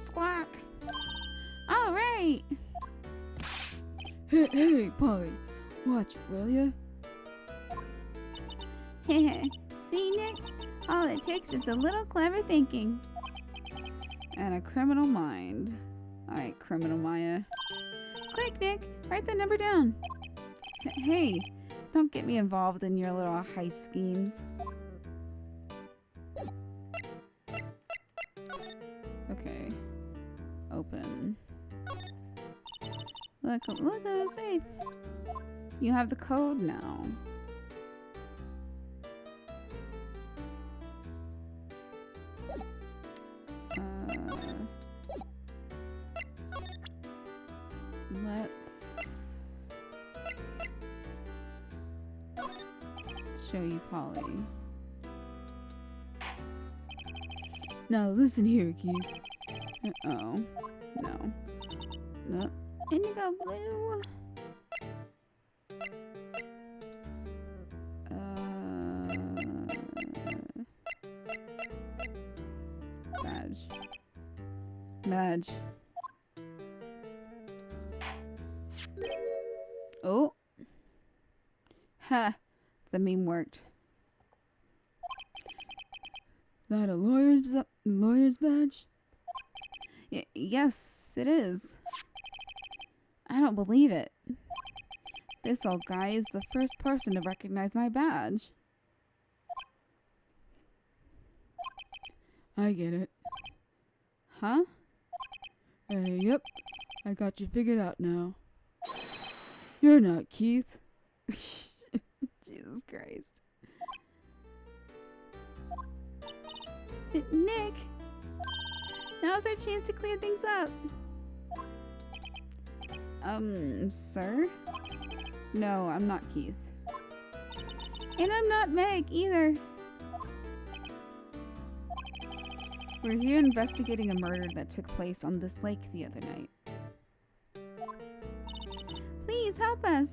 Squawk. All right. Hey, Polly. Watch it, will ya? See, Nick? All it takes is a little clever thinking. And a criminal mind. Alright, criminal Maya. Quick, Nick! Write the number down. Hey, don't get me involved in your little heist schemes. Okay. Open. Look at the safe. You have the code now. Let's show you Polly. Now listen here, Keith. Oh, no. No. Indigo blue. Badge. Oh. Ha. The meme worked. That a lawyer's badge? Yes, it is. I don't believe it. This old guy is the first person to recognize my badge. I get it. Huh? Yep. I got you figured out now. You're not Keith. Jesus Christ. Nick! Now's our chance to clear things up. Sir? No, I'm not Keith. And I'm not Meg either. We're here investigating a murder that took place on this lake the other night. Please help us.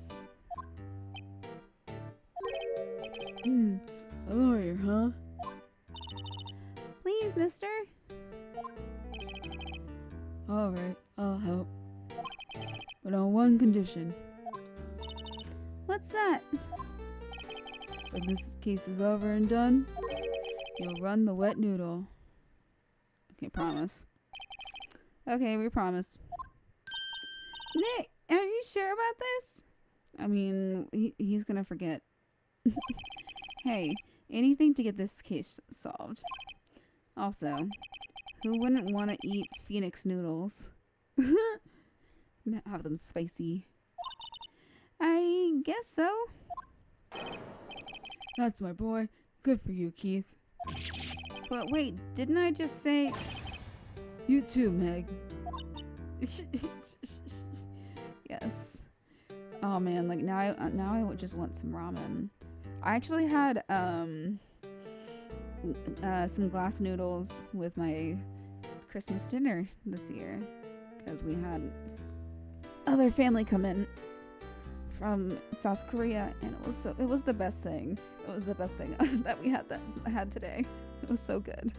A lawyer, huh? Please, mister. Alright, I'll help. But on one condition. What's that? When this case is over and done, you'll run the wet noodle. Okay, promise. Okay, we promise. Nick, are you sure about this? I mean, he's gonna forget. Hey, anything to get this case solved. Also, who wouldn't want to eat Phoenix noodles? Have them spicy. I guess so. That's my boy. Good for you, Keith. But wait, didn't I just say... You too, Meg. Yes. Oh man, like now I would just want some ramen. I actually had some glass noodles with my Christmas dinner this year because we had other family come in from South Korea, and it was the best thing. It was the best thing that I had today. It was so good.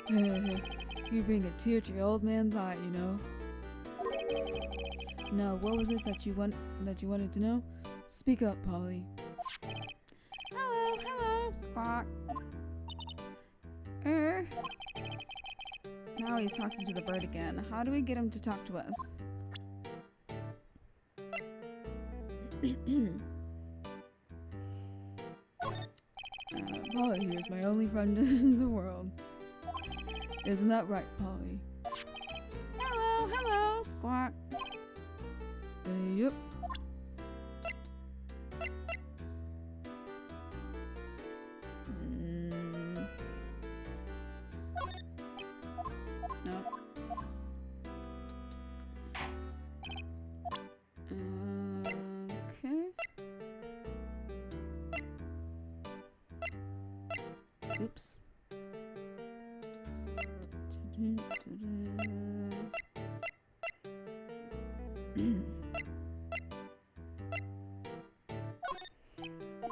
You bring a tear to your old man's eye, you know. Now, what was it that you wanted to know? Speak up, Polly. Hello, Squawk. Now he's talking to the bird again. How do we get him to talk to us? Polly here is my only friend in the world. Isn't that right, Polly? Hello, Squawk. Yep. No. Okay. Oops.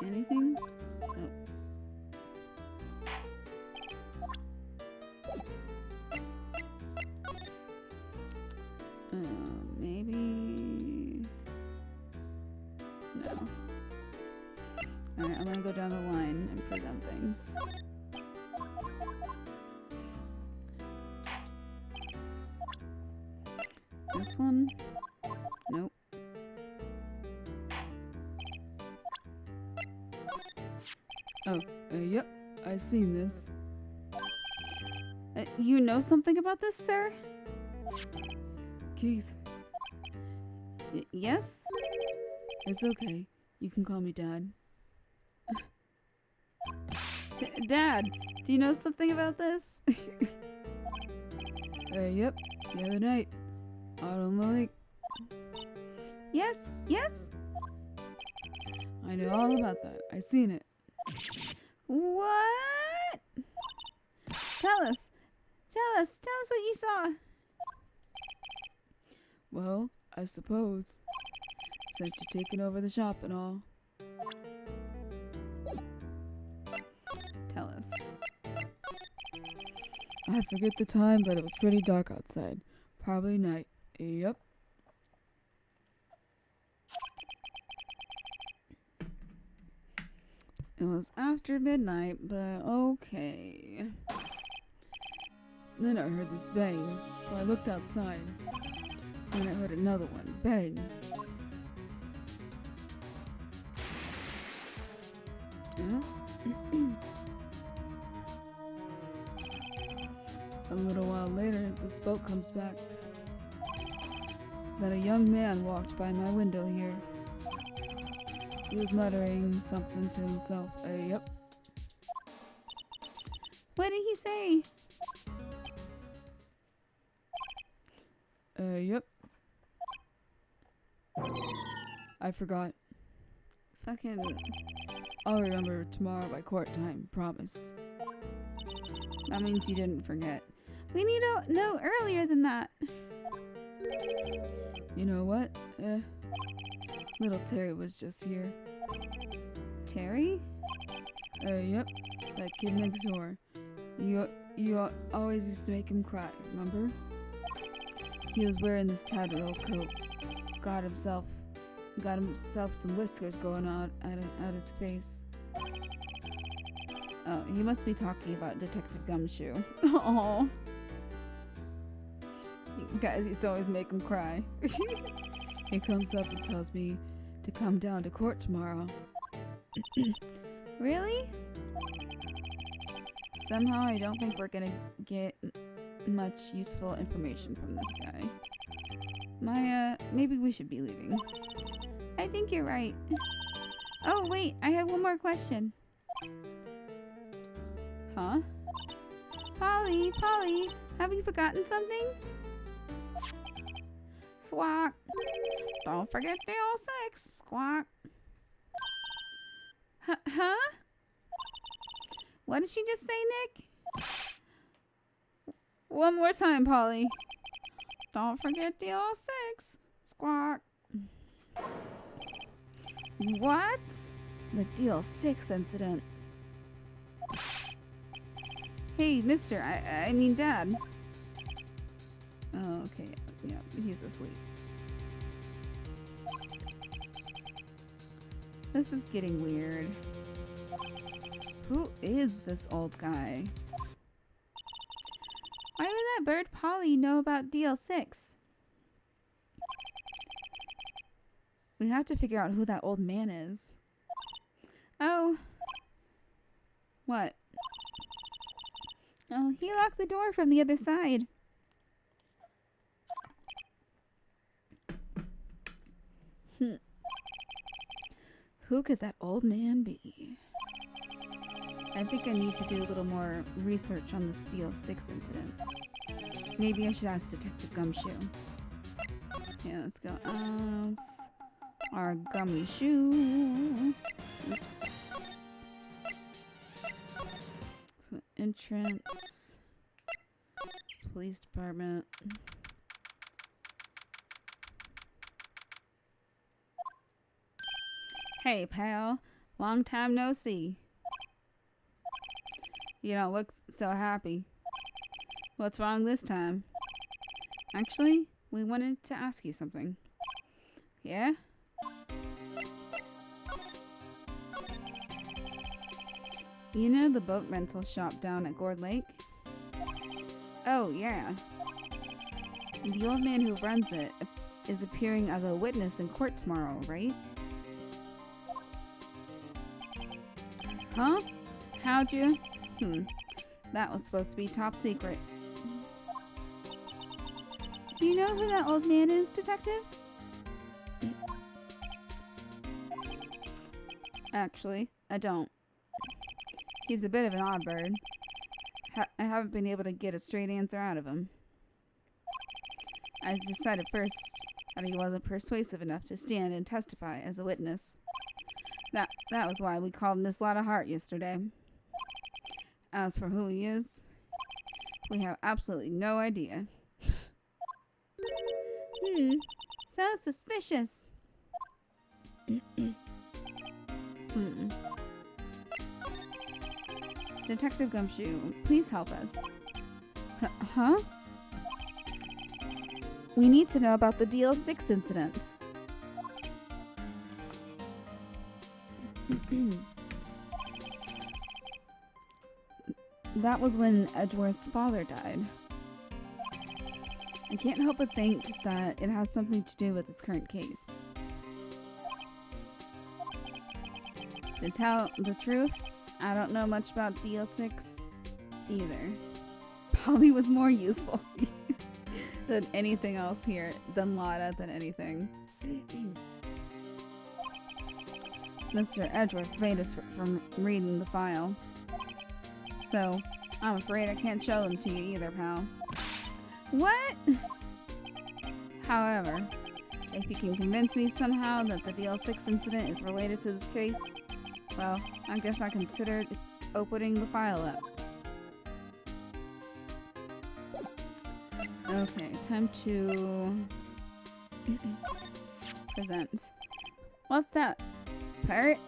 Anything? No. Maybe... No. Alright, I'm gonna go down the line and present things. This one? Nope. Oh, yep. I seen this. You know something about this, sir? Keith, Yes? it's okay. You can call me Dad. Dad, do you know something about this? Yep. The other night, out on the lake. Yes? I know all about that. I seen it. What? Tell us what you saw. Well, I suppose. Since you're taking over the shop and all. Tell us. I forget the time, but it was pretty dark outside. Probably night. Yep. It was after midnight, but okay. Then I heard this bang, so I looked outside. Then I heard another one. Bang. A little while later, this boat comes back. Then a young man walked by my window here. He was muttering something to himself. Yep. What did he say? Yep. I forgot. Fucking I'll remember tomorrow by court time, promise. That means you didn't forget. We need to know earlier than that. You know what? Little Terry was just here. Terry? Yep, that kid next door. You always used to make him cry, remember? He was wearing this tattered old coat. Got himself some whiskers going on at his face. Oh, he must be talking about Detective Gumshoe. Oh, You guys used to always make him cry. He comes up and tells me to come down to court tomorrow. really? Somehow I don't think we're gonna get much useful information from this guy. Maybe we should be leaving. I think you're right. Oh, wait, I have one more question. Huh? Polly, have you forgotten something? Squawk. Don't forget the old 6. Squawk. Huh? What did she just say, Nick? One more time, Polly. Don't forget the old 6. Squawk. What? The deal 6 incident. Hey, mister, I mean Dad. Oh, okay. Yeah, he's asleep. This is getting weird. Who is this old guy? Why would that bird Polly know about DL6? We have to figure out who that old man is. Oh. What? Oh, he locked the door from the other side. Who could that old man be? I think I need to do a little more research on the Steel 6 incident. Maybe I should ask Detective Gumshoe. Yeah, let's go. Our gummy shoe. Oops. So, entrance. Police department. Hey, pal. Long time no see. You don't look so happy. What's wrong this time? Actually, we wanted to ask you something. Yeah? You know the boat rental shop down at Gourd Lake? Oh, yeah. The old man who runs it is appearing as a witness in court tomorrow, right? Huh? How'd you? That was supposed to be top secret. Do you know who that old man is, Detective? Actually, I don't. He's a bit of an odd bird. I haven't been able to get a straight answer out of him. I decided first that he wasn't persuasive enough to stand and testify as a witness. That was why we called Miss Lotta Hart yesterday. As for who he is, we have absolutely no idea. Sounds suspicious. Detective Gumshoe, please help us. Huh? We need to know about the DL6 incident. That was when Edgeworth's father died. I can't help but think that it has something to do with this current case. To tell the truth, I don't know much about DL6 either. Polly was more useful than anything else here, than Lotta, than anything. Mr. Edgeworth made us from reading the file. So, I'm afraid I can't show them to you either, pal. What? However, if you can convince me somehow that the DL6 incident is related to this case, Well, I guess I considered opening the file up. Okay, time to present. What's that? Parrot?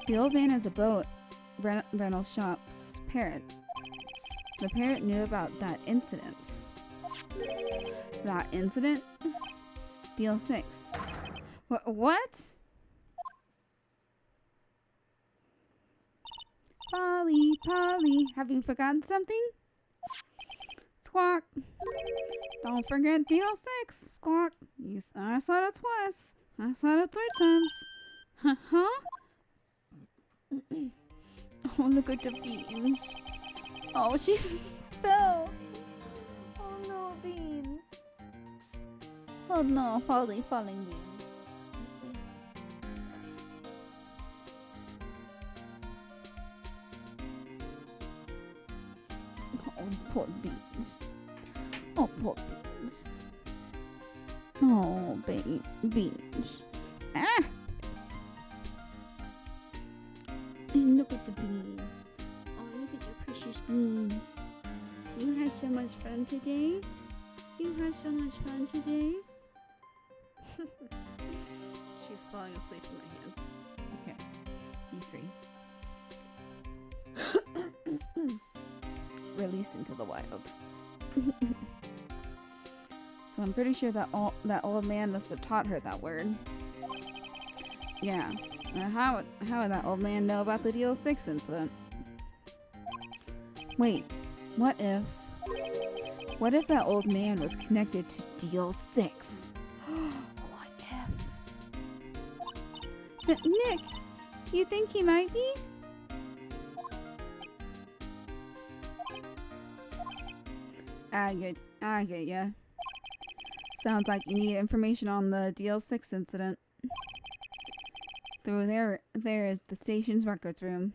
The old man at the boat rental shop's parrot. The parrot knew about that incident. That incident? Deal 6. What? Polly, Polly, have you forgotten something? Squawk. Don't forget deal 6, Squawk. I said it twice. I said it 3 times. Huh? Oh, look at the beans. Oh, she fell. Oh no, beans. Oh no, falling beans. Oh, poor beans. Oh, poor beans. Oh, beans. Ah! Look at the beans. Oh, look at your precious beans. You had so much fun today? You had so much fun today? She's falling asleep in my hands. Okay, be free. Release into the wild. So I'm pretty sure that old man must have taught her that word. Yeah. How would that old man know about the Deal 6 incident? Wait, what if that old man was connected to Deal 6? What if? Nick, you think he might be? I get ya. Sounds like you need information on the Deal 6 incident. Through there is the station's records room.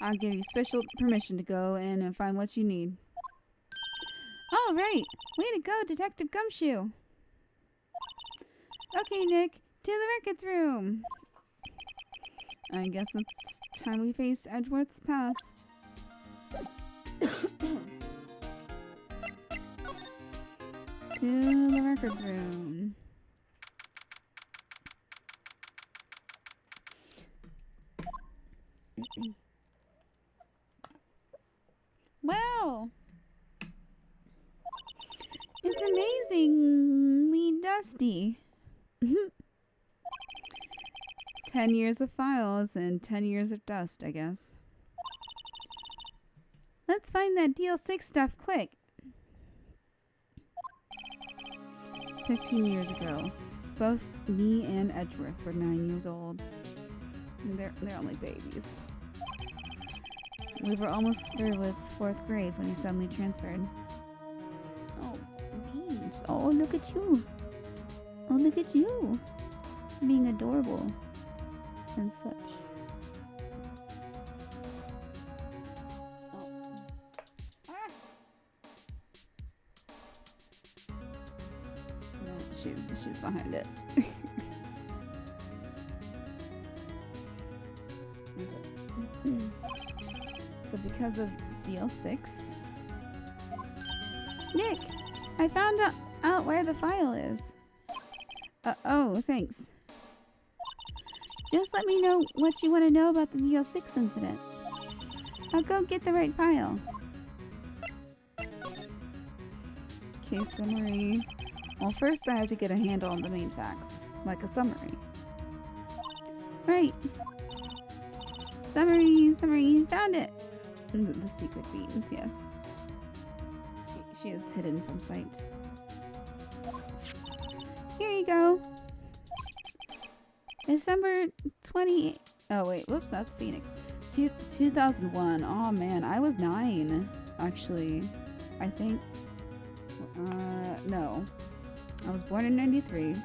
I'll give you special permission to go in and find what you need. All right, way to go, Detective Gumshoe. Okay, Nick, to the records room. I guess it's time we face Edgeworth's past. To the records room. Wow! It's amazingly dusty. 10 years of files and 10 years of dust, I guess. Let's find that Deal 6 stuff quick. 15 years ago, both me and Edgeworth were 9 years old. They're only babies. We were almost through with 4th grade when he suddenly transferred. Oh, beans. Oh, look at you. Oh, look at you. Being adorable. And such. Oh. Ah! No, she's behind it. So because of Deal 6? Nick! I found out where the file is. Oh, thanks. Just let me know what you want to know about the Deal 6 incident. I'll go get the right file. Case summary. Well, first I have to get a handle on the main facts, like a summary. Right. Summary, found it. The secret beans, yes. She is hidden from sight. Here you go. December 28th. Oh wait, whoops, that's Phoenix. 2001. Oh man, I was 9, actually. I think. No. I was born in 93. So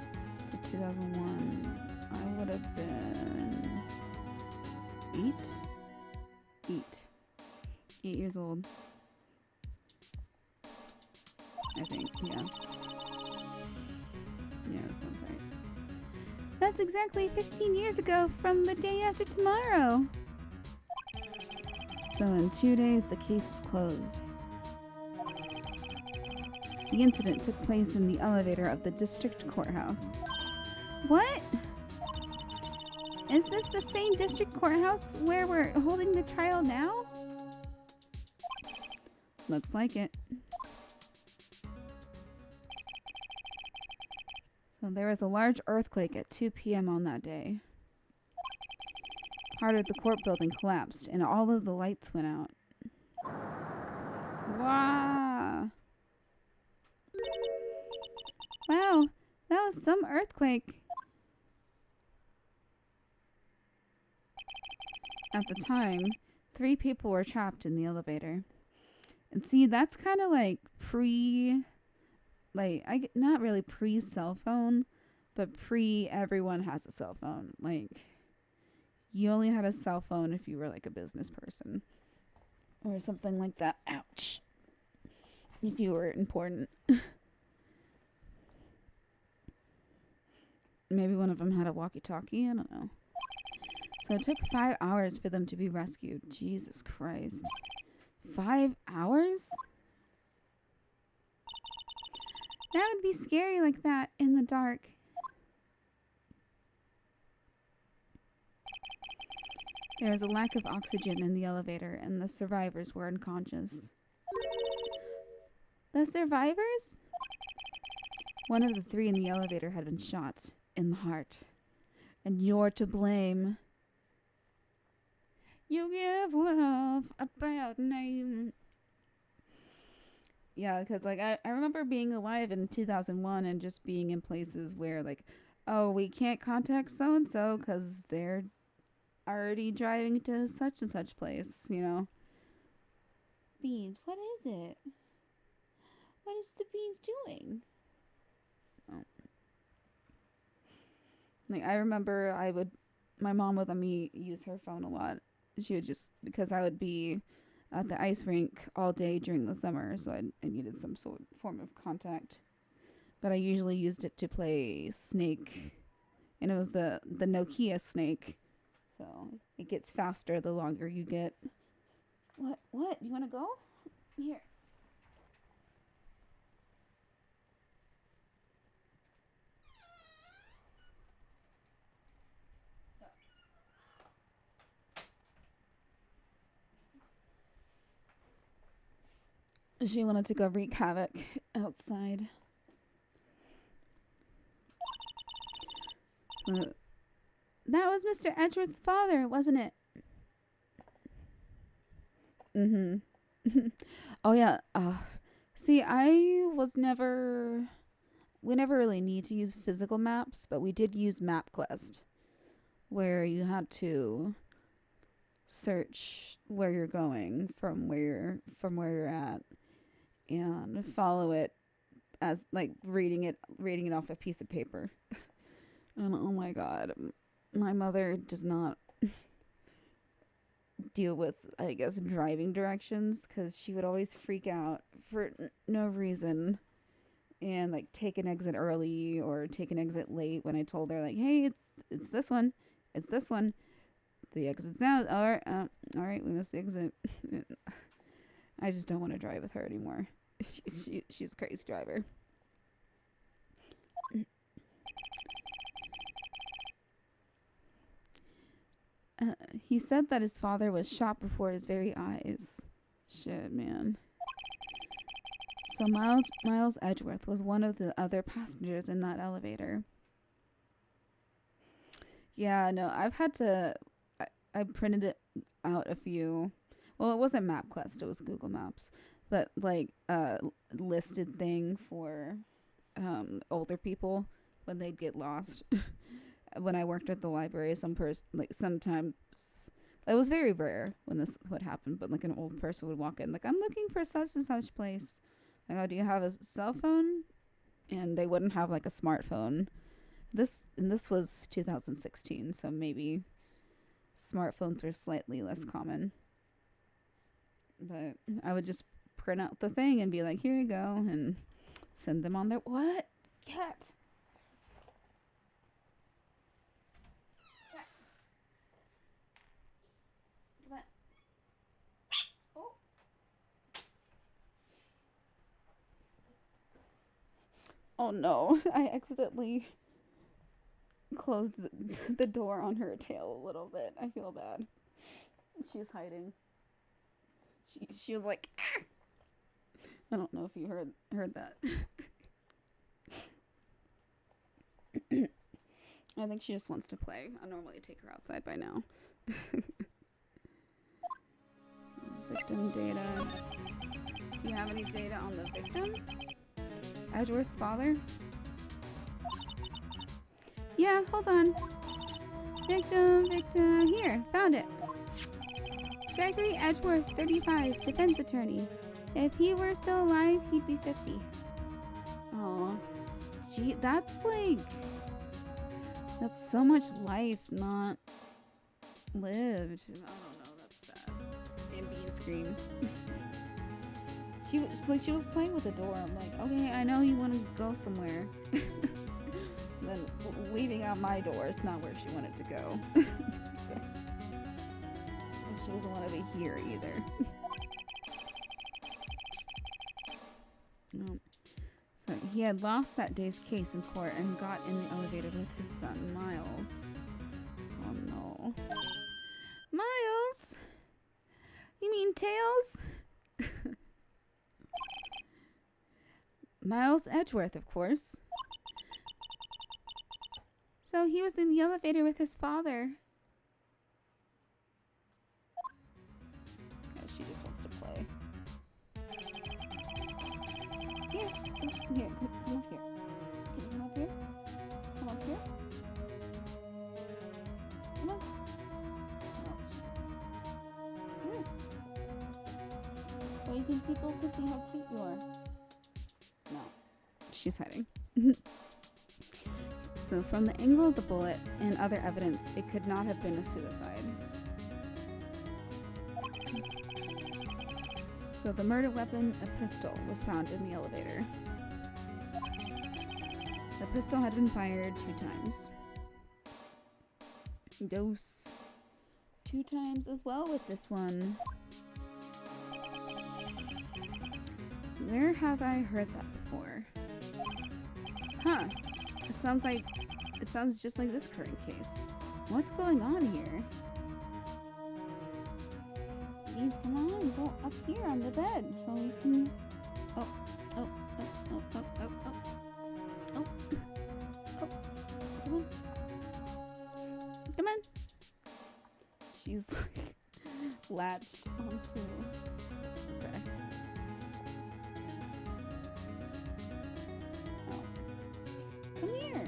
2001. I would have been 8 years old. I think, yeah. Yeah, that sounds right. That's exactly 15 years ago from the day after tomorrow. So in 2 days, the case is closed. The incident took place in the elevator of the district courthouse. What? Is this the same district courthouse where we're holding the trial now? Looks like it. So there was a large earthquake at 2 p.m. on that day. Part of the court building collapsed and all of the lights went out. Wow. Wow, that was some earthquake. At the time, 3 people were trapped in the elevator. And see, that's kind of like not really pre-cell phone, but everyone has a cell phone. Like, you only had a cell phone if you were like a business person or something like that. Ouch. If you were important. Maybe one of them had a walkie-talkie. I don't know. So it took 5 hours for them to be rescued. Jesus Christ. 5 hours? That would be scary like that in the dark. There was a lack of oxygen in the elevator, and the survivors were unconscious. The survivors? One of the 3 in the elevator had been shot in the heart. And you're to blame. You give love a bad name. Yeah, because like I remember being alive in 2001 and just being in places where like, oh, we can't contact so-and-so because they're already driving to such and such place, you know. Beans, what is it? What is the Beans doing? Oh. Like I remember my mom would let me use her phone a lot. She would just, because I would be at the ice rink all day during the summer, so I needed some sort of form of contact. But I usually used it to play Snake, and it was the Nokia Snake, so it gets faster the longer you get. What? You want to go? Here. She wanted to go wreak havoc outside. That was Mr. Edgeworth's father, wasn't it? Mm-hmm. Oh, yeah. See, we never really need to use physical maps, but we did use MapQuest, where you had to search where you're going from where you're at and follow it as like reading it off a piece of paper. And oh my god, my mother does not deal with, I guess, driving directions, because she would always freak out for no reason and like take an exit early or take an exit late when I told her like, hey, it's this one, the exit's now. All right, we missed the exit. I just don't want to drive with her anymore. She's a crazy driver. He said that his father was shot before his very eyes. Shit, man. So Miles Edgeworth was one of the other passengers in that elevator. Yeah, no, I've had to... I printed it out a few... Well, it wasn't MapQuest, it was Google Maps. But, like, a listed thing for older people when they'd get lost. When I worked at the library, sometimes... It was very rare when this would happen, but, like, an old person would walk in, like, I'm looking for such and such place. Like, oh, do you have a cell phone? And they wouldn't have, like, a smartphone. This was 2016, so maybe smartphones were slightly less common. But I would just print out the thing and be like, here you go, and send them on their... What? Cat! Oh no, I accidentally closed the door on her tail a little bit. I feel bad. She's hiding. She was like, ah! I don't know if you heard that. I think she just wants to play. I normally take her outside by now. Victim data. Do you have any data on the victim? Edgeworth's father? Yeah, hold on. Victim. Here, found it. Gregory Edgeworth, 35, defense attorney. If he were still alive, he'd be 50. Oh, gee, that's so much life not lived. I don't know, that's sad. And being screamed. She was playing with the door. I'm like, okay, I know you want to go somewhere. Then leaving out my door is not where she wanted to go. So, she doesn't want to be here either. No. So he had lost that day's case in court and got in the elevator with his son, Miles. Oh no. Miles? You mean Tails? Miles Edgeworth, of course. So he was in the elevator with his father. Yeah, she just wants to play. Here, come up here. Can you come up here? Come up here. Come on. Oh, so you think people can see how cute you are? No. She's hiding. So from the angle of the bullet and other evidence, it could not have been a suicide. So the murder weapon, a pistol, was found in the elevator. The pistol had been fired 2 times. Dose. 2 times as well with this one. Where have I heard that before? Huh. It sounds just like this current case. What's going on here? Please, come on, go up here on the bed so we can... Oh. Come on. She's like latched onto... Okay. Oh. Come here.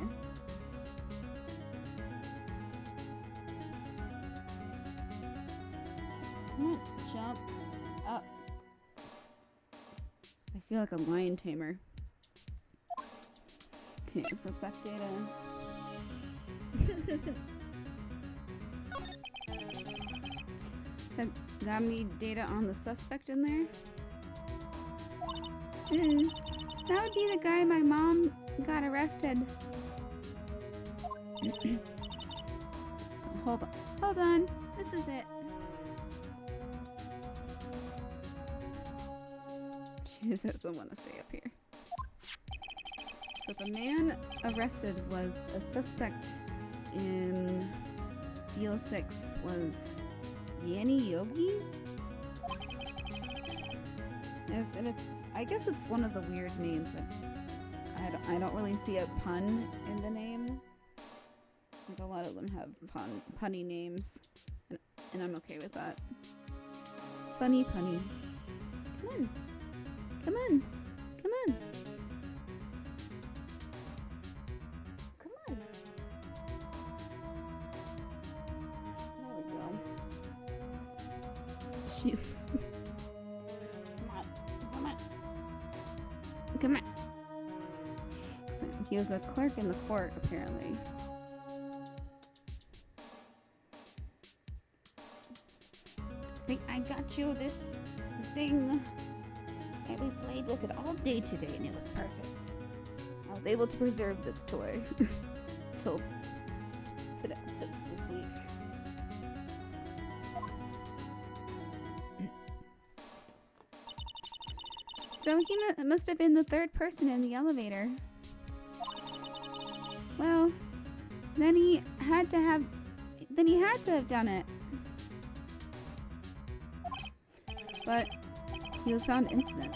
Come on, jump up. I feel like a lion tamer. Okay, suspect data. Got any data on the suspect in there? That would be the guy my mom got arrested. Hold on. This is it. She just doesn't want to stay up here. So the man arrested was a suspect in Deal 6 was Yanni Yogi? And it's, I guess it's one of the weird names. I don't really see a pun in the name. Like a lot of them have punny names, and I'm okay with that. Funny punny. Come on. Come on. Come on. Come on. There we go. She's... Come on. Come on. So he was a clerk in the court, apparently. I think I got you this thing. And we played with it all day today, and it was perfect. I was able to preserve this toy till this week. So he must have been the third person in the elevator. Well, then he had to have done it. But he was found innocent.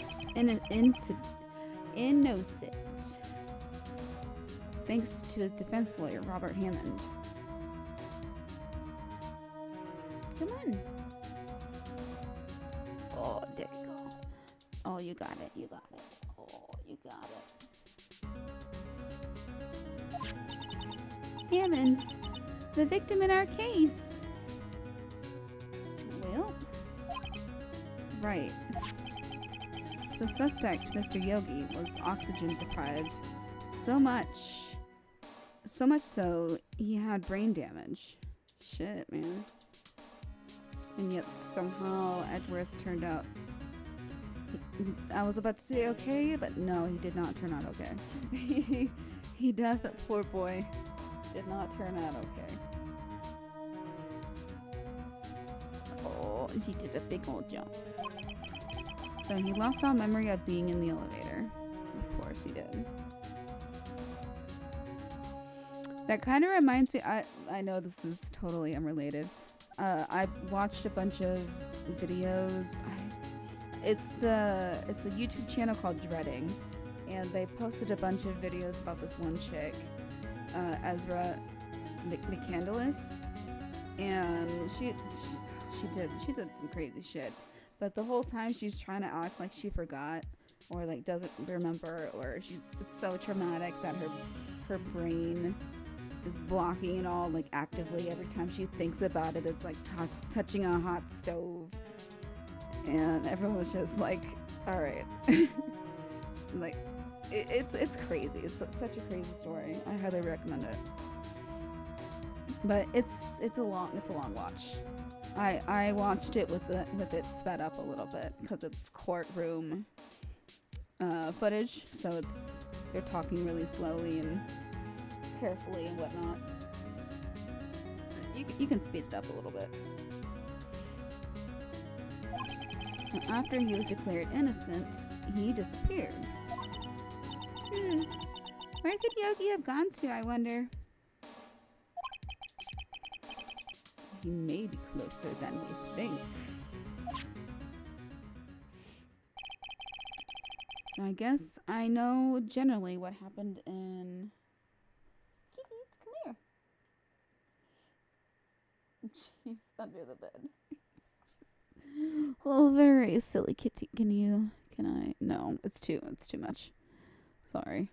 Thanks to his defense lawyer, Robert Hammond. Come on. Oh, there you go. Oh, you got it. You got it. Oh, you got it. Hammond, the victim in our case. Well, right. The suspect, Mr. Yogi, was oxygen deprived so much so he had brain damage. Shit, man. And yet somehow Edgeworth turned out, I was about to say okay, but no, he did not turn out okay. he definitely, poor boy, did not turn out okay. Oh, she did a big old jump. So he lost all memory of being in the elevator. Of course he did. That kind of reminds me, I know this is totally unrelated. I watched a bunch of videos. It's the YouTube channel called Dreading, and they posted a bunch of videos about this one chick, Ezra McCandless, and she did some crazy shit. But the whole time she's trying to act like she forgot, or like doesn't remember, or it's so traumatic that her brain is blocking it all, like actively. Every time she thinks about it, it's like touching a hot stove. And everyone was just like, all right. Like, it's crazy. It's such a crazy story. I highly recommend it. But it's a long watch. I watched it with it sped up a little bit because it's courtroom footage, so they're talking really slowly and carefully and whatnot. You can speed it up a little bit. After he was declared innocent, he disappeared. Where could Yogi have gone to, I wonder? He may be closer than we think. So I guess I know generally what happened in... Kitties, come here. She's under the bed. Oh, very silly kitty. Can I? No, it's too much. Sorry.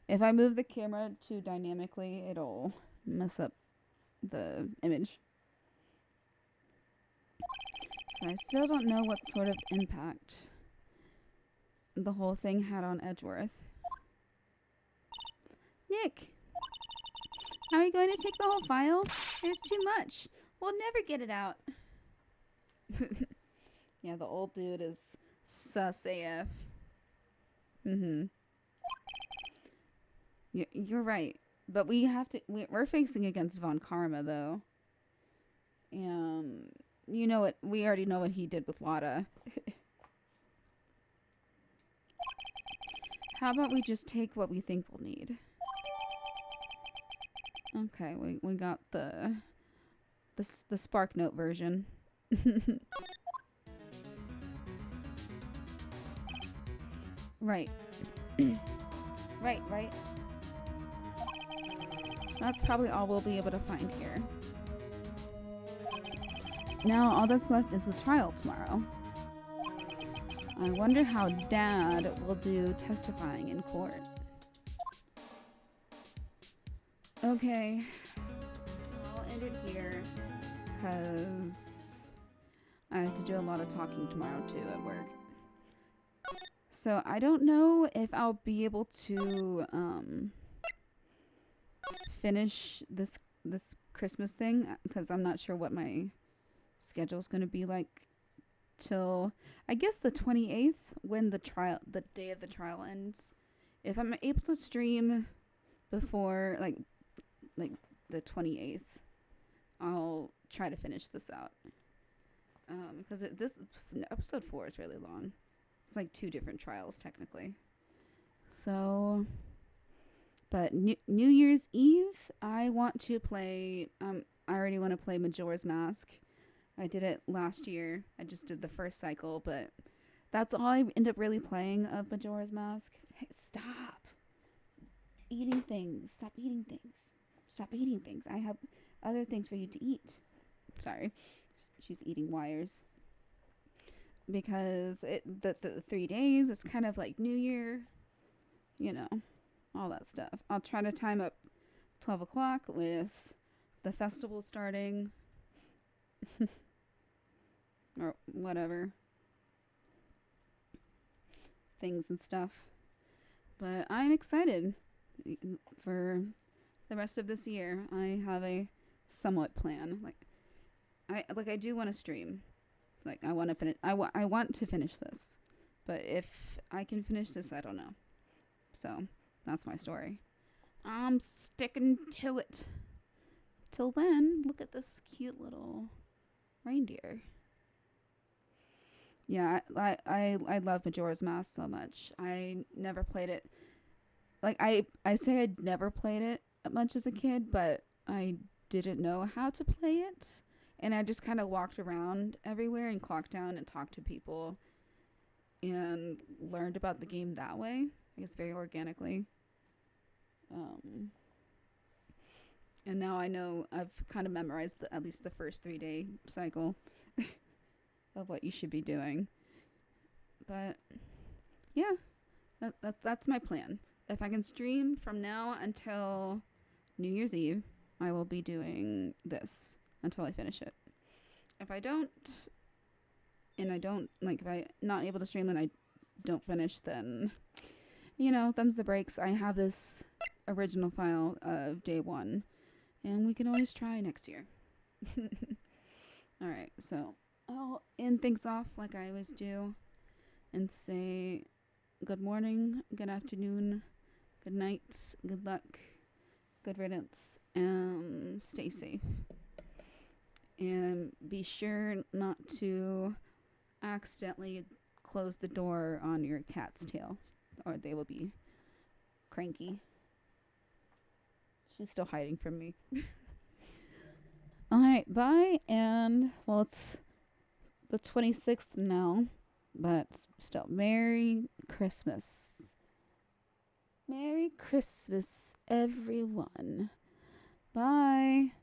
If I move the camera too dynamically, it'll mess up the image. So I still don't know what sort of impact the whole thing had on Edgeworth. Nick, are we going to take the whole file? There's too much. We'll never get it out. Yeah, the old dude is sus AF. You're right. But we're facing against Von Karma, though. And you know what? We already know what he did with Wada. How about we just take what we think we'll need? Okay, we got the Spark Note version. Right. Right. That's probably all we'll be able to find here. Now all that's left is the trial tomorrow. I wonder how Dad will do testifying in court. Okay. I'll end it here because I have to do a lot of talking tomorrow too at work. So I don't know if I'll be able to finish this Christmas thing because I'm not sure what my schedule's going to be like till I guess the 28th when the day of the trial ends. If I'm able to stream before like the 28th, I'll try to finish this out. Because this episode 4 is really long. It's like 2 different trials technically. So But New Year's Eve, I want to play. I already want to play Majora's Mask. I did it last year. I just did the first cycle, but that's all I end up really playing of Majora's Mask. Hey, stop eating things. Stop eating things. Stop eating things. I have other things for you to eat. Sorry. She's eating wires. Because the 3 days, it's kind of like New Year. You know, all that stuff. I'll try to time up 12 o'clock with the festival starting. Or whatever. Things and stuff. But I'm excited for the rest of this year. I have a somewhat plan. I do want to stream. Like I want to finish. I want to finish this. But if I can finish this, I don't know. So that's my story. I'm sticking to it. Till then, look at this cute little reindeer. Yeah, I love Majora's Mask so much. I never played it. Like I say I'd never played it much as a kid, but I didn't know how to play it, and I just kind of walked around everywhere and clocked down and talked to people, and learned about the game that way. I guess very organically. And now I know I've kind of memorized at least the first 3-day cycle of what you should be doing. But yeah, that's my plan. If I can stream from now until New Year's Eve, I will be doing this until I finish it. If I don't, and I don't, like, if I'm not able to stream and I don't finish, then, you know, thumbs the brakes. I have this original file of day 1, and we can always try next year. Alright, so I'll end things off like I always do and say good morning, good afternoon, good night, good luck, good riddance, and stay safe. And be sure not to accidentally close the door on your cat's tail, or they will be cranky. She's still hiding from me. Alright, bye, and, well, it's the 26th now, but still, Merry Christmas. Merry Christmas, everyone. Bye.